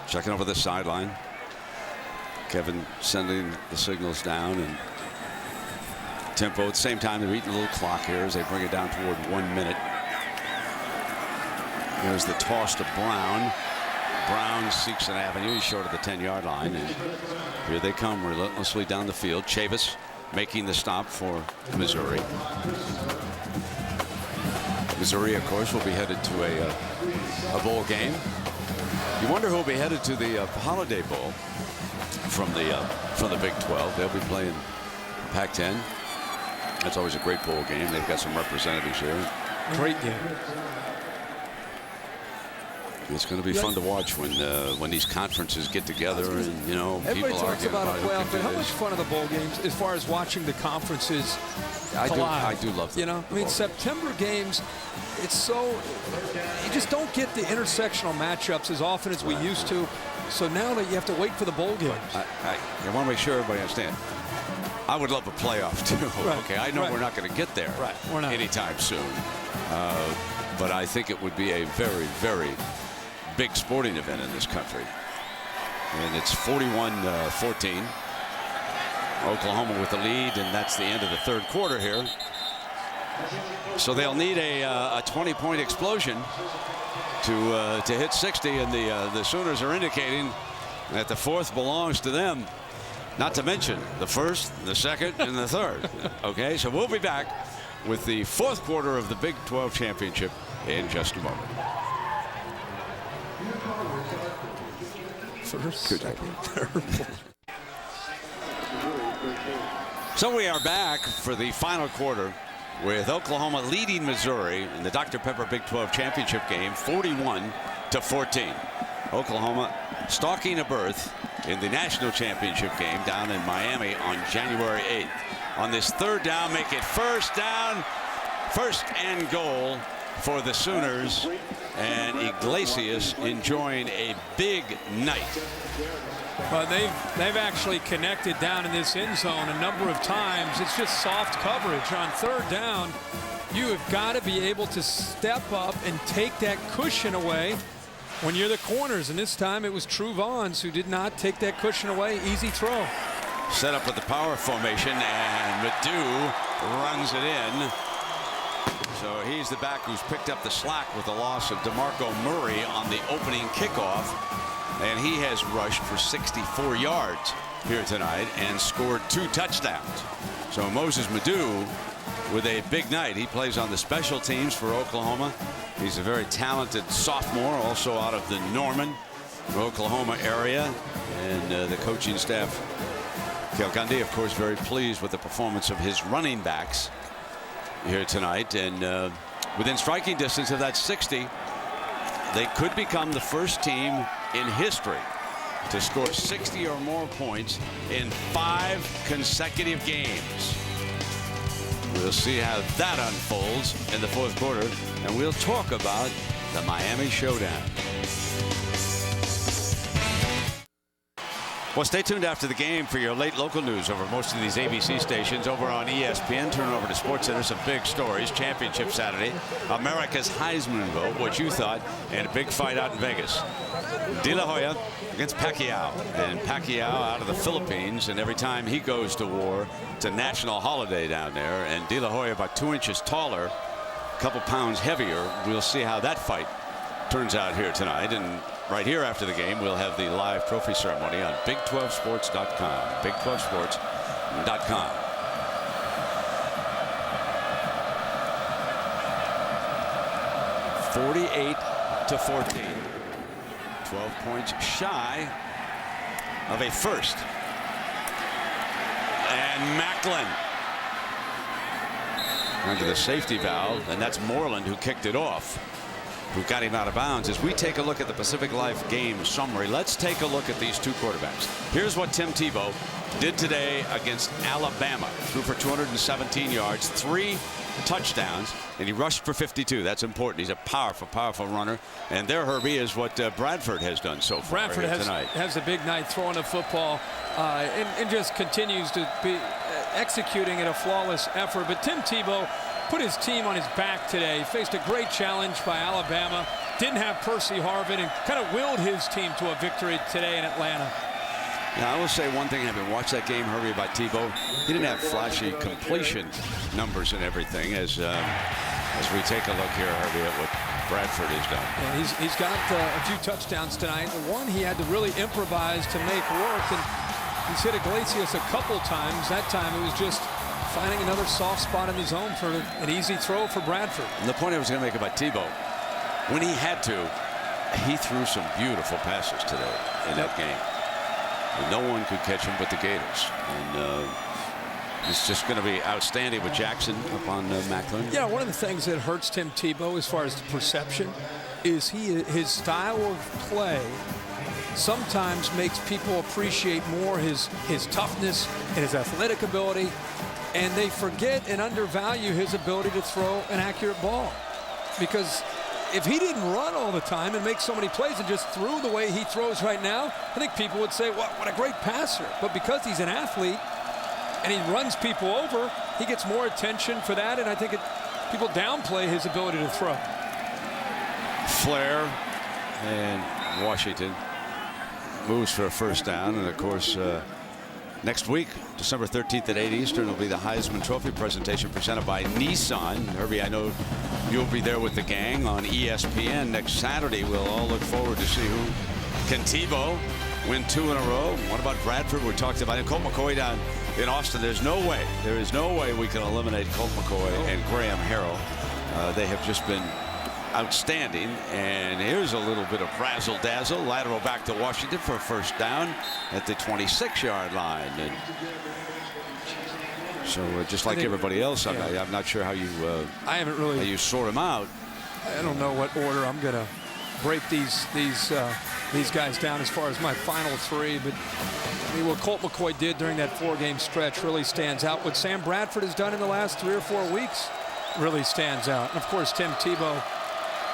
Checking over the sideline. Kevin sending the signals down, and tempo at the same time. They're eating a little clock here as they bring it down toward 1 minute. There's the toss to Brown. Brown seeks an avenue. He's short of the 10-yard line. And here they come relentlessly down the field. Chavis making the stop for Missouri. Missouri, of course, will be headed to a bowl game. You wonder who will be headed to the Holiday Bowl from the Big 12. They'll be playing Pac-10. That's always a great bowl game. They've got some representatives here. Great game. It's going to be fun to watch when these conferences get together, and everybody people talks about a playoff, but how much fun are the bowl games as far as watching the conferences collide? I do love them. I mean, September games, it's so, you just don't get the intersectional matchups as often as we used to. So now that you have to wait for the bowl games. I want to make sure everybody understands. I would love a playoff too. Right. Okay, I know we're not going to get there we're not. anytime soon. but I think it would be a very, very big sporting event in this country. And it's 41-14. Oklahoma with the lead, and that's the end of the third quarter here. So they'll need a 20-point explosion to hit 60, and the Sooners are indicating that the fourth belongs to them. Not to mention the first, the second, and the third. Okay, so we'll be back with the fourth quarter of the Big 12 Championship in just a moment. First, second, third. So we are back for the final quarter with Oklahoma leading Missouri in the Dr. Pepper Big 12 Championship game, 41-14. Oklahoma stalking a berth in the national championship game down in Miami on January 8th. On this third down, make it first down, first and goal for the Sooners, and Iglesias enjoying a big night. But they've actually connected down in this end zone a number of times. It's just soft coverage. On third down, you have got to be able to step up and take that cushion away when you're the corners. And this time it was Truvons who did not take that cushion away. Easy throw. Set up with the power formation, and Madu runs it in. So he's the back who's picked up the slack with the loss of DeMarco Murray on the opening kickoff. And he has rushed for 64 yards here tonight and scored 2 touchdowns. So Moses Madu with a big night. He plays on the special teams for Oklahoma. He's a very talented sophomore, also out of the Norman, Oklahoma area. And the coaching staff, Kel Gundy, of course, very pleased with the performance of his running backs here tonight. And within striking distance of that 60, they could become the first team in history to score 60 or more points in 5 consecutive games. We'll see how that unfolds in the fourth quarter, and we'll talk about the Miami Showdown. Well, stay tuned after the game for your late local news over most of these ABC stations. Over on ESPN, turn over to SportsCenter, some big stories. Championship Saturday, America's Heisman vote, what you thought, and a big fight out in Vegas. De La Hoya against Pacquiao, and Pacquiao out of the Philippines, and every time he goes to war, it's a national holiday down there. And De La Hoya about 2 inches taller, a couple pounds heavier. We'll see how that fight turns out here tonight. And right here after the game, we'll have the live trophy ceremony on Big12Sports.com. Big12Sports.com. (48-14). 12 points shy of a first. And Macklin under the safety valve, and that's Moreland who kicked it off, who got him out of bounds. As we take a look at the Pacific Life game summary, let's take a look at these two quarterbacks. Here's what Tim Tebow did today against Alabama. Threw for 217 yards, 3 touchdowns, and he rushed for 52. That's important. He's a powerful, powerful runner. And there, Herbie, is what Bradford has done so far tonight. Has a big night throwing the football and just continues to be executing at a flawless effort. But Tim Tebow put his team on his back today. Faced a great challenge by Alabama. Didn't have Percy Harvin, and kind of willed his team to a victory today in Atlanta. Now, I will say one thing, having watched that game, Herbie, about Tebow, he didn't have flashy completion numbers and everything. As we take a look here, Herbie, at what Bradford has done. Yeah, he's got a few touchdowns tonight. The one he had to really improvise to make work, and he's hit Iglesias a couple times. That time it was just finding another soft spot in his zone for an easy throw for Bradford. And the point I was going to make about Tebow, when he had to, he threw some beautiful passes today in that game. And no one could catch him but the Gators. And it's just going to be outstanding with Jackson upon Macklin. Yeah, one of the things that hurts Tim Tebow as far as the perception is his style of play sometimes makes people appreciate more his toughness and his athletic ability, and they forget and undervalue his ability to throw an accurate ball. Because if he didn't run all the time and make so many plays and just threw the way he throws right now, I think people would say, what a great passer. But because he's an athlete and he runs people over, he gets more attention for that, and I think people downplay his ability to throw. Flair, and Washington moves for a first down. And of course, next week, December 13th at 8 Eastern, will be the Heisman Trophy presentation presented by Nissan. Herbie, I know you'll be there with the gang on ESPN next Saturday. We'll all look forward to see who can Tebow win 2 in a row. What about Bradford? We talked about it. Colt McCoy down in Austin. There is no way we can eliminate Colt McCoy and Graham Harrell. They have just been outstanding. And here's a little bit of razzle dazzle. Lateral back to Washington for a first down at the 26-yard line. And so just like everybody else, I'm not sure how you I haven't really how you sort them out. I don't know what order I'm gonna break these guys down as far as my final 3, but I mean, what Colt McCoy did during that 4-game stretch really stands out. What Sam Bradford has done in the last 3 or 4 weeks really stands out. And of course, Tim Tebow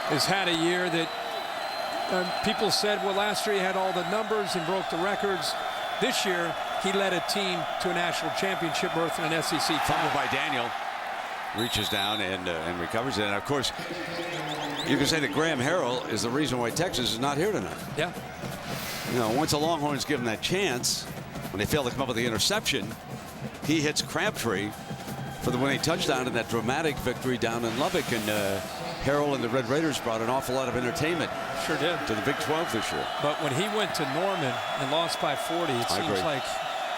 has had a year that people said, well, last year he had all the numbers and broke the records. This year, he led a team to a national championship berth in an SEC title. Fumble by Daniel. Reaches down and recovers it. And of course, you can say that Graham Harrell is the reason why Texas is not here tonight. Yeah. You know, once the Longhorns give him that chance, when they fail to come up with the interception, he hits Crabtree for the winning touchdown in that dramatic victory down in Lubbock. And Harrell and the Red Raiders brought an awful lot of entertainment. Sure did. To the Big 12 this year. But when he went to Norman and lost by 40, it seems like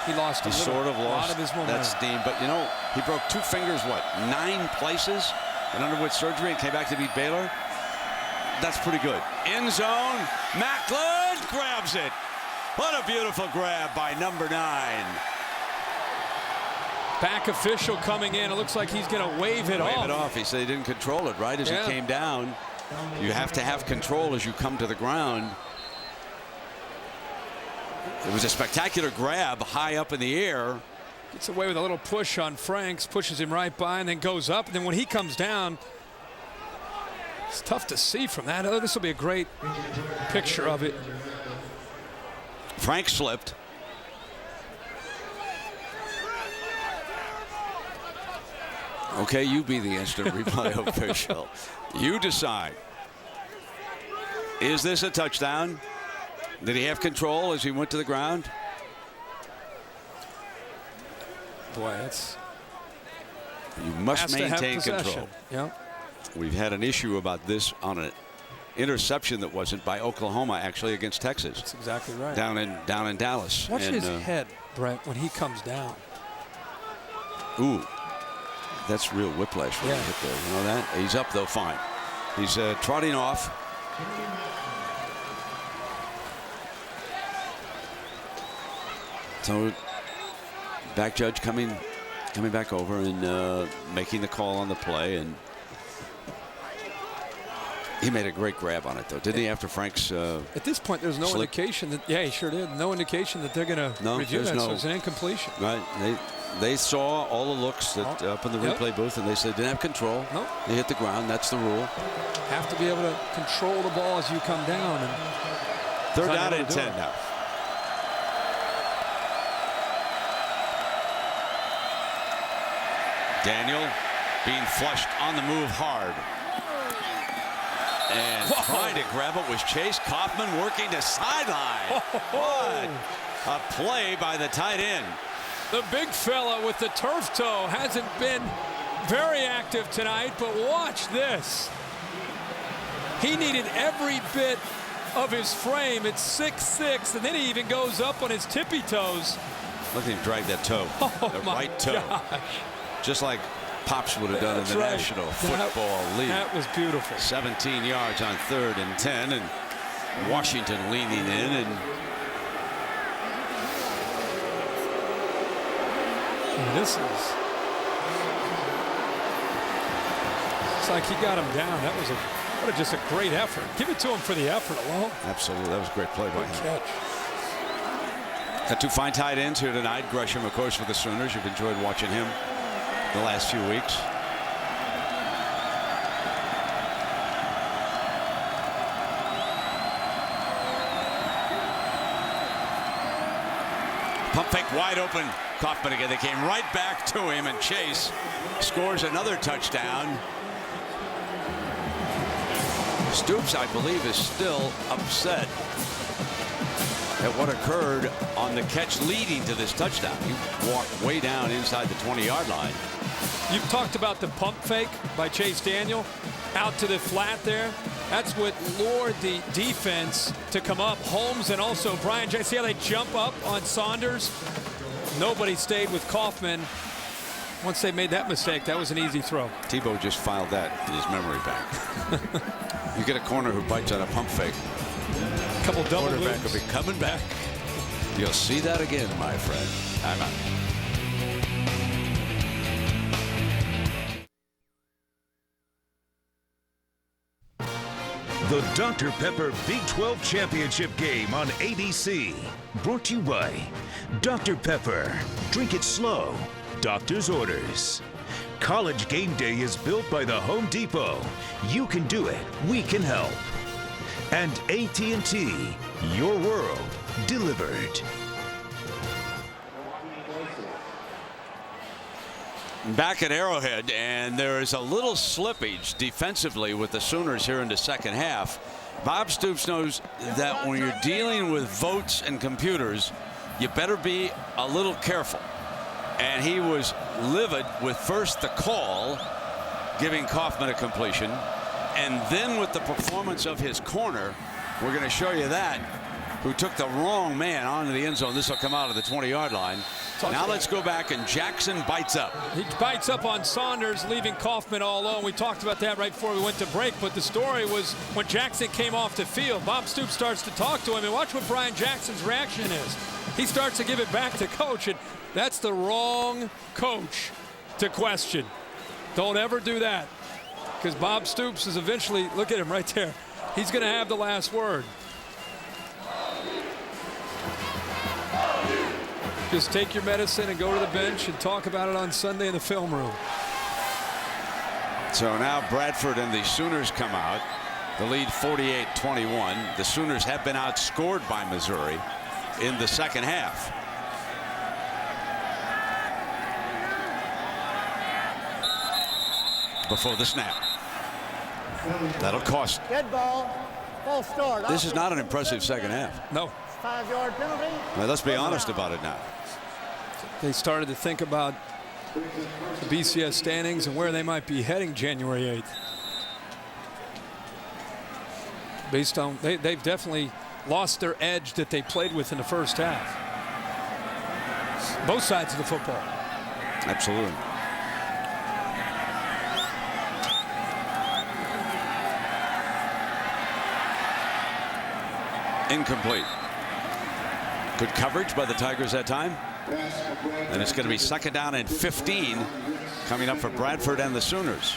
he lost a lot of his momentum. That steam. But, you know, he broke 2 fingers, 9 places, and underwent surgery and came back to beat Baylor. That's pretty good. End zone. Macklin grabs it. What a beautiful grab by number 9. Back official coming in. It looks like he's going to wave it off. Wave it off. He said he didn't control it, right? As he came down. You have to have control as you come to the ground. It was a spectacular grab high up in the air. Gets away with a little push on Franks, pushes him right by, and then goes up. And then when he comes down, it's tough to see from that. Oh, this will be a great picture of it. Frank slipped. Okay, you be the instant replay official. You decide. Is this a touchdown? Did he have control as he went to the ground? Boy, that's... You must maintain control. Yeah. We've had an issue about this on an interception that wasn't by Oklahoma, actually, against Texas. That's exactly right. Down in Dallas. Watch his head, Brent, when he comes down. Ooh. That's real whiplash when he hit there. You know that? He's up, though, fine. He's trotting off. So, back judge coming back over and making the call on the play. And he made a great grab on it, though, didn't he, after Frank's at this point, there's no indication that, he sure did. No indication that they're going to review that, so it's an incompletion. Right. They saw all the looks that up in the replay booth, and they said didn't have control. Nope. They hit the ground. That's the rule. Have to be able to control the ball as you come down. And 3rd down and 10 now. Daniel being flushed on the move hard. And trying to grab it was Chase Kaufman working the sideline. What a play by the tight end. The big fella with the turf toe hasn't been very active tonight, but watch this. He needed every bit of his frame. It's 6'6", and then he even goes up on his tippy toes. Look at him drag that toe, the right toe. Gosh. Just like Pops would have done in the National Football League. That was beautiful. 17 yards on 3rd and 10, and Washington leaning in. And this is, it's like he got him down. That was just a great effort. Give it to him for the effort alone. Absolutely, that was a great play by him. Catch. Got 2 fine tight ends here tonight. Gresham, of course, for the Sooners. You've enjoyed watching him the last few weeks. Pump fake wide open. Kaufman again. They came right back to him, and Chase scores another touchdown. Stoops, I believe, is still upset at what occurred on the catch leading to this touchdown. He walked way down inside the 20-yard line. You've talked about the pump fake by Chase Daniel out to the flat there. That's what lured the defense to come up. Holmes and also Brian Jackson. See how they jump up on Saunders? Nobody stayed with Kaufman. Once they made that mistake, that was an easy throw. Tebow just filed that in his memory bank. You get a corner who bites on a pump fake. Couple double quarterback will be coming back. You'll see that again, my friend. I'm out. The Dr. Pepper Big 12 Championship game on ABC. Brought to you by Dr. Pepper. Drink it slow. Doctor's orders. College Game Day is built by the Home Depot. You can do it. We can help. And AT&T. Your world delivered. Back at Arrowhead, and there is a little slippage defensively with the Sooners here in the second half. Bob Stoops knows that when you're dealing with votes and computers, you better be a little careful. And he was livid with first the call, giving Kaufman a completion, and then with the performance of his corner. We're going to show you that, who took the wrong man onto the end zone. This will come out of the 20-yard line. Now let's go back, and Jackson bites up. He bites up on Saunders, leaving Kaufman all alone. We talked about that right before we went to break, but the story was when Jackson came off the field, Bob Stoops starts to talk to him, and watch what Brian Jackson's reaction is. He starts to give it back to coach, and that's the wrong coach to question. Don't ever do that, because Bob Stoops is eventually, look at him right there, he's going to have the last word. Just take your medicine and go to the bench and talk about it on Sunday in the film room. So now Bradford and the Sooners come out. The lead 48-21. The Sooners have been outscored by Missouri in the second half. Before the snap. That'll cost. Good ball. False start. This is not an impressive second half. No. 5-yard penalty. Well, let's be honest about it now. They started to think about the BCS standings and where they might be heading January 8th. Based on, they've definitely lost their edge that they played with in the first half. Both sides of the football. Absolutely. Incomplete. Good coverage by the Tigers that time. And it's going to be second down and 15 coming up for Bradford and the Sooners.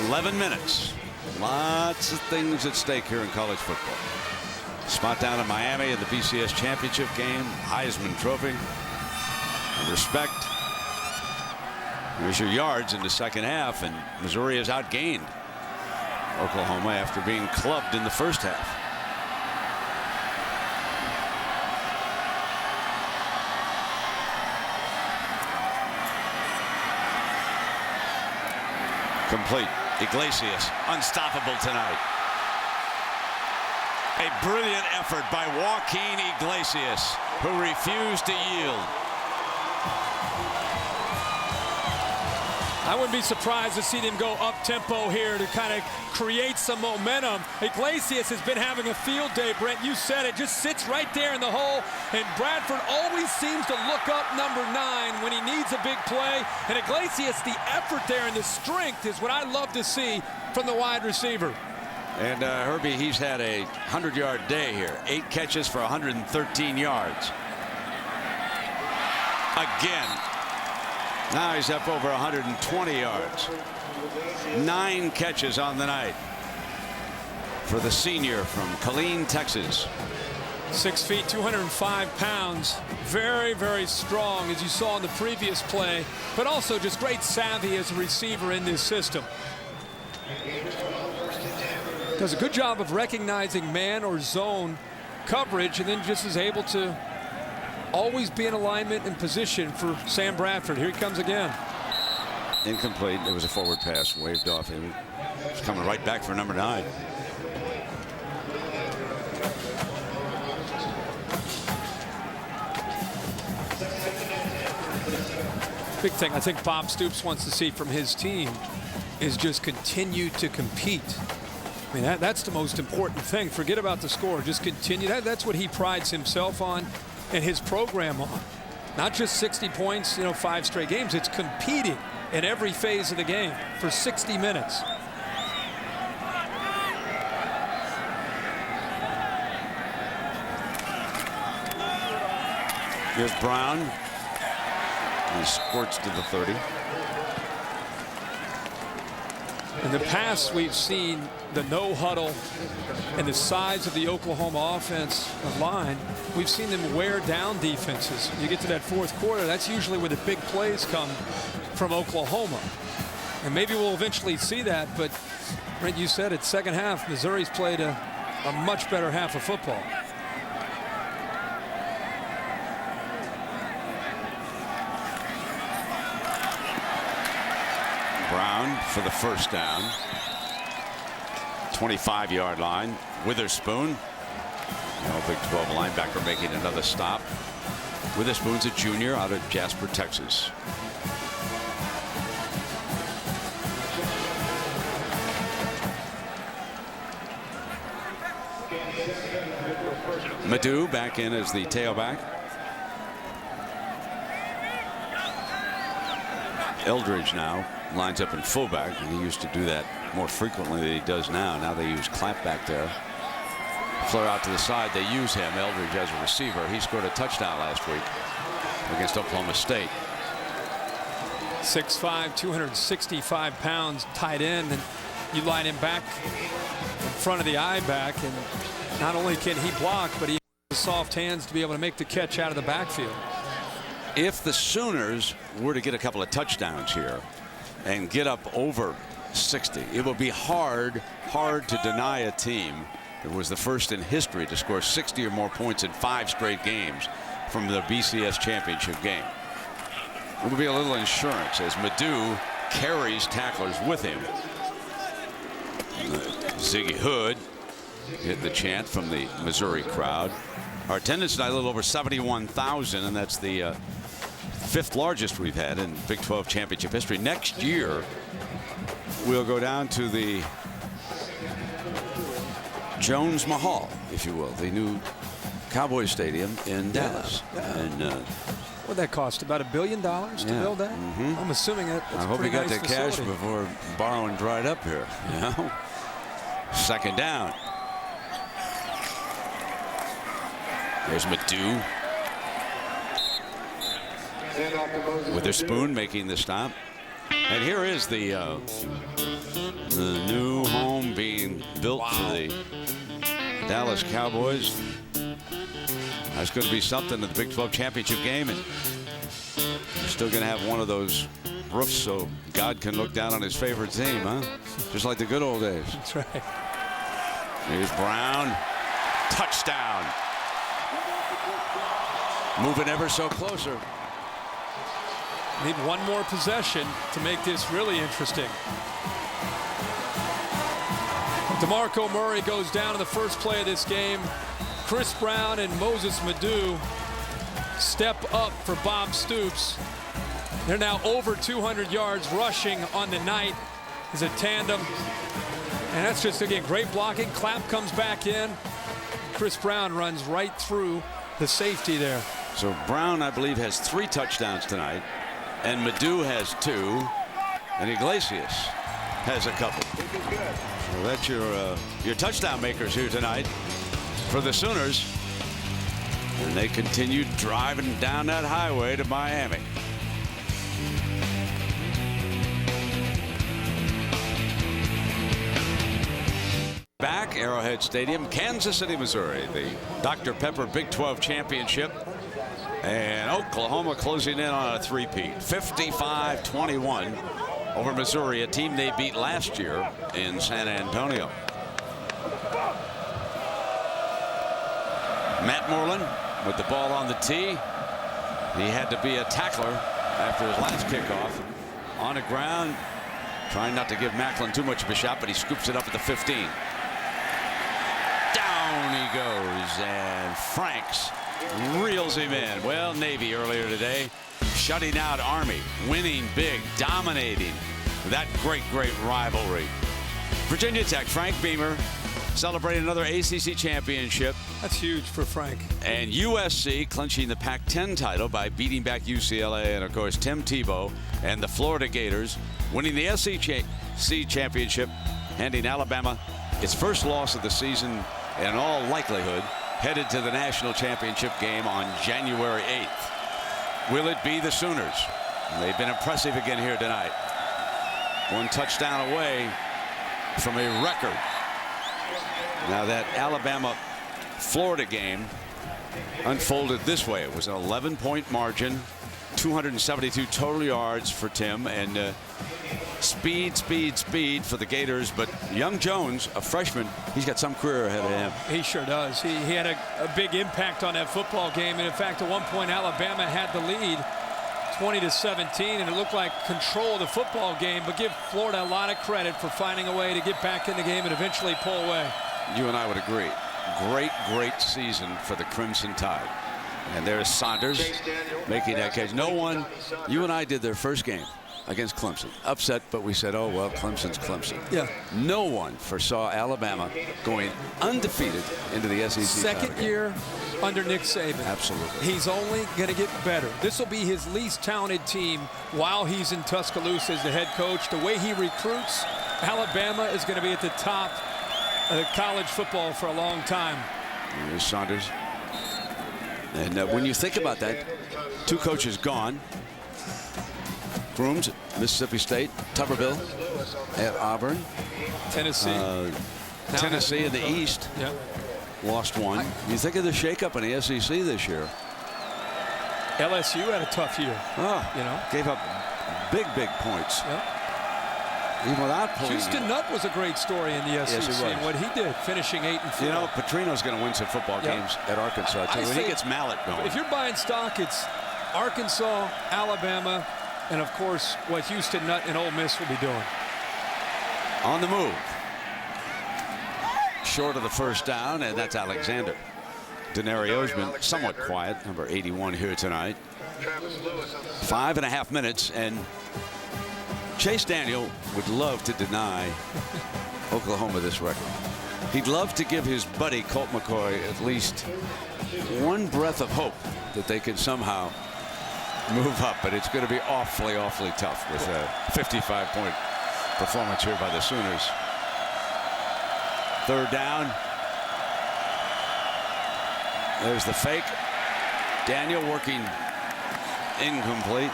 11 minutes. Lots of things at stake here in college football. Spot down in Miami in the BCS championship game. Heisman Trophy. Respect. Here's your yards in the second half, and Missouri has outgained Oklahoma after being clubbed in the first half. Complete. Iglesias, unstoppable tonight. A brilliant effort by Joaquin Iglesias, who refused to yield. I wouldn't be surprised to see them go up-tempo here to kind of create some momentum. Iglesias has been having a field day, Brent. You said it. Just sits right there in the hole, and Bradford always seems to look up number 9 when he needs a big play. And Iglesias, the effort there and the strength is what I love to see from the wide receiver. And Herbie, he's had a 100-yard day here. 8 catches for 113 yards. Again. Now he's up over 120 yards. 9 catches on the night for the senior from Killeen, Texas. 6 feet, 205 pounds. Very, very strong, as you saw in the previous play, but also just great savvy as a receiver in this system. Does a good job of recognizing man or zone coverage, and then just is able to always be in alignment and position for Sam Bradford. Here he comes again. Incomplete. It was a forward pass waved off him. He's coming right back for number 9. Big thing I think Bob Stoops wants to see from his team is just continue to compete. I mean, that's the most important thing. Forget about the score. Just continue. That's what he prides himself on and his program on. Not just 60 points, 5 straight games. It's competing in every phase of the game for 60 minutes. Here's Brown. He squirts to the 30. In the past, we've seen the no huddle and the size of the Oklahoma offensive line. We've seen them wear down defenses. You get to that fourth quarter, that's usually where the big plays come from Oklahoma. And maybe we'll eventually see that, but Brent, you said it, second half, Missouri's played a much better half of football. Brown for the first down. 25-yard line. Witherspoon, Big 12 linebacker, making another stop. Witherspoon's a junior out of Jasper, Texas. Madu back in as the tailback. Eldridge now lines up in fullback, and he used to do that more frequently than he does now. Now they use Clapp back there. Flare out to the side. They use him, Eldridge, as a receiver. He scored a touchdown last week against Oklahoma State. 6'5", 265 pounds, tight end, and you line him back in front of the I-back, and not only can he block, but he has soft hands to be able to make the catch out of the backfield. If the Sooners were to get a couple of touchdowns here and get up over 60, it would be hard to deny a team that was the first in history to score 60 or more points in 5 straight games from the BCS championship game. It would be a little insurance as Madu carries tacklers with him. Ziggy Hood hit the chant from the Missouri crowd. Our attendance tonight a little over 71,000, and that's the 5th largest we've had in Big 12 championship history. Next year, we'll go down to the Jones Mahal, if you will, the new Cowboys Stadium in Dallas. And what'd that cost? About $1 billion to build that? I'm assuming that's I hope he got nice the cash facility. before borrowing dried up here. Second down. There's Madu. Witherspoon making the stop. And here is the new home being built for the Dallas Cowboys. That's going to be something in the Big 12 championship game, and you're still going to have one of those roofs so God can look down on his favorite team, huh? Just like the good old days. That's right. Here's Brown. Touchdown. Moving ever so closer. Need one more possession to make this really interesting. DeMarco Murray goes down in the first play of this game. Chris Brown and Moses Madu step up for Bob Stoops. They're now over 200 yards rushing on the night as a tandem. And that's just, again, great blocking. Clapp comes back in. Chris Brown runs right through the safety there. So Brown, I believe, has 3 touchdowns tonight, and Madu has 2, and Iglesias has a couple. So that's your touchdown makers here tonight for the Sooners. And they continue driving down that highway to Miami. Back, Arrowhead Stadium, Kansas City, Missouri, the Dr. Pepper Big 12 Championship. And Oklahoma closing in on a three-peat, 55-21 over Missouri, a team they beat last year in San Antonio. Matt Moreland with the ball on the tee. He had to be a tackler after his last kickoff. On the ground, trying not to give Macklin too much of a shot, but he scoops it up at the 15. Down he goes, and Franks reels him in. Well, Navy earlier today, shutting out Army, winning big, dominating that great rivalry. Virginia Tech, Frank Beamer, celebrating another ACC championship. That's huge for Frank. And USC clinching the Pac-10 title by beating back UCLA, and of course Tim Tebow and the Florida Gators winning the SEC championship, handing Alabama its first loss of the season, and in all likelihood headed to the national championship game on January 8th. Will it be the Sooners? They've been impressive again here tonight. One touchdown away from a record. Now that Alabama-Florida game unfolded this way. It was an 11-point margin, 272 total yards for Tim, and speed for the Gators. But young Jones, a freshman, he's got some career ahead of him. He sure does. He had a big impact on that football game. And in fact, at one point, Alabama had the lead 20-17, and it looked like control of the football game, but give Florida a lot of credit for finding a way to get back in the game and eventually pull away. You and I would agree. Great season for the Crimson Tide. And there's Saunders making that catch. No one, you and I did their first game against Clemson. Upset, but we said, oh, well, Clemson's Clemson. Yeah. No one foresaw Alabama going undefeated into the SEC. Second year under Nick Saban. Absolutely. He's only going to get better. This will be his least talented team while he's in Tuscaloosa as the head coach. The way he recruits, Alabama is going to be at the top of college football for a long time. There's Saunders. And when you think about that, two coaches gone. Grooms at Mississippi State, Tuberville at Auburn. Tennessee. Tennessee in the East. Yep. Lost one. You think of the shakeup in the SEC this year. LSU had a tough year. Oh, you know, gave up big points. Yep. Even without playing. Houston Nutt was a great story in the SEC. Yes, and what he did, finishing 8-4. You know, Petrino's going to win some football games at Arkansas too. When he gets Mallet going. If you're buying stock, it's Arkansas, Alabama, and of course what Houston Nutt and Ole Miss will be doing. On the move. Short of the first down, and that's Alexander. Denario's been somewhat quiet, number 81 here tonight. 5.5 minutes, and Chase Daniel would love to deny Oklahoma this record. He'd love to give his buddy Colt McCoy at least one breath of hope that they could somehow move up, but it's going to be awfully tough with a 55-point performance here by the Sooners. Third down. There's the fake. Daniel working incomplete.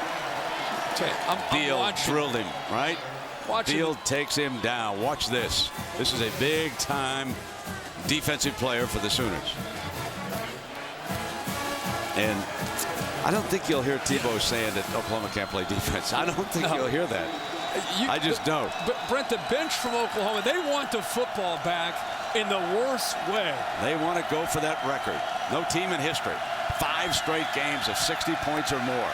Field drilled him, right? Field takes him down. Watch this. This is a big-time defensive player for the Sooners. And I don't think you'll hear Tebow saying that Oklahoma can't play defense. I don't think you'll hear that. I just don't. But Brent, the bench from Oklahoma, they want the football back in the worst way. They want to go for that record. No team in history. 5 straight games of 60 points or more.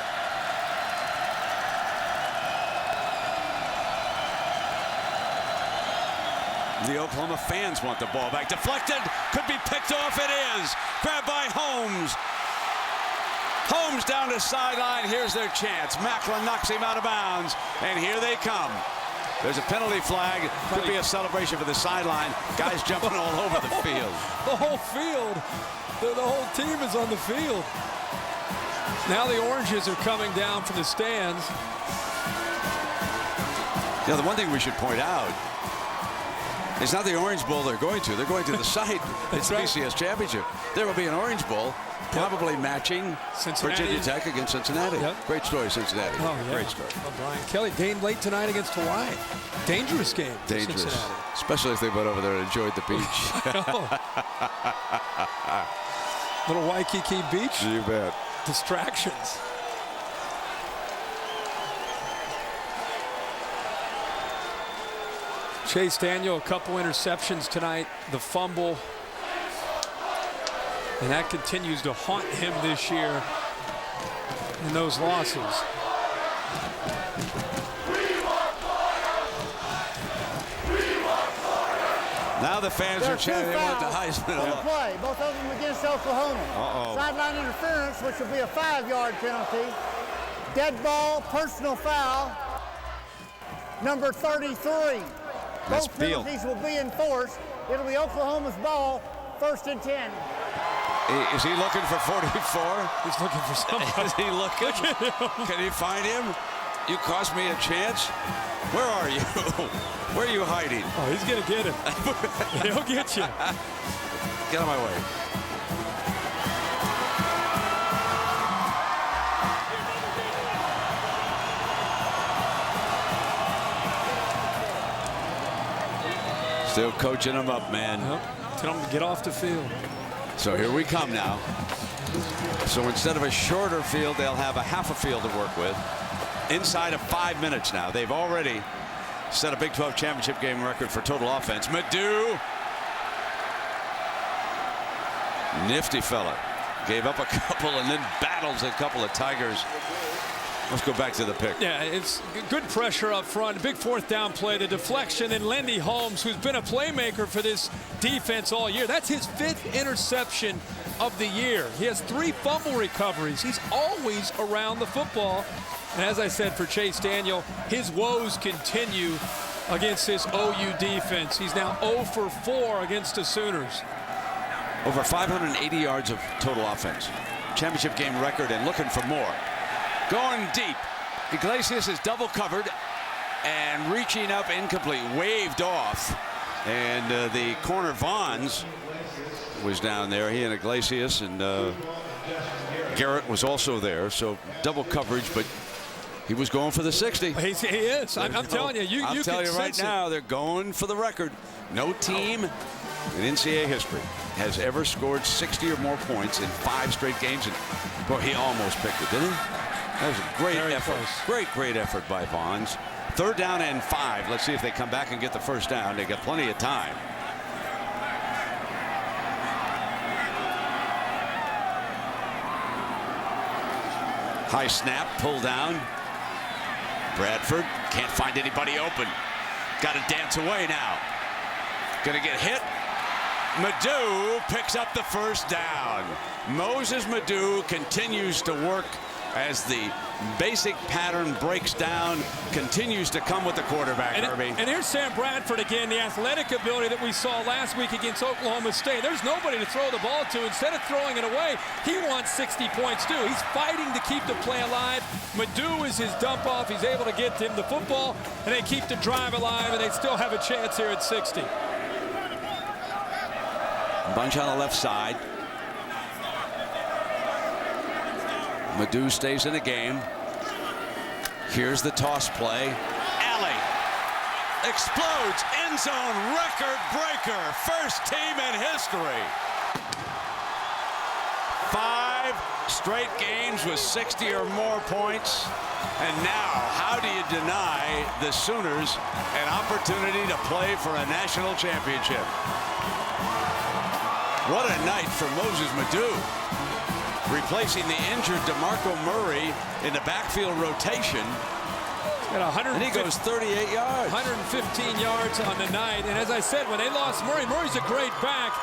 The Oklahoma fans want the ball back. Deflected. Could be picked off. It is. Grabbed by Holmes. Holmes down the sideline. Here's their chance. Macklin knocks him out of bounds. And here they come. There's a penalty flag. Could be a celebration for the sideline. Guys jumping all over the field. The whole field. The whole team is on the field. Now the Oranges are coming down from the stands. You know, the one thing we should point out, it's not the Orange Bowl they're going to. They're going to the site. It's the BCS Championship. There will be an Orange Bowl, probably matching Virginia Tech against Cincinnati. Yep. Great story, Cincinnati. Oh, yeah. Great story. Oh, Brian Kelly game late tonight against Hawaii. Dangerous game. Dangerous. Cincinnati. Especially if they went over there and enjoyed the beach. Little Waikiki Beach. You bet. Distractions. Chase Daniel, a couple interceptions tonight, the fumble, and that continues to haunt him this year in those losses. Now Now the fans are chanting. They want the Heisman. In play, both of them against Oklahoma. Sideline interference, which will be a 5-yard penalty. Dead ball, personal foul, number 33. Both penalties will be enforced. It'll be Oklahoma's ball, 1st and 10. Is he looking for 44? He's looking for somebody. Is he looking? Can he find him? You cost me a chance. Where are you? Where are you hiding? Oh, he's going to get him. He'll get you. Get out of my way. Still coaching him up, man. Tell him to get off the field. So here we come now. So instead of a shorter field, they'll have a half a field to work with. Inside of 5 minutes now. They've already set a Big 12 championship game record for total offense. Madu. Nifty fella. Gave up a couple and then battles a couple of Tigers. Let's go back to the pick. Yeah, it's good pressure up front. Big 4th down play, the deflection, and Lendy Holmes, who's been a playmaker for this defense all year. That's his 5th interception of the year. He has 3 fumble recoveries. He's always around the football. And as I said for Chase Daniel, his woes continue against this OU defense. He's now 0 for 4 against the Sooners. Over 580 yards of total offense. Championship game record and looking for more. Going deep. Iglesias is double covered and reaching up incomplete. Waved off. And the corner Vaughns was down there. He and Iglesias, and Garrett was also there. So double coverage, but he was going for the 60. He is. I'm telling you. I'm telling you right now, they're going for the record. No team in NCAA history has ever scored 60 or more points in 5 straight games. And boy, he almost picked it, didn't he? That was a great effort. Great effort by Vaughns. 3rd down and 5. Let's see if they come back and get the 1st down. They got plenty of time. High snap, pull down. Bradford can't find anybody open. Got to dance away now. Gonna get hit. Madu picks up the 1st down. Moses Madu continues to work as the basic pattern breaks down, continues to come with the quarterback, Herbie. And here's Sam Bradford again, the athletic ability that we saw last week against Oklahoma State. There's nobody to throw the ball to. Instead of throwing it away, he wants 60 points too. He's fighting to keep the play alive. Madu is his dump off. He's able to get him the football, and they keep the drive alive, and they still have a chance here at 60. Bunch on the left side. Madu stays in the game. Here's the toss play. Alley explodes. End zone record breaker. First team in history. 5 straight games with 60 or more points. And now, how do you deny the Sooners an opportunity to play for a national championship? What a night for Moses Madu. Replacing the injured DeMarco Murray in the backfield rotation. And he goes 38 yards. 115 yards on the night. And as I said, when they lost Murray, Murray's a great back.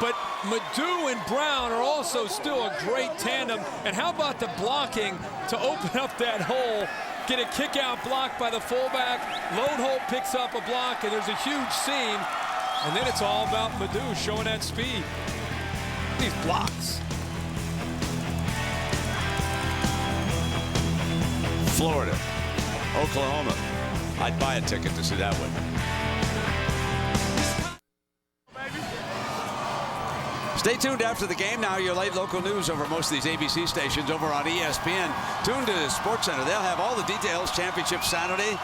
But Madu and Brown are also still a great tandem. And how about the blocking to open up that hole? Get a kick-out block by the fullback. Lone Holt picks up a block, and there's a huge seam. And then it's all about Madu showing that speed. These blocks. Florida, Oklahoma. I'd buy a ticket to see that one. Stay tuned after the game. Now your late local news over most of these ABC stations over on ESPN. Tune to the Sports Center. They'll have all the details. Championship Saturday.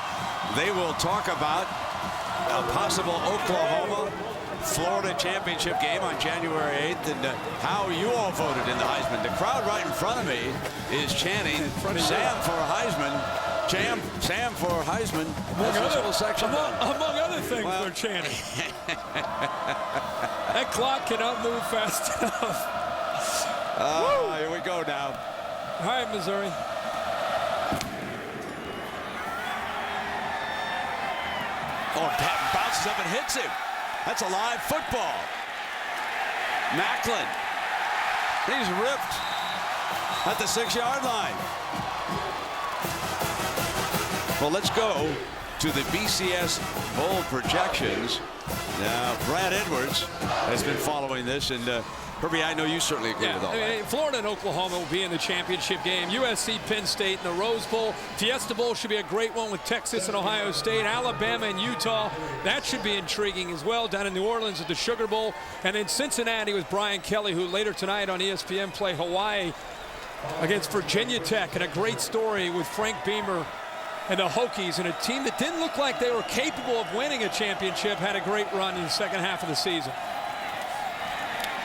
They will talk about a possible Oklahoma-Florida championship game on January 8th and how you all voted in the Heisman. The crowd right in front of me is chanting Sam for Heisman. Sam for Heisman. Among other things, they're chanting. That clock cannot move fast enough. Here we go now. All right, Missouri. Oh, Patton bounces up and hits him. That's a live football. Macklin. He's ripped at the 6-yard line. Well, let's go to the BCS bowl projections. Now, Brad Edwards has been following this, and Herbie, I know you certainly agree with all that. Florida and Oklahoma will be in the championship game. USC, Penn State in the Rose Bowl. Fiesta Bowl should be a great one with Texas and Ohio State. Alabama and Utah, that should be intriguing as well. Down in New Orleans at the Sugar Bowl. And in Cincinnati with Brian Kelly, who later tonight on ESPN play Hawaii against Virginia Tech. And a great story with Frank Beamer and the Hokies, and a team that didn't look like they were capable of winning a championship had a great run in the second half of the season.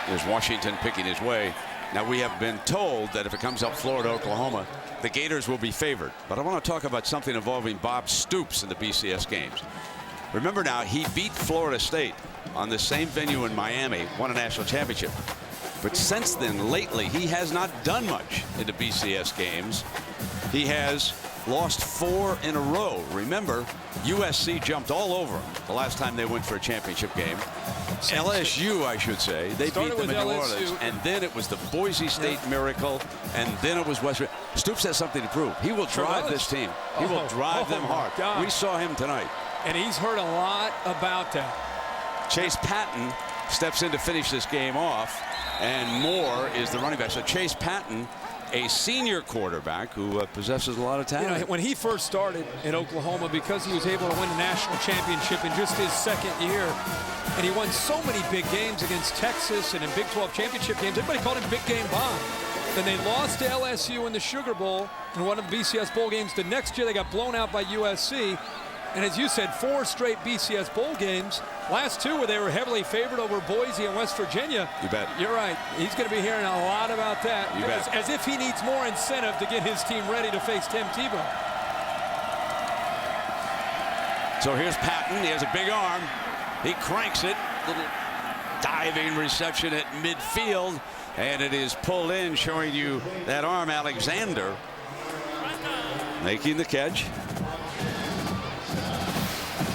There's Washington picking his way. Now, we have been told that if it comes up Florida-Oklahoma, the Gators will be favored. But I want to talk about something involving Bob Stoops in the BCS games. Remember now, he beat Florida State on the same venue in Miami, won a national championship. But since then, lately, he has not done much in the BCS games. He has lost 4 in a row. Remember, USC jumped all over him the last time they went for a championship game. LSU, I should say. They beat them in New Orleans. And then it was the Boise State Miracle. And then it was West Virginia. Stoops has something to prove. He will drive this team. He will drive them hard. God. We saw him tonight. And he's heard a lot about that. Chase Patton steps in to finish this game off. And Moore is the running back. So Chase Patton, a senior quarterback who possesses a lot of talent. You know, when he first started in Oklahoma, because he was able to win a national championship in just his second year, and he won so many big games against Texas and in Big 12 championship games, everybody called him Big Game Bob. Then they lost to LSU in the Sugar Bowl in one of the BCS bowl games. The next year they got blown out by USC. And as you said, 4 straight BCS bowl games. Last 2 where they were heavily favored over Boise and West Virginia. You bet. You're right. He's going to be hearing a lot about that. You bet. As if he needs more incentive to get his team ready to face Tim Tebow. So here's Patton. He has a big arm. He cranks it. Little diving reception at midfield. And it is pulled in, showing you that arm. Alexander making the catch.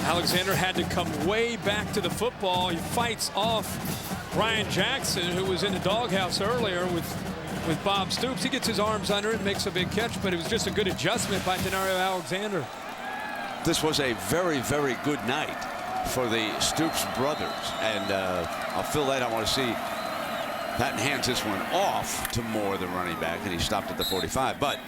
Alexander had to come way back to the football. He fights off Ryan Jackson, who was in the doghouse earlier with Bob Stoops. He gets his arms under it, makes a big catch, but it was just a good adjustment by Denario Alexander. This was a very, very good night for the Stoops brothers. And I'll fill that. I want to see Patton hands this one off to Moore, the running back, and he stopped at the 45. But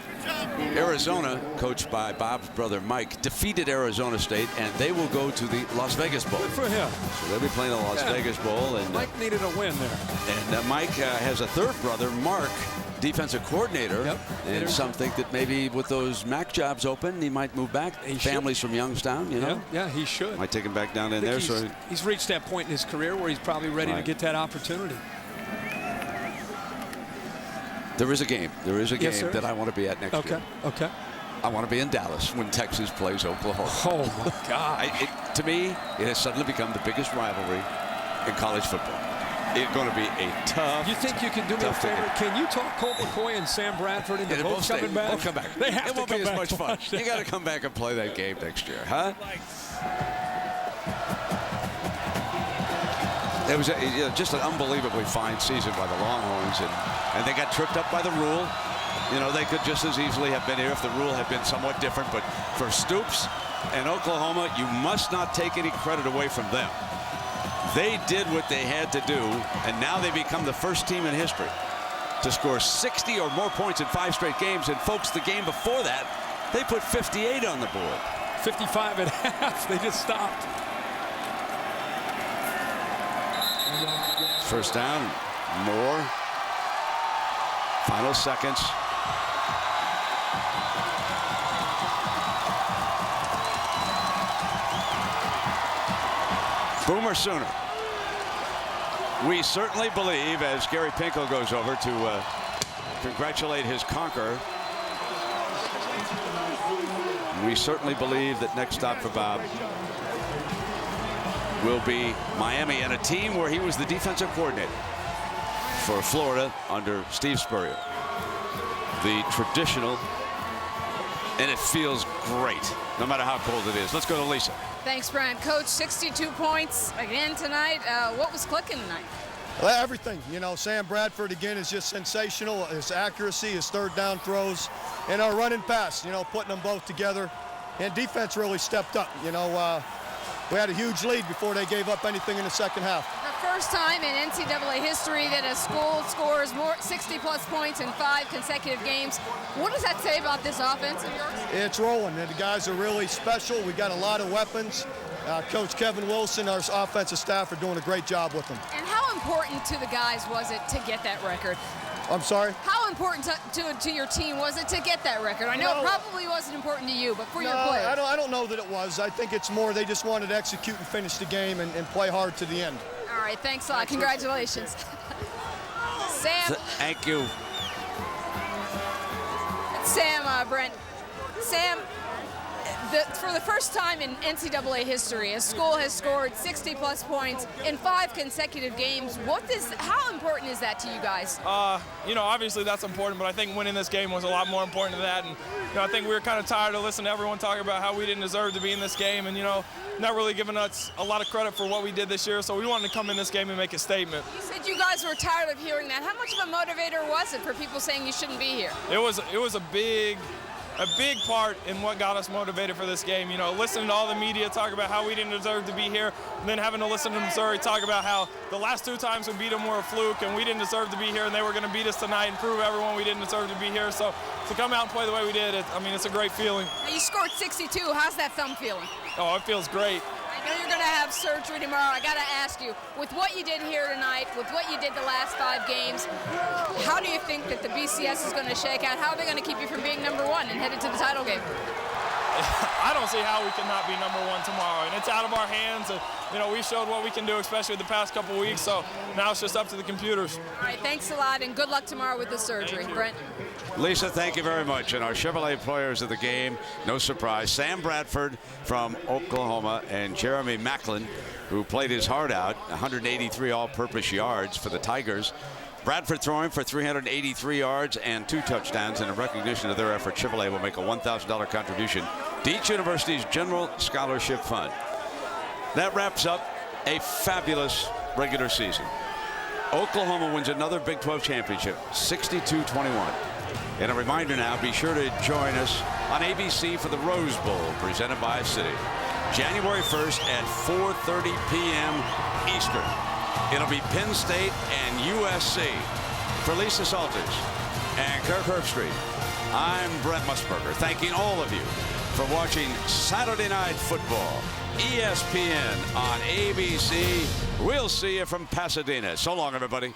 Arizona, coached by Bob's brother Mike, defeated Arizona State, and they will go to the Las Vegas Bowl. Good for him. So they'll be playing the Las Vegas Bowl. And Mike needed a win there. And Mike has a third brother, Mark, defensive coordinator. Yep. And some think that maybe with those MAC jobs open, he might move back. Families from Youngstown, you know. Yeah, he should. Might take him back down in there. He's reached that point in his career where he's probably ready to get that opportunity. There is a game. There is a game sir. that I want to be at next year. Okay. I want to be in Dallas when Texas plays Oklahoma. Oh, my God. To me, it has suddenly become the biggest rivalry in college football. It's going to be a tough. You think you can do me a favor? Can you talk Colt McCoy and Sam Bradford into both coming back? Both come back. They have it won't to be come as back much fun. You got to come back and play that game next year, huh? It was just an unbelievably fine season by the Longhorns, and they got tripped up by the rule. You know, they could just as easily have been here if the rule had been somewhat different. But for Stoops and Oklahoma, you must not take any credit away from them. They did what they had to do, and now they become the first team in history to score 60 or more points in 5 straight games. And folks, the game before that, they put 58 on the board. 55 at half. They just stopped. First down, Moore. Final seconds. Boomer Sooner. We certainly believe, as Gary Pinkel goes over to congratulate his conqueror, we certainly believe that next stop for Bob will be Miami, and a team where he was the defensive coordinator for Florida under Steve Spurrier. The traditional, and it feels great, no matter how cold it is. Let's go to Lisa. Thanks, Brent. Coach, 62 points again tonight. What was clicking tonight? Well, everything. You know, Sam Bradford, again, is just sensational. His accuracy, his third down throws, and our running pass, you know, putting them both together. And defense really stepped up. You know, we had a huge lead before they gave up anything in the second half. The first time in NCAA history that a school scores more 60-plus points in 5 consecutive games. What does that say about this offense of yours? It's rolling, and the guys are really special. We got a lot of weapons. Coach Kevin Wilson, our offensive staff, are doing a great job with them. And how important to the guys was it to get that record? I'm sorry? How important to your team was it to get that record? I know it probably wasn't important to you, but for your players. I don't know that it was. I think it's more they just wanted to execute and finish the game and play hard to the end. All right, thanks a lot. Congratulations. Sam. Thank you. Sam, Brent. Sam, for the first time in NCAA history, a school has scored 60-plus points in 5 consecutive games. How important is that to you guys? You know, obviously that's important, but I think winning this game was a lot more important than that. And you know, I think we were kind of tired of listening to everyone talk about how we didn't deserve to be in this game, and you know, not really giving us a lot of credit for what we did this year. So we wanted to come in this game and make a statement. You said you guys were tired of hearing that. How much of a motivator was it for people saying you shouldn't be here? It was a big part in what got us motivated for this game. You know, listening to all the media talk about how we didn't deserve to be here, and then having to listen to Missouri talk about how the last 2 times we beat them were a fluke and we didn't deserve to be here, and they were going to beat us tonight and prove everyone we didn't deserve to be here. So to come out and play the way we did, it's a great feeling. Now you scored 62. How's that thumb feeling? Oh, it feels great. I know you're going to have surgery tomorrow. I got to ask you, with what you did here tonight, with what you did the last 5 games, how do you think that the BCS is going to shake out? How are they going to keep you from being #1 and headed to the title game? I don't see how we cannot be #1 tomorrow, and it's out of our hands. And, you know, we showed what we can do, especially the past couple weeks, so now it's just up to the computers. All right, thanks a lot, and good luck tomorrow with the surgery. Brent. Lisa, thank you very much. And our Chevrolet players of the game, no surprise, Sam Bradford from Oklahoma and Jeremy Macklin, who played his heart out, 183 all-purpose yards for the Tigers. Bradford throwing for 383 yards and 2 touchdowns. And in recognition of their effort, Chevrolet will make a $1,000 contribution to each university's general scholarship fund. That wraps up a fabulous regular season. Oklahoma wins another Big 12 championship, 62-21. And a reminder now, be sure to join us on ABC for the Rose Bowl, presented by Citi. January 1st at 4:30 p.m. Eastern. It'll be Penn State and USC. For Lisa Salters and Kirk Herbstreit, I'm Brent Musburger, thanking all of you for watching Saturday Night Football, ESPN on ABC. We'll see you from Pasadena. So long, everybody.